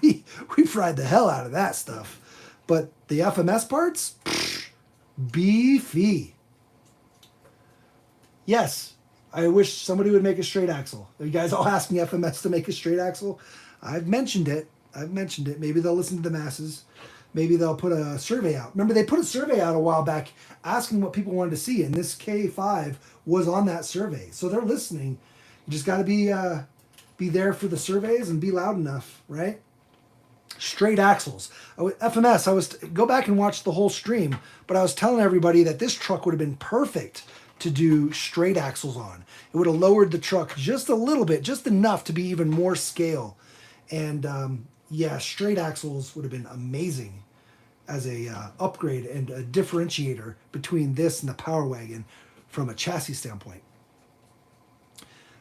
we fried the hell out of that stuff. But the FMS parts, beefy. Yes, I wish somebody would make a straight axle. You guys all ask me FMS to make a straight axle. I've mentioned it. Maybe they'll listen to the masses. Maybe they'll put a survey out. Remember, they put a survey out a while back asking what people wanted to see, and this K5 was on that survey. So they're listening. You just got to be there for the surveys and be loud enough, right? Straight axles. FMS, go back and watch the whole stream, but I was telling everybody that this truck would have been perfect to do straight axles on. It would have lowered the truck just a little bit, just enough to be even more scale. And yeah, straight axles would have been amazing as a upgrade and a differentiator between this and the Power Wagon from a chassis standpoint.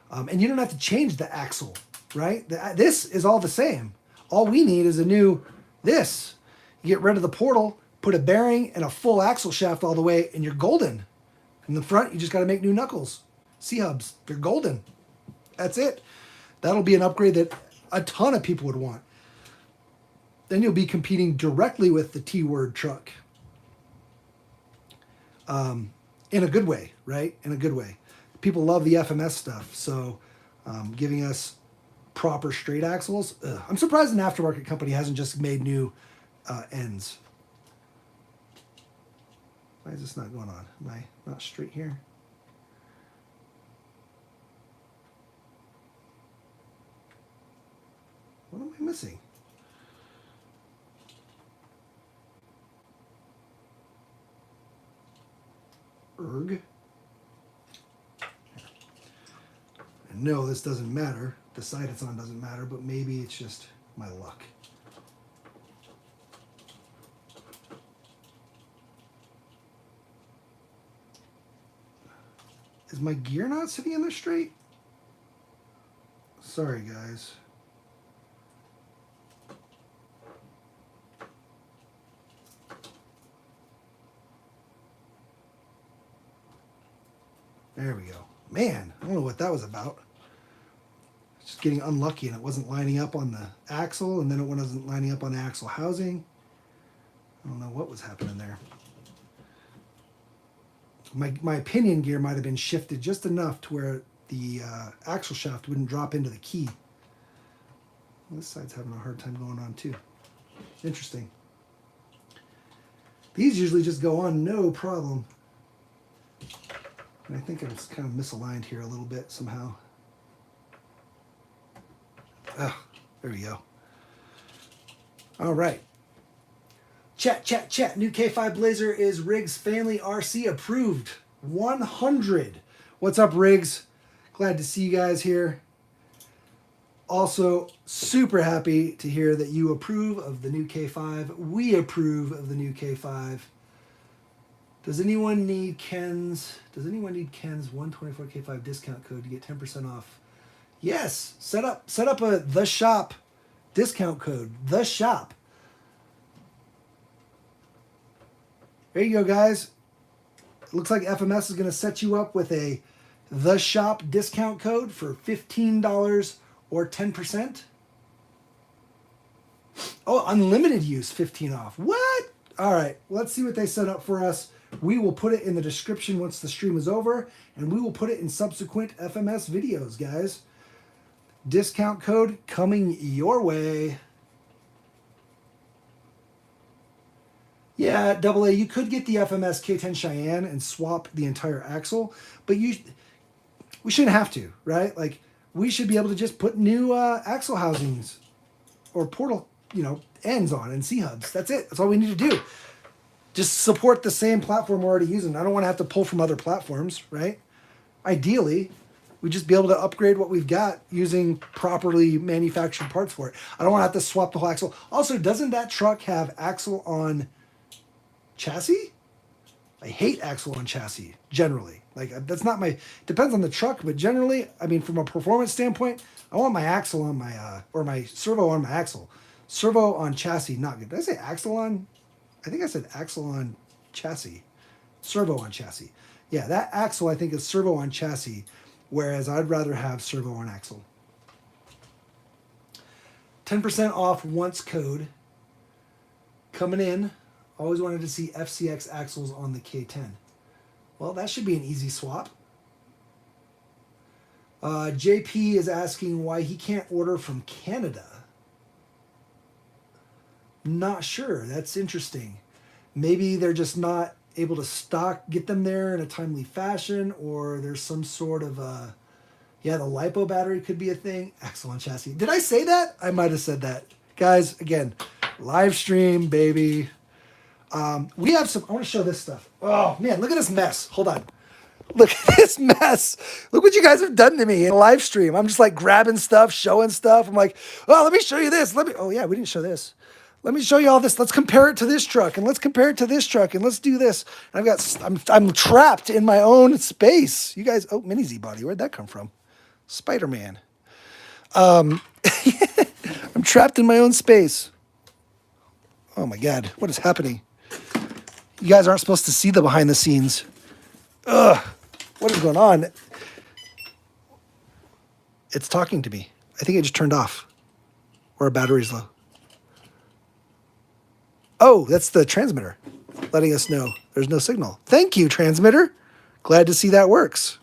And you don't have to change the axle, right? This is all the same. All we need is a new this. You get rid of the portal, put a bearing and a full axle shaft all the way, and you're golden. In the front, you just got to make new knuckles. C-hubs, they're golden. That's it. That'll be an upgrade that a ton of people would want. Then you'll be competing directly with the T-Word truck. In a good way, right? In a good way. People love the FMS stuff, so giving us proper straight axles. I'm surprised an aftermarket company hasn't just made new ends. Why is this not going on? Am I not straight here? What am I missing? Erg. No, this doesn't matter. The side it's on doesn't matter, but maybe it's just my luck. Is my gear not sitting in there straight? Sorry, guys. There we go. Man, I don't know what that was about. Just getting unlucky, and it wasn't lining up on the axle, and then it wasn't lining up on the axle housing. I don't know what was happening there. My pinion gear might have been shifted just enough to where the axle shaft wouldn't drop into the key. This side's having a hard time going on too. Interesting. These usually just go on no problem. And I think I was kind of misaligned here a little bit somehow. Ah, there we go. All right. Chat. New K5 Blazer is Riggs Family RC approved. 100. What's up, Riggs? Glad to see you guys here. Also, super happy to hear that you approve of the new K5. We approve of the new K5. Does anyone need Ken's 124 K5 discount code to get 10% off? Yes. Set up a The Shop discount code. The Shop. There you go, guys. It looks like FMS is going to set you up with a The Shop discount code for $15 or 10%. Oh, unlimited use, 15 off. What? All right, let's see what they set up for us We will put it in the description once the stream is over, and we will put it in subsequent FMS videos, guys. Discount code coming your way. Yeah, AA, you could get the FMS K10 Cheyenne and swap the entire axle, but we shouldn't have to, right? Like, we should be able to just put new axle housings or portal, ends on and C-hubs. That's it. That's all we need to do. Just support the same platform we're already using. I don't want to have to pull from other platforms, right? Ideally, we just be able to upgrade what we've got using properly manufactured parts for it. I don't want to have to swap the whole axle. Also, doesn't that truck have axle on chassis? I hate axle on chassis, generally. Like, that's not my... Depends on the truck, but generally, I mean, from a performance standpoint, I want my axle on my... or my servo on my axle. Servo on chassis, not good. Did I say axle on... I think I said axle on chassis. Servo on chassis. Yeah, that axle I think is servo on chassis, whereas I'd rather have servo on axle. 10% off once code. Coming in. Always wanted to see FCX axles on the K10. Well, that should be an easy swap. JP is asking why he can't order from Canada. Not sure. That's interesting. Maybe they're just not able to get them there in a timely fashion, or there's some sort of yeah, the LiPo battery could be a thing. Axle on chassis. Did I say that? I might have said that. Guys, again, live stream, baby. We have some, I want to show this stuff. Oh man, look at this mess. Hold on. Look at this mess. Look what you guys have done to me in a live stream. I'm just like grabbing stuff, showing stuff. I'm like, oh, let me show you this. Oh yeah, we didn't show this. Let me show you all this. Let's compare it to this truck, and let's compare it to this truck, and let's do this. And I'm trapped in my own space. You guys, oh, Mini Z body. Where'd that come from? Spider-Man. I'm trapped in my own space. Oh my God, what is happening? You guys aren't supposed to see the behind the scenes. Ugh, what is going on? It's talking to me. I think it just turned off. Or our battery's low. Oh, that's the transmitter letting us know there's no signal. Thank you, transmitter. Glad to see that works.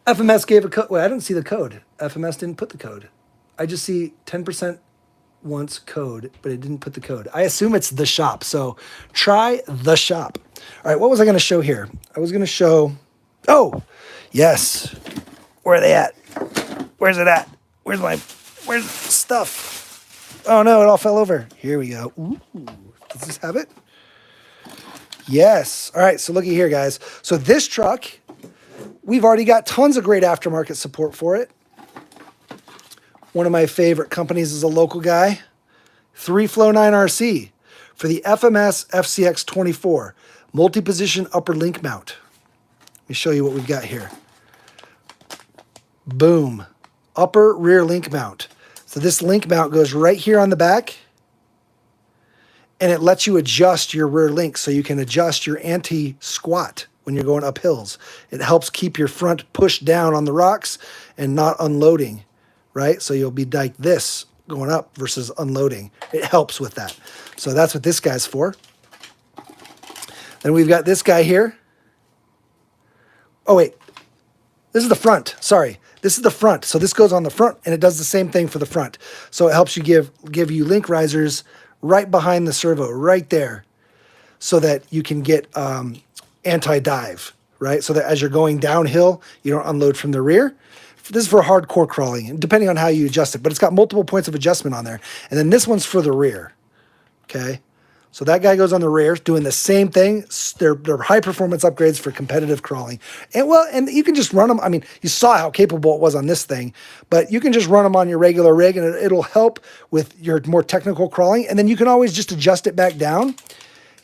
FMS gave a code. Well, I didn't see the code. FMS didn't put the code. I just see 10% once code, but it didn't put the code. I assume it's the shop. So try the shop. All right, what was I going to show here? I was going to show, oh, yes. Where are they at? Where's it at? Where's the stuff? Oh no, it all fell over. Here we go. Ooh, does this have it? Yes. All right, so looky here, guys. So this truck, we've already got tons of great aftermarket support for it. One of my favorite companies is a local guy, 3Flow 9RC, for the FMS FCX24, multi-position upper link mount. Let me show you what we've got here. Boom. Upper rear link mount. So this link mount goes right here on the back, and it lets you adjust your rear link so you can adjust your anti-squat when you're going up hills. It helps keep your front pushed down on the rocks and not unloading, right? So you'll be like this going up versus unloading. It helps with that. So that's what this guy's for. Then we've got this guy here. Oh, wait. This is the front. Sorry. This is the front. So this goes on the front, and it does the same thing for the front. So it helps you give you link risers right behind the servo, right there, so that you can get anti-dive, right? So that as you're going downhill, you don't unload from the rear. This is for hardcore crawling, depending on how you adjust it. But it's got multiple points of adjustment on there. And then this one's for the rear, okay? So that guy goes on the rear, doing the same thing. They're high-performance upgrades for competitive crawling. And you can just run them. I mean, you saw how capable it was on this thing, but you can just run them on your regular rig, and it'll help with your more technical crawling. And then you can always just adjust it back down.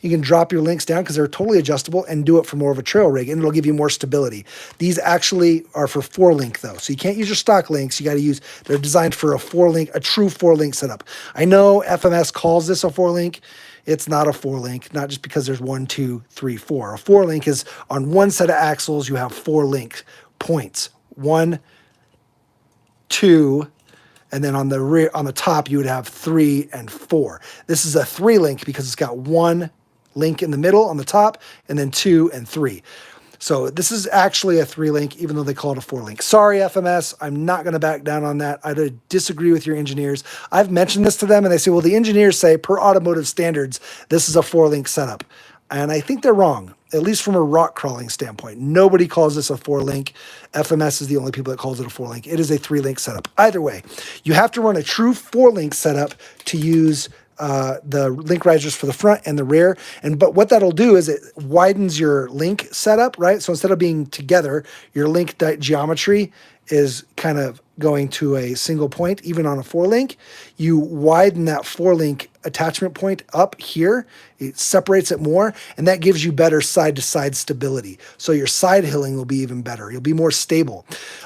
You can drop your links down because they're totally adjustable and do it for more of a trail rig, and it'll give you more stability. These actually are for 4-link, though. So you can't use your stock links. You got to use, they're designed for a 4-link, a true 4-link setup. I know FMS calls this a 4-link. It's not a 4-link, not just because there's 1, 2, 3, 4. A 4-link is on one set of axles, you have 4 link points. 1, 2, and then on the rear, on the top, you would have 3 and 4. This is a 3-link because it's got 1, link in the middle on the top, and then 2 and 3. So this is actually a 3-link, even though they call it a 4-link. Sorry, FMS. I'm not going to back down on that. I disagree with your engineers. I've mentioned this to them, and they say, well, the engineers say, per automotive standards, this is a 4-link setup. And I think they're wrong, at least from a rock crawling standpoint. Nobody calls this a 4-link. FMS is the only people that calls it a 4-link. It is a 3-link setup. Either way, you have to run a true 4-link setup to use the link risers for the front and the rear. But what that'll do is it widens your link setup, right? So instead of being together, your link geometry is kind of going to a single point, even on a 4-link. You widen that 4-link attachment point up here. It separates it more, and that gives you better side-to-side stability. So your side hilling will be even better. You'll be more stable.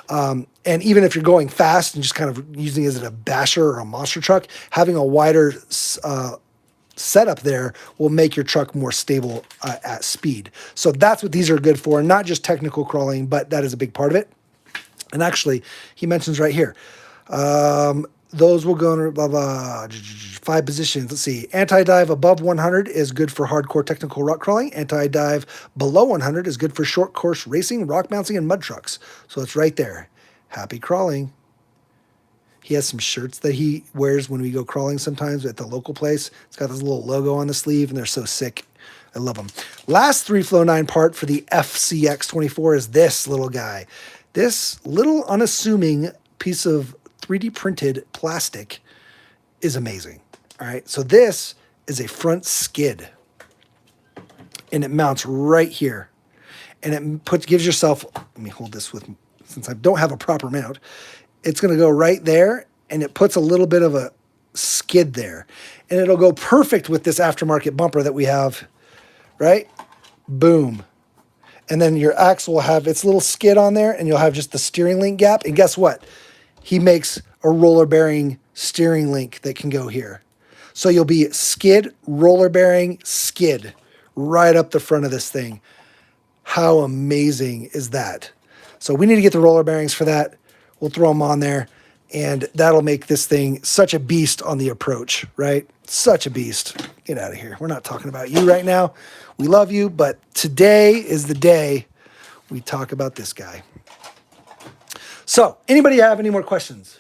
And even if you're going fast and just kind of using it as a basher or a monster truck, having a wider setup there will make your truck more stable at speed. So that's what these are good for, not just technical crawling, but that is a big part of it. And actually, he mentions right here, those will go in blah, blah, 5 positions. Let's see. Anti-dive above 100 is good for hardcore technical rock crawling. Anti-dive below 100 is good for short course racing, rock bouncing, and mud trucks. So it's right there. Happy crawling. He has some shirts that he wears when we go crawling sometimes at the local place. It's got this little logo on the sleeve, and they're so sick. I love them. Last 3Flow 9 part for the FCX24 is this little guy. This little unassuming piece of 3D printed plastic is amazing. All right, so this is a front skid, and it mounts right here, and it gives yourself. Let me hold this with, since I don't have a proper mount. It's going to go right there, and it puts a little bit of a skid there, and it'll go perfect with this aftermarket bumper that we have. Right, boom. And then your axle will have its little skid on there, and you'll have just the steering link gap. And guess what? He makes a roller bearing steering link that can go here. So you'll be skid, roller bearing, skid right up the front of this thing. How amazing is that? So we need to get the roller bearings for that. We'll throw them on there, and that'll make this thing such a beast on the approach, right? Such a beast. Get out of here. We're not talking about you right now. We love you, but today is the day we talk about this guy. So, anybody have any more questions?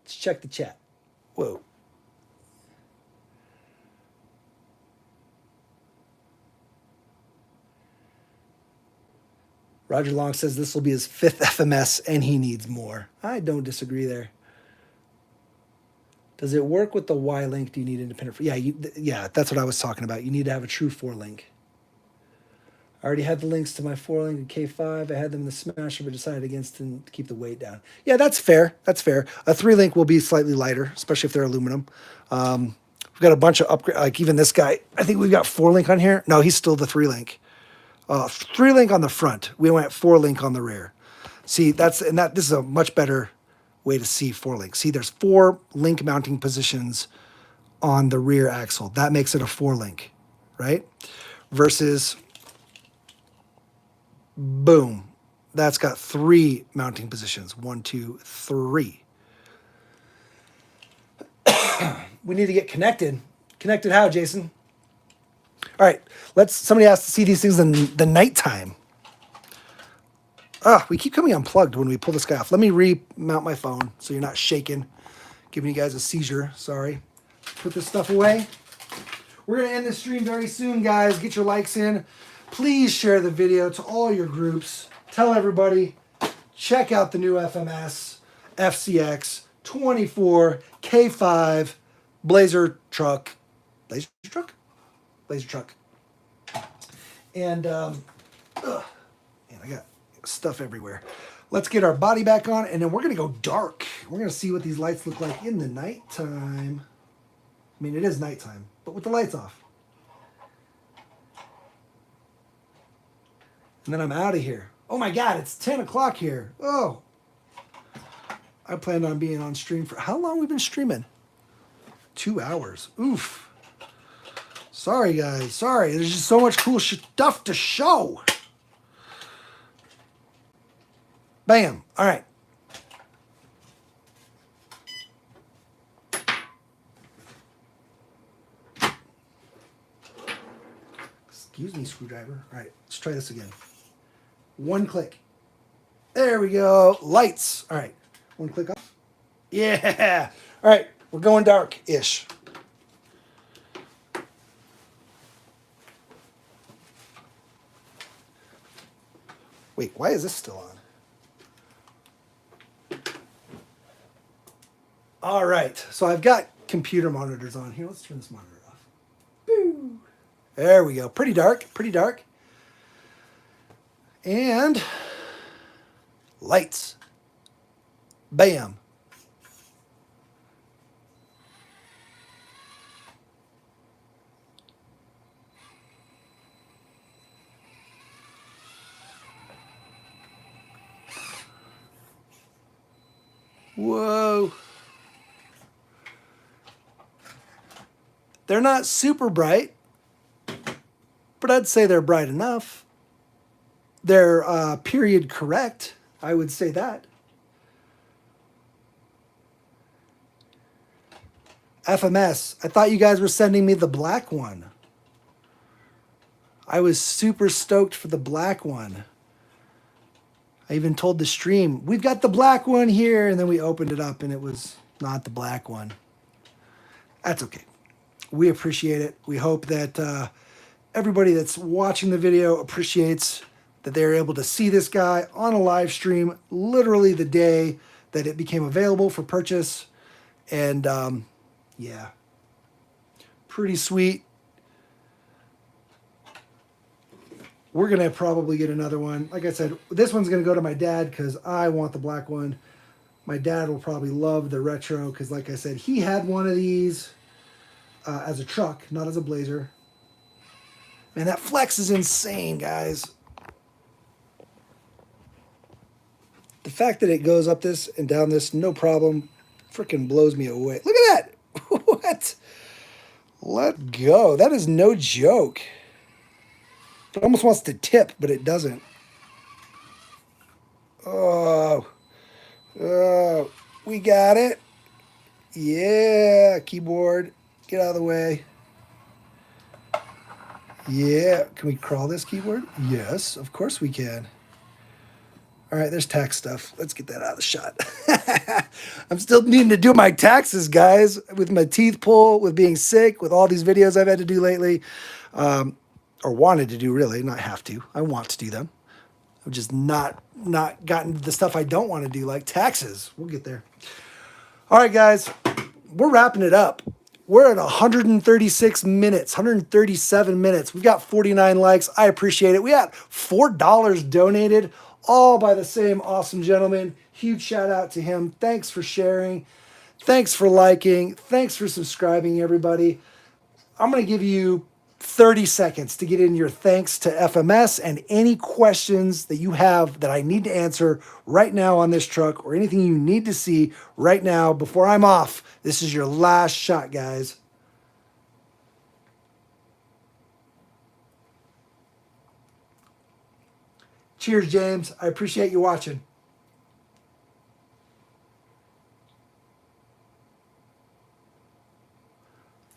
Let's check the chat. Whoa. Roger Long says this will be his 5th FMS and he needs more. I don't disagree there. Does it work with the Y-link? Do you need independent? Yeah, that's what I was talking about. You need to have a true 4-link. I already had the links to my 4-link and K5. I had them in the Smasher, but decided against to keep the weight down. Yeah, that's fair. That's fair. A 3-link will be slightly lighter, especially if they're aluminum. We've got a bunch of upgrades. Like even this guy, I think we've got 4-link on here. No, he's still the 3-link. 3-link on the front. We went 4-link on the rear. See, this is a much better way to see 4-link. See, there's 4 link mounting positions on the rear axle. That makes it a 4-link, right? Versus, boom, that's got 3 mounting positions. 1, 2, 3. We need to get connected. Connected how, Jason? All right, somebody asked to see these things in the nighttime. We keep coming unplugged when we pull this guy off. Let me remount my phone so you're not shaking. Giving you guys a seizure, sorry. Put this stuff away. We're going to end this stream very soon, guys. Get your likes in. Please share the video to all your groups. Tell everybody. Check out the new FMS, FCX24, K5, Blazer truck. Blazer truck? Blazer truck. And, man, I got stuff everywhere. Let's get our body back on, and then we're going to go dark. We're going to see what these lights look like in the nighttime. I mean, it is nighttime, but with the lights off. And then I'm out of here. Oh my God, it's 10 o'clock here. Oh. I planned on being on stream for, how long have we been streaming? 2 hours. Oof. Sorry, guys. Sorry. There's just so much cool stuff to show. Bam. All right. Excuse me, screwdriver. All right, let's try this again. One click. There we go. Lights. All right. One click off. Yeah. All right. We're going dark-ish. Wait, why is this still on? All right. So I've got computer monitors on here. Let's turn this monitor off. Boo. There we go. Pretty dark. Pretty dark. And lights. Bam. Whoa. They're not super bright, but I'd say they're bright enough. They're period correct. I would say that. FMS, I thought you guys were sending me the black one. I was super stoked for the black one. I even told the stream, we've got the black one here, and then we opened it up and it was not the black one. That's okay. We appreciate it. We hope that everybody that's watching the video appreciates that they're able to see this guy on a live stream literally the day that it became available for purchase. And yeah, pretty sweet. We're going to probably get another one. Like I said, this one's going to go to my dad because I want the black one. My dad will probably love the retro because, like I said, he had one of these as a truck, not as a Blazer. Man, that flex is insane, guys. The fact that it goes up this and down this, no problem, freaking blows me away. Look at that. What? Let go. That is no joke. It almost wants to tip, but it doesn't. Oh. Oh. We got it. Yeah. Keyboard. Get out of the way. Yeah. Can we crawl this keyboard? Yes, of course we can. All right, there's tax stuff. Let's get that out of the shot. I'm still needing to do my taxes, guys, with my teeth pulled, with being sick, with all these videos I've had to do lately. Or wanted to do, really, not have to. I want to do them. I've just not gotten to the stuff I don't want to do, like taxes. We'll get there. All right, guys, we're wrapping it up. We're at 136 minutes, 137 minutes. We've got 49 likes. I appreciate it. We had $4 donated, all by the same awesome gentleman. Huge shout out to him. Thanks for sharing. Thanks for liking. Thanks for subscribing, everybody. I'm going to give you 30 seconds to get in your thanks to FMS and any questions that you have that I need to answer right now on this truck or anything you need to see right now before I'm off. This is your last shot, guys. Cheers, James. I appreciate you watching.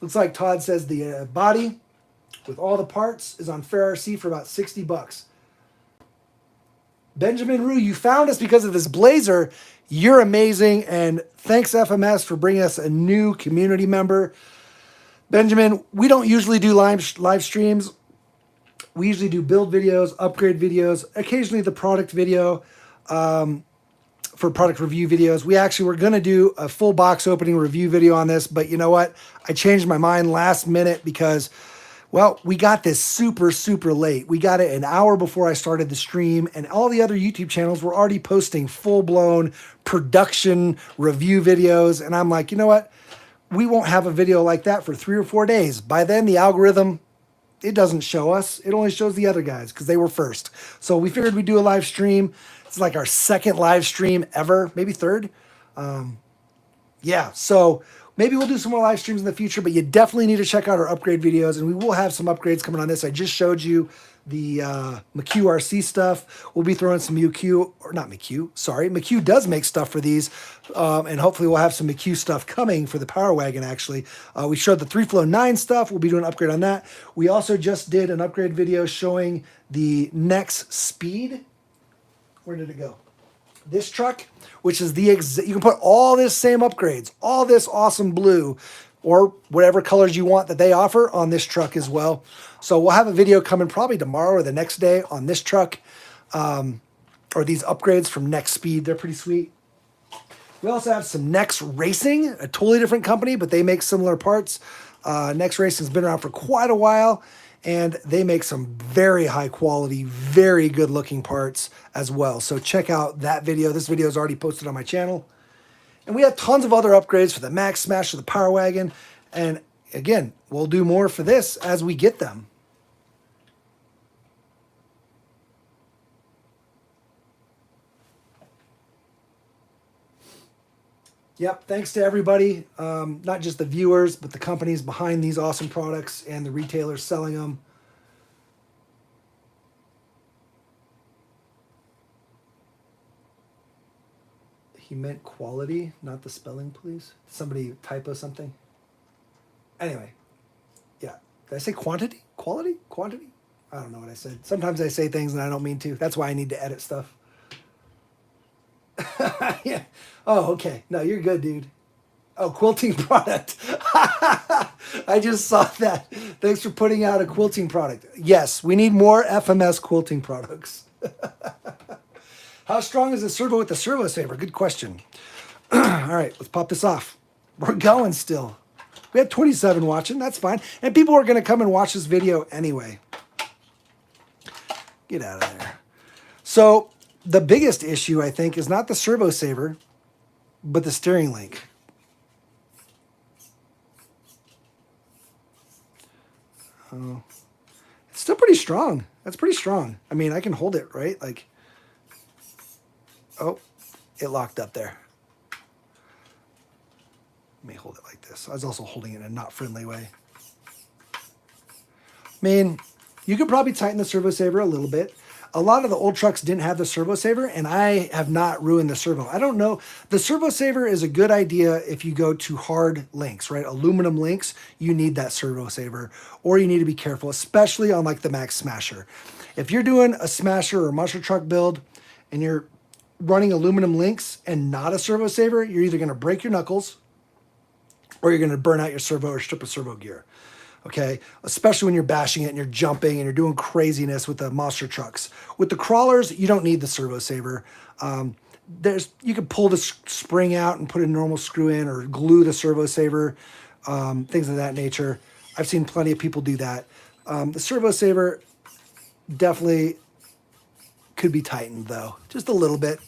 Looks like Todd says the body with all the parts is on Fair RC for about 60 bucks. Benjamin Rue, you found us because of this Blazer. You're amazing, and thanks FMS for bringing us a new community member. Benjamin, we don't usually do live streams. We usually do build videos, upgrade videos, occasionally the product video for product review videos. We actually were going to do a full box opening review video on this, but you know what? I changed my mind last minute because, well, we got this super, super late. We got it an hour before I started the stream, and all the other YouTube channels were already posting full-blown production review videos, and I'm like, you know what? We won't have a video like that for 3 or 4 days. By then, the algorithm, it doesn't show us. It only shows the other guys because they were first. So we figured we'd do a live stream. It's like our second live stream ever, maybe third. Yeah, so maybe we'll do some more live streams in the future, but you definitely need to check out our upgrade videos, and we will have some upgrades coming on this. I just showed you the McHugh RC stuff. We'll be throwing some McHugh, or not McHugh, sorry. McHugh does make stuff for these, and hopefully we'll have some McHugh stuff coming for the Power Wagon, actually. We showed the 3-Flow 9 stuff. We'll be doing an upgrade on that. We also just did an upgrade video showing the Next Speed. Where did it go? This truck, which is the you can put all this same upgrades, all this awesome blue, or whatever colors you want that they offer on this truck as well. So we'll have a video coming probably tomorrow or the next day on this truck, or these upgrades from Next Speed. They're pretty sweet. We also have some Next Racing, a totally different company, but they make similar parts. Next Racing's been around for quite a while, and they make some very high quality, very good looking parts as well. So check out that video. This video is already posted on my channel. And we have tons of other upgrades for the Max Smasher, the Power Wagon. And again, we'll do more for this as we get them. Yep, thanks to everybody, not just the viewers, but the companies behind these awesome products and the retailers selling them. He meant quality, not the spelling, please. Somebody typo something. Anyway, yeah. Did I say quantity? Quality? Quantity? I don't know what I said. Sometimes I say things and I don't mean to. That's why I need to edit stuff. Yeah. Oh, okay. No, you're good, dude. Oh, quilting product. I just saw that. Thanks for putting out a quilting product. Yes, we need more FMS quilting products. How strong is the servo with the servo saver? Good question. All right, let's pop this off. We're going still. We had 27 watching. That's fine. And people are going to come and watch this video anyway. Get out of there. So the biggest issue, I think, is not the servo saver, but the steering link. Oh, it's still pretty strong. That's pretty strong. I mean, I can hold it, right? Like, oh, it locked up there. Let me hold it like this. I was also holding it in a not friendly way. I mean, you could probably tighten the servo saver a little bit. A lot of the old trucks didn't have the servo saver, and I have not ruined the servo. I don't know. The servo saver is a good idea if you go to hard links, right? Aluminum links, you need that servo saver, or you need to be careful, especially on like the Max Smasher. If you're doing a Smasher or monster truck build and you're running aluminum links and not a servo saver, you're either going to break your knuckles or you're going to burn out your servo or strip a servo gear. Okay, especially when you're bashing it and you're jumping and you're doing craziness with the monster trucks. With the crawlers, you don't need the servo saver. You can pull the spring out and put a normal screw in, or glue the servo saver, things of that nature. I've seen plenty of people do that. The servo saver definitely could be tightened though, just a little bit.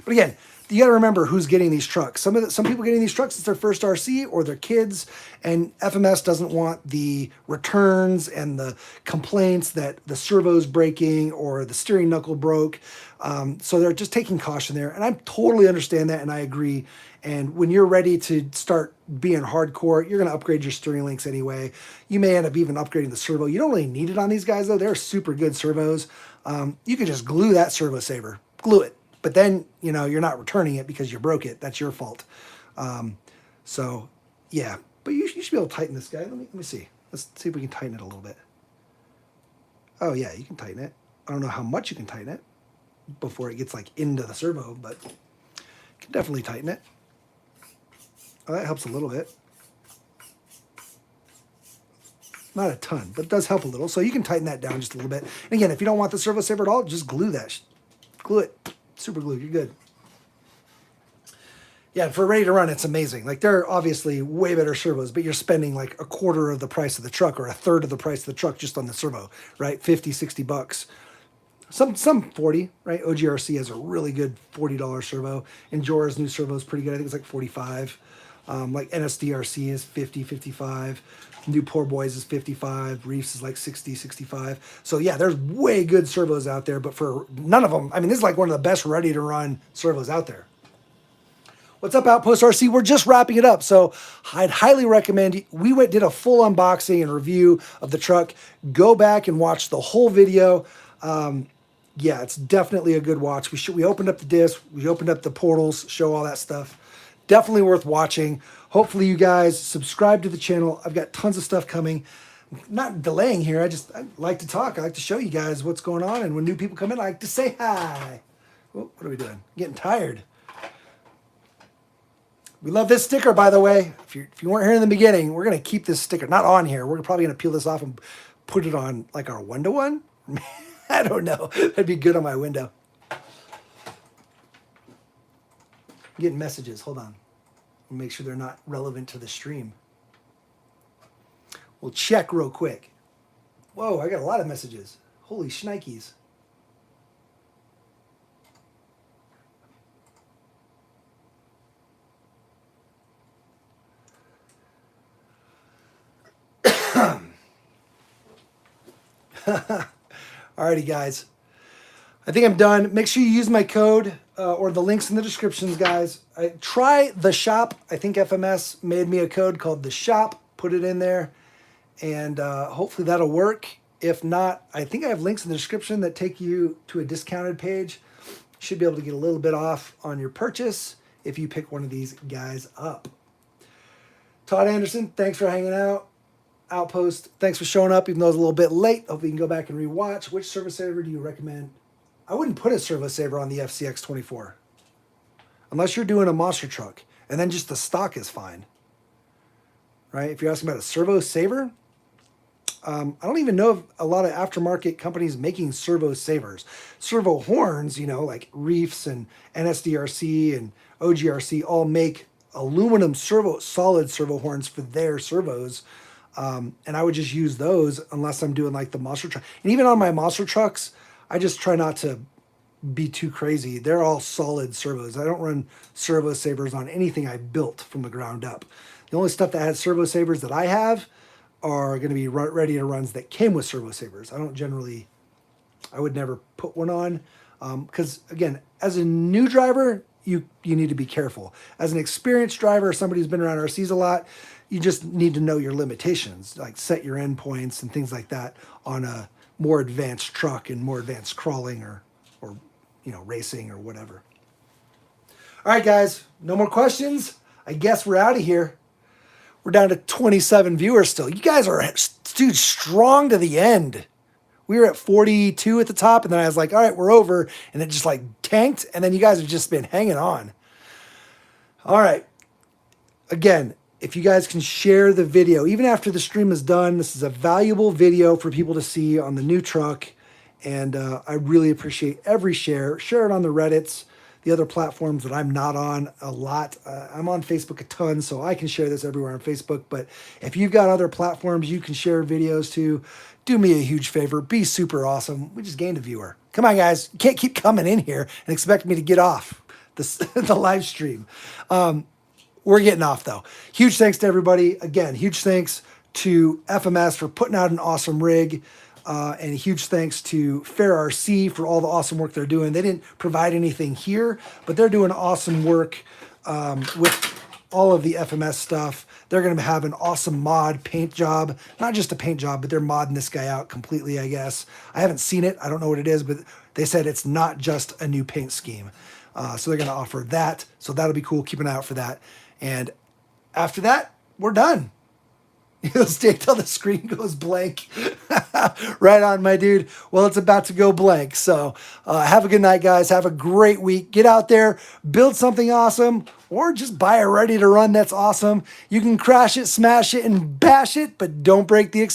But again, you got to remember who's getting these trucks. Some people getting these trucks, it's their first RC or their kids, and FMS doesn't want the returns and the complaints that the servo's breaking or the steering knuckle broke. So they're just taking caution there, and I totally understand that, and I agree. And when you're ready to start being hardcore, you're going to upgrade your steering links anyway. You may end up even upgrading the servo. You don't really need it on these guys though. They're super good servos. You could just glue that servo saver, glue it. But then, you know, you're not returning it because you broke it. That's your fault. So, yeah. But you should be able to tighten this guy. Let me see. Let's see if we can tighten it a little bit. Oh, yeah, you can tighten it. I don't know how much you can tighten it before it gets, like, into the servo, but you can definitely tighten it. Oh, that helps a little bit. Not a ton, but it does help a little. So you can tighten that down just a little bit. And again, if you don't want the servo saver at all, just glue that. Glue it. Super glue, you're good. Yeah, for ready to run, it's amazing. Like, they're obviously way better servos, but you're spending like a quarter of the price of the truck or a third of the price of the truck just on the servo, right? 50, 60 bucks. Some 40, right? OGRC has a really good $40 servo. And Jora's new servo is pretty good. I think it's like 45. Like NSDRC is 50, 55. New Poor Boys is 55. Reefs is like 60, 65. So yeah, there's way good servos out there, but for none of them, I mean, this is like one of the best ready to run servos out there. What's up, Outpost RC? We're just wrapping it up, so I'd highly recommend did a full unboxing and review of the truck. Go back and watch the whole video. Yeah, it's definitely a good watch. We opened up the disc, we opened up the portals, show all that stuff. Definitely worth watching. Hopefully you guys subscribe to the channel. I've got tons of stuff coming. I'm not delaying here. I like to talk. I like to show you guys what's going on, and when new people come in, I like to say hi. Oh, what are we doing? I'm getting tired. We love this sticker, by the way. If you weren't here in the beginning, we're going to keep this sticker. Not on here. We're probably going to peel this off and put it on like our window one. I don't know. That'd be good on my window. I'm getting messages. Hold on. We'll make sure they're not relevant to the stream. We'll check real quick. Whoa, I got a lot of messages. Holy shnikes. Alrighty, guys. I think I'm done. Make sure you use my code or the links in the descriptions, guys. Try the shop. I think FMS made me a code called the shop. Put it in there, and hopefully that'll work. If not, I think I have links in the description that take you to a discounted page. You should be able to get a little bit off on your purchase if you pick one of these guys up. Todd Anderson, thanks for hanging out. Outpost, thanks for showing up, even though it was a little bit late. Hope you can go back and rewatch. Which servo saver do you recommend? I wouldn't put a servo saver on the FCX24 unless you're doing a monster truck, and then just the stock is fine, right? If you're asking about a servo saver, I don't even know of a lot of aftermarket companies making servo savers. Servo horns, you know, like Reefs and NSDRC and OGRC all make aluminum solid servo horns for their servos. And I would just use those unless I'm doing like the monster truck. And even on my monster trucks, I just try not to be too crazy. They're all solid servos. I don't run servo savers on anything I built from the ground up. The only stuff that has servo savers that I have are going to be ready to runs that came with servo savers. I would never put one on because, again, as a new driver, you need to be careful. As an experienced driver, somebody who's been around RCs a lot, you just need to know your limitations, like set your endpoints and things like that on a more advanced truck and more advanced crawling or you know, racing or whatever. All right, guys, no more questions. I guess we're out of here. We're down to 27 viewers still. You guys are, dude, strong to the end. We were at 42 at the top, and then I was like, all right, we're over, and it just like tanked, and then you guys have just been hanging on. All right. Again, if you guys can share the video, even after the stream is done, this is a valuable video for people to see on the new truck, and I really appreciate every share. Share it on the Reddits, the other platforms that I'm not on a lot. I'm on Facebook a ton, so I can share this everywhere on Facebook, but if you've got other platforms you can share videos to, do me a huge favor. Be super awesome. We just gained a viewer. Come on, guys. You can't keep coming in here and expect me to get off the live stream. We're getting off, though. Huge thanks to everybody. Again, huge thanks to FMS for putting out an awesome rig. And huge thanks to Fair RC for all the awesome work they're doing. They didn't provide anything here, but they're doing awesome work with all of the FMS stuff. They're going to have an awesome mod paint job. Not just a paint job, but they're modding this guy out completely, I guess. I haven't seen it. I don't know what it is, but they said it's not just a new paint scheme. So they're going to offer that. So that'll be cool. Keep an eye out for that. And after that, we're done. You'll stay till the screen goes blank. Right on, my dude. Well, it's about to go blank. So have a good night, guys. Have a great week. Get out there, build something awesome, or just buy a ready to run that's awesome. You can crash it, smash it, and bash it, but don't break the experience.